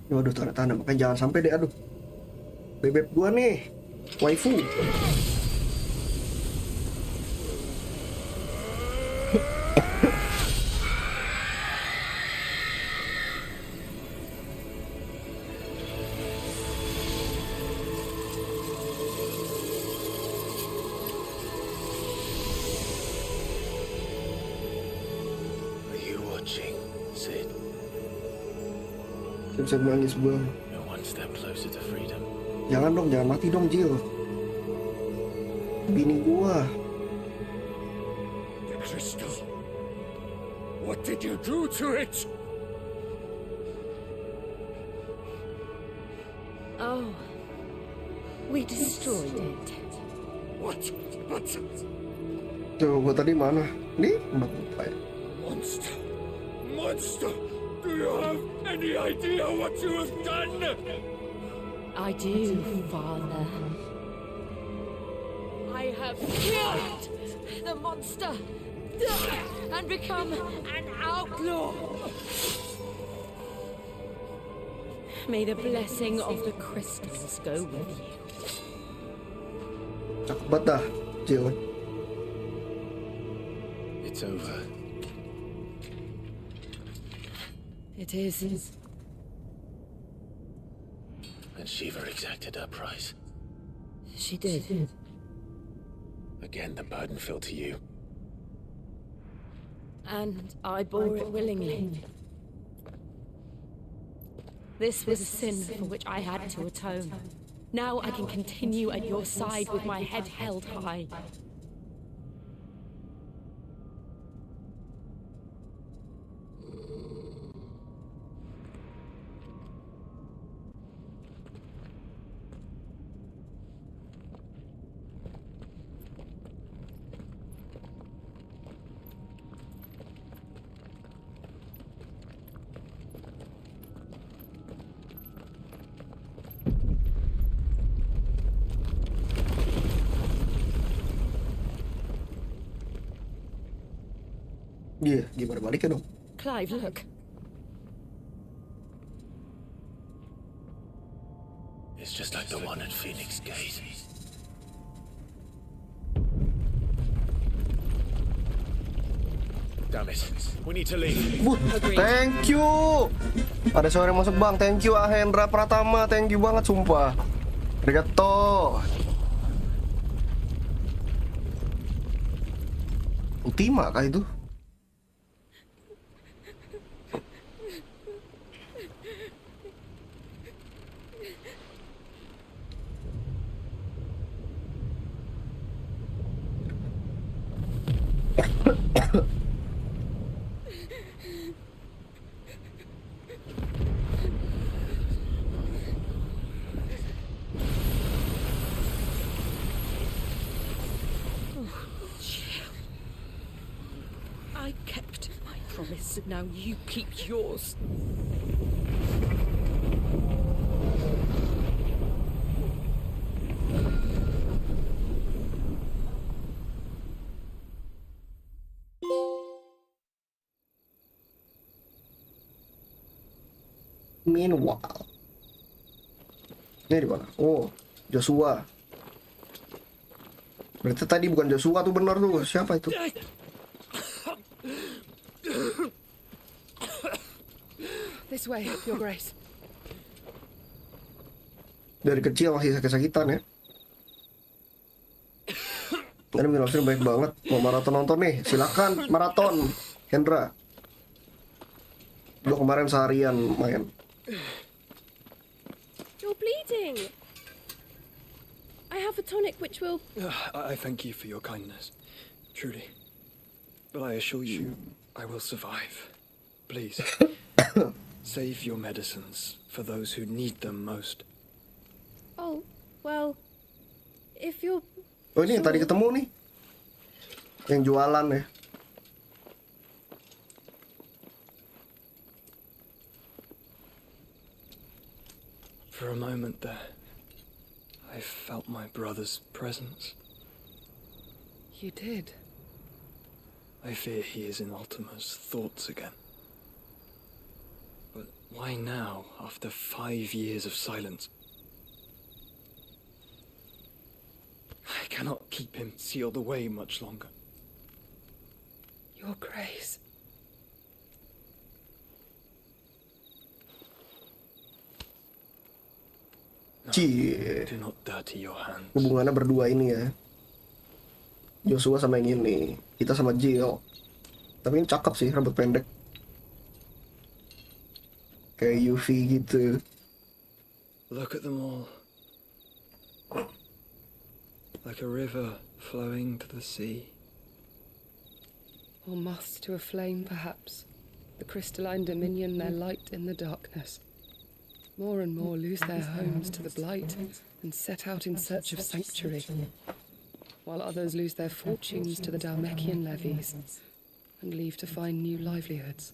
Waduh, tanda-tanda, makanya jangan sampai deh, aduh. Bebek gua nih, waifu. Are you watching, Sid? Saya bisa menangis gua. No one step closer to freedom. Jangan dong, jangan mati dong, Jill. Bini gua. The crystal. What did you do to it? Oh, we destroyed it. What? But Tuh, gua tadi mana? Nih, apa ya? monster. Monster! Do you have any idea what you have done? I do, Father. I have killed the monster and become an outlaw. May the blessing of the crystals go with you. Cakep banget dah, Jill. It's over. It is. And Shiva exacted her price. She did. Again, the burden fell to you. And I bore it willingly. This was a sin for which I had to atone. Now I can continue at your side with my head held high. Iya, gimana baliknya dong? Clive, look. It's just like the one at Phoenix Gate. Damn it. We need to leave. Thank you. Ada sore masuk bang. Thank you Ahendra Pratama. Thank you banget sumpah. Arigato. Ultima kah itu? I kept my promise, now you keep yours. Meanwhile, ini di mana? Oh, Joshua. Berarti tadi bukan Joshua tuh, benar tuh. Siapa itu? This way, Your Grace. Dari kecil masih sakit-sakitan ya. Ini Mirosir baik banget. Mau maraton nonton nih, silakan maraton. Hendra. Gua kemarin seharian main. You're bleeding. I have a tonic which will... I thank you for your kindness, truly. But I assure you, I will survive. Please, save your medicines for those who need them most. Oh, well, if you're... Oh ini yang tadi ketemu nih. Yang jualan ya. For a moment there, I felt my brother's presence. You did? I fear he is in Ultima's thoughts again. But why now, after 5 years of silence? I cannot keep him sealed away much longer. Your Grace. Cie. Do not dirty your hands. Hubungannya berdua ini ya. Joshua sama yang ini, kita sama Jill. Tapi ini cakep sih, rambut pendek. Kayak UV gitu. Look at them all. Like a river flowing to the sea. Or moths to a flame, perhaps. The crystalline dominion their light in the darkness. More and more lose their homes to the blight and set out in search of sanctuary, while others lose their fortunes to the Dalmekian levies and leave to find new livelihoods.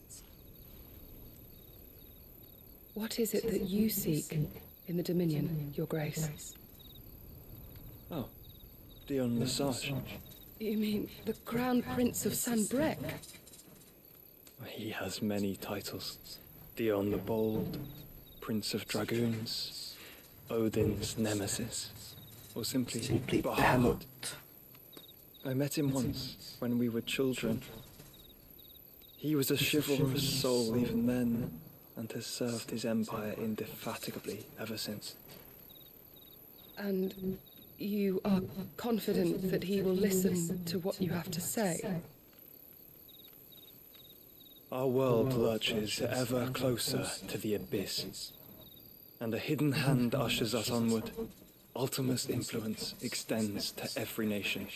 What is it that you seek in the Dominion, Your Grace? Oh, Dion Lesage. You mean the Crown Prince of Sanbrek? He has many titles. Dion the Bold, Prince of Dragoons, Odin's Nemesis, or simply Bahamut. I met him once, when we were children. He was a chivalrous soul even then, and has served his empire indefatigably ever since. And you are confident that he will listen to what you have to say? Our world lurches ever closer to the abyss, and a hidden hand ushers us onward. Ultima's influence extends to every nation,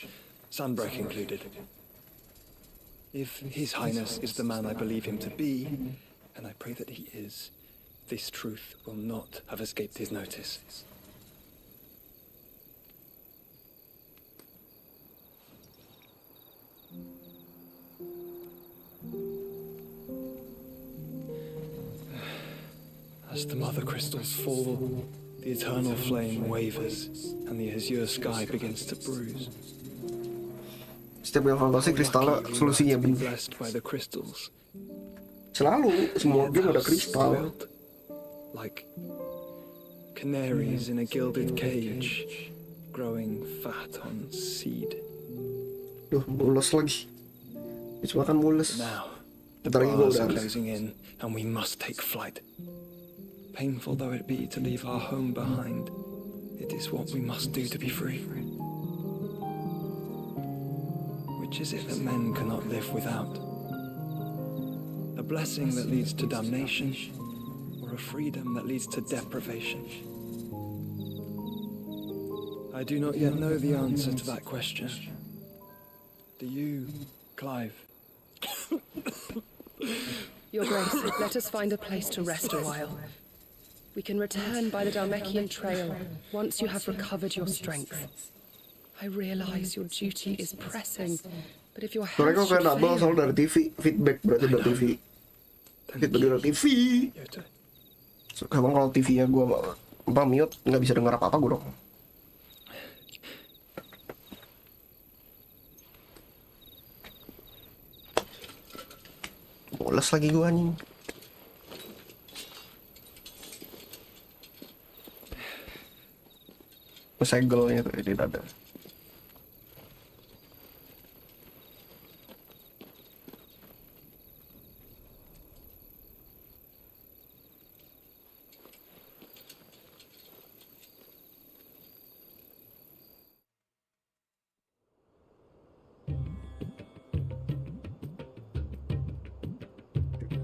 Sunbreak included. If His Highness is the man I believe him to be, and I pray that he is, this truth will not have escaped his notice. As the mother crystals fall, the eternal flame wavers, and the azure sky begins to bruise. Setiap evaluasi kristalnya solusinya bener. Selalu semua game ada kristal. Like canaries in a gilded cage, growing fat on seed. Duh, mules lagi. Cuma kan mules. Now, the Bentar lagi gua bars udah. are closing in, and we must take flight. Painful though it be to leave our home behind, it is what we must do to be free. Which is it that men cannot live without? A blessing that leads to damnation, or a freedom that leads to deprivation? I do not yet know the answer to that question. Do you, Clive? Your Grace, let us find a place to rest a while. We can return by the Dalmekian trail once you have recovered your strength. I realize your duty is pressing, but if your Soalnya health kok kayak should double fail... soal dari TV, feedback berarti dari TV. Feedback dari TV. So, emang kalau TV-nya gue mute, nggak bisa dengar apa-apa gue dong. Boles lagi gue anjing. Segelnya tuh di dada.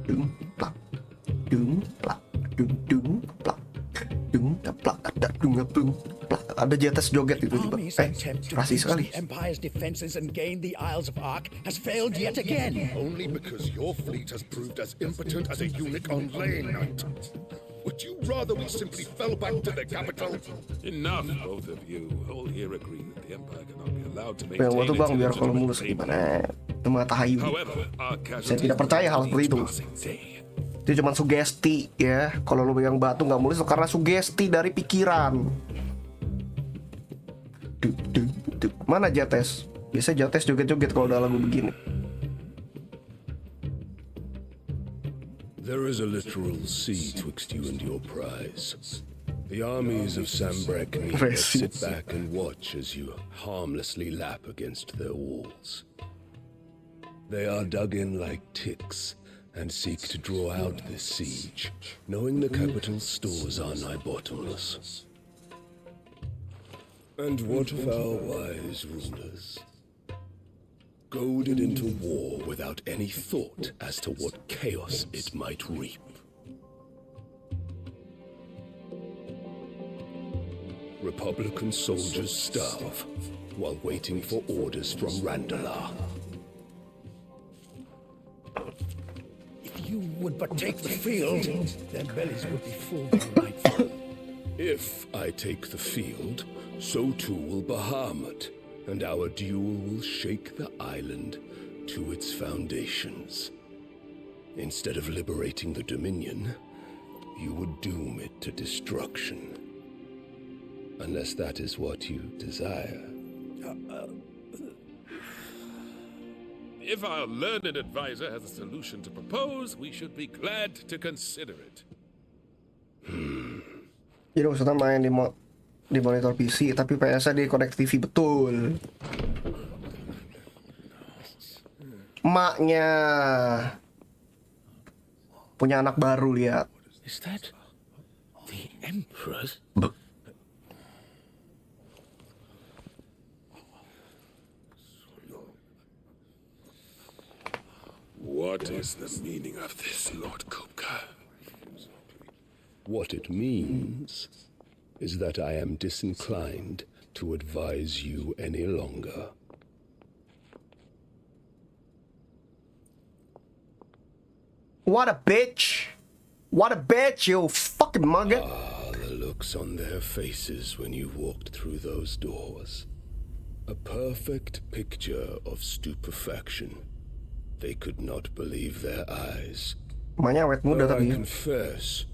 Dung plak, dung plak, dung plak, dung plak, ada dung plak. Ada jatah joget itu tiba. Rasis sekali. Empire's defenses and gained the Isles of Ark has failed yet again. Only because your fleet has proved as impotent as a eunuch on lane night. Would you rather we simply fell back to the capital? Enough, both of you. All here agree that the Empire cannot be allowed to Yang maintain waktu bang biar its kalau mulus gimana? Tema tahayu. Saya tidak percaya hal seperti itu. Itu cuma sugesti ya. Kalau lu pegang batu nggak mulus karena sugesti dari pikiran. Mana Jates? Biasa Jates joget-joget kalau udah lagu begini. There is a literal sea twixt you and your prize. The armies of Sambrek need to sit back and watch as you harmlessly lap against their walls. They are dug in like ticks and seek to draw out this siege, knowing the capital's stores are nigh bottomless. And what of our wise rulers? Goaded into war without any thought as to what chaos it might reap. Republican soldiers starve while waiting for orders from Randalar. If you would but take the field, their bellies would be full by nightfall. If I take the field, so too will Bahamut, and our duel will shake the island to its foundations. Instead of liberating the Dominion, you would doom it to destruction. Unless that is what you desire. If our learned advisor has a solution to propose, we should be glad to consider it. Jadi maksudnya main di monitor PC tapi PS-nya di connect TV betul. Maknya punya anak baru, lihat. Is that the Emperor's? What is the meaning of this, Lord Kupka? What it means is that I am disinclined to advise you any longer. What a bitch! What a bitch, you fucking mugger! Ah, the looks on their faces when you walked through those doors. A perfect picture of stupefaction. They could not believe their eyes. Makanya awet muda Though I tapi. confess,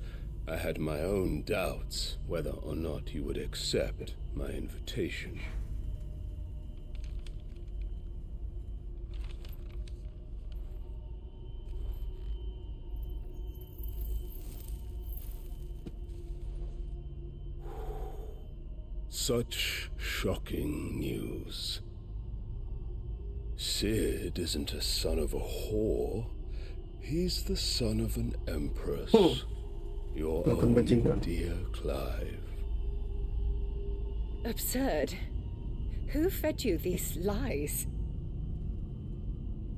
I had my own doubts whether or not you would accept my invitation. Such shocking news. Sid isn't a son of a whore. He's the son of an empress. Your own dear Clive. Absurd. Who fed you these lies?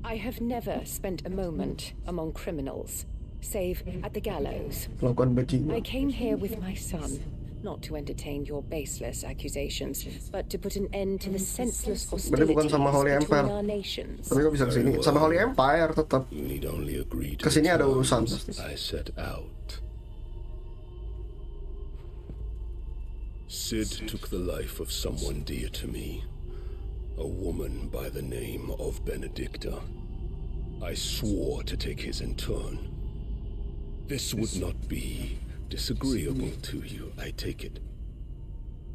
I have never spent a moment among criminals, save at the gallows. I came here with my son, not to entertain your baseless accusations, but to put an end to the senseless Berarti bukan hostilities sama Holy between Empire. our nations. Tapi kok bisa kesini? Sama Holy Empire tetap. You need only agree to Kesini the ada urusan terms pasti. I set out. Sid took the life of someone dear to me, a woman by the name of Benedicta. I swore to take his in turn. This would not be disagreeable to you, I take it.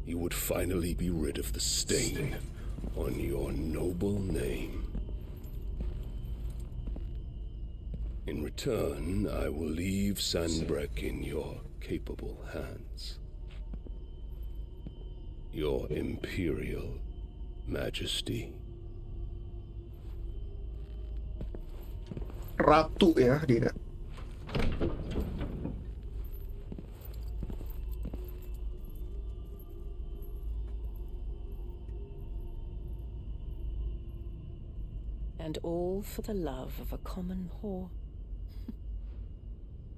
You would finally be rid of the stain on your noble name. In return, I will leave Sanbreque in your capable hands. Your Imperial Majesty. Ratu ya dia. And all for the love of a common whore.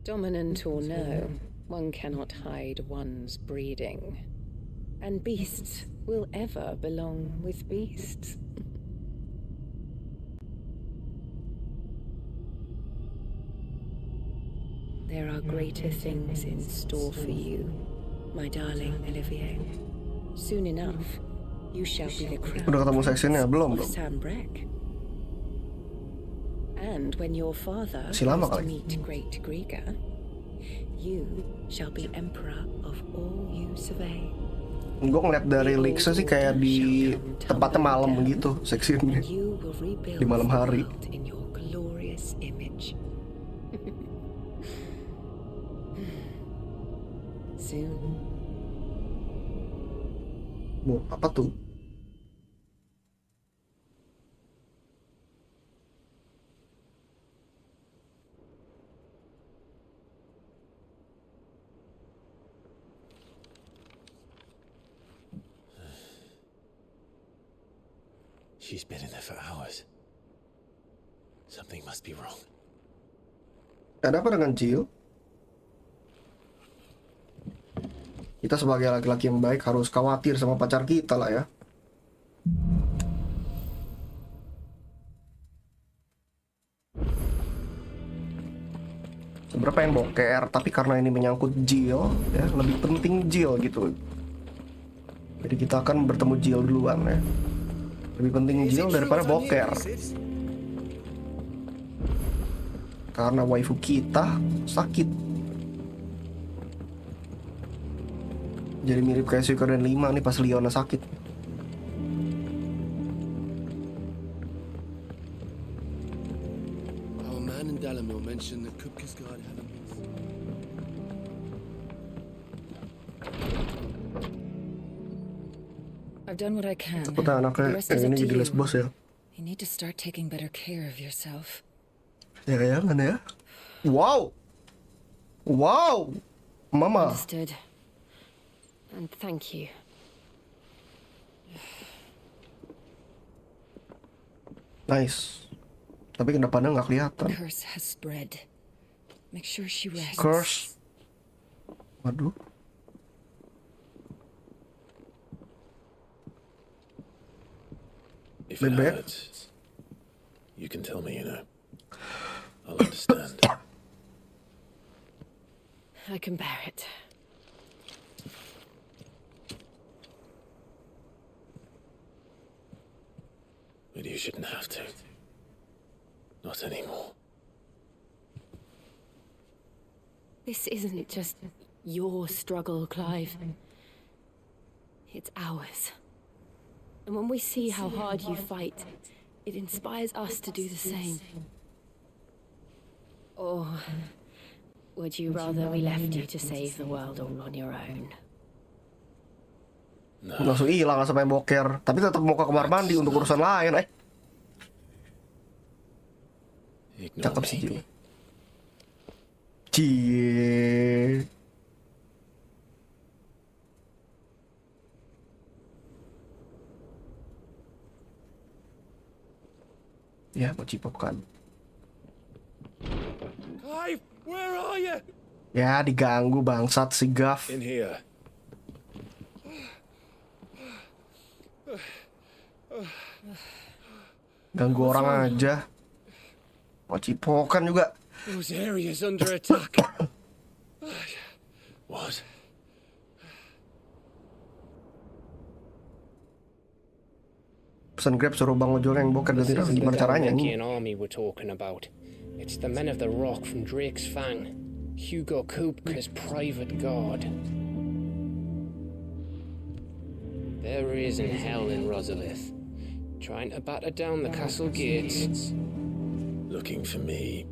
Dominant or no, one cannot hide one's breeding. And beasts will ever belong with beasts. There are greater things in store for you, my darling Olivier. Soon enough, you shall be the crown Udah ketemu seksinya belum of dong? Sanbreque. And when your father Masih lama goes to kali. meet great Griga, you shall be emperor of all you survey. Gue ngeliat dari leaksnya sih kayak di tempatnya malam gitu seksinya. You will rebuild Di malam hari. the world in your glorious image. Soon. Apa tuh? She's been in there for hours. Something must be wrong. Ada apa dengan Jill? Kita sebagai laki-laki yang baik harus khawatir sama pacar kita lah ya. Sebenarnya pengen boker, tapi karena ini menyangkut Jill, ya lebih penting Jill gitu. Jadi kita akan bertemu Jill duluan ya. Lebih penting Jill daripada boker. Karena waifu kita sakit. Jadi mirip kayak Suikoden 5 nih pas Leona sakit. Our man in Dalamil mentioned that Kupka's guard had a I've done what I can. Takutnya anaknya The rest is yang up ini to jadi you. lesbos ya. You need to start taking better care of yourself. Ya jangan ya. Wow. Wow, Mama. Understood. And thank you. Nice. Tapi kedepannya nggak kelihatan. Curse has spread. Make sure she rests. Curse. Waduh. If it hurts, you can tell me, I'll understand. I can bear it. But you shouldn't have to. Not anymore. This isn't just your struggle, Clive. It's ours. And when we see how hard you fight, it inspires us to do the same. Or would you rather we left you to save the world all on your own? Langsung hilang sampai boker, tapi tetap mau ke kamar mandi untuk urusan lain, Cakep sih Jill. Cie. Ya, mau cipop kan. Clive, where are you? Ya, diganggu bangsat si Gav. In here. Ganggu orang aja. Mau cipokan juga. Those areas under attack. What? Pesan Grab suruh Bang Ojol yang boker dan tidak gimana caranya nih. Army we're talking about. It's the men of the Rock from Drake's Fang. Hugo Kupka's private guard. There is in hell in Rosalith, trying to batter down the castle gates. Looking for me.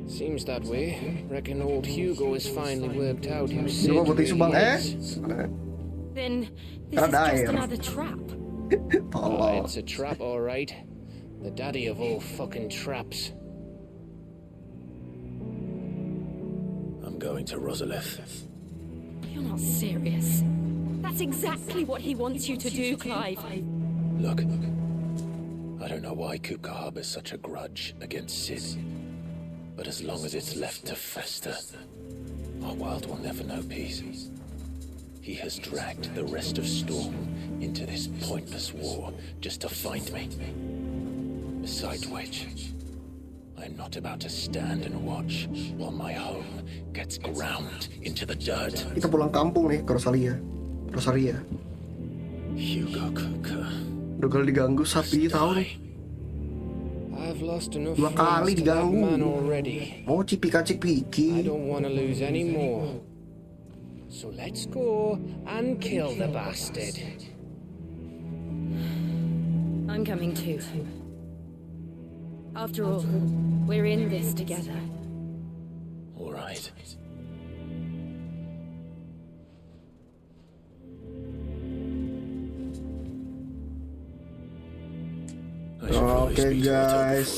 Seems that way. Reckon old Hugo has finally worked out who Sid Bang, is. Then this is just another trap. Oh, it's a trap, all right. The daddy of all fucking traps. I'm going to Rosalith. You're not serious. That's exactly what he wants you to do, Clive. Look, I don't know why Kupka harbors such a grudge against Sid, but as long as it's left to fester, our world will never know peace. He has dragged the rest of Storm into this pointless war just to find me. Besides which, I'm not about to stand and watch while my home gets ground into the dirt. Kita pulang kampung nih ke Rosaria. Hugo Kupka. Udah kali diganggu sapi tahu nih. I've lost enough 2 kali diganggu. Oh, cipika-cipiki. I don't want to lose any more. So let's go and kill the bastard. I'm coming too. After all, we're in this together. All right. Oke guys,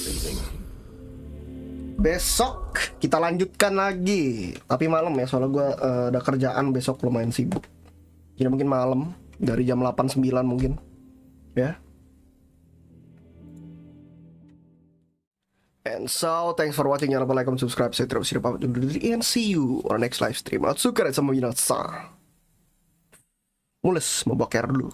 besok kita lanjutkan lagi. Tapi malam ya, soalnya gue ada kerjaan besok lumayan sibuk. Jadi mungkin malam dari jam 8-9 mungkin. Ya. And so, thanks for watching. Jangan lupa like, comment, subscribe. Saya terus pamit undur diri and see you on the next live stream. Atsukaretsu minasan. Mules, mau boker dulu.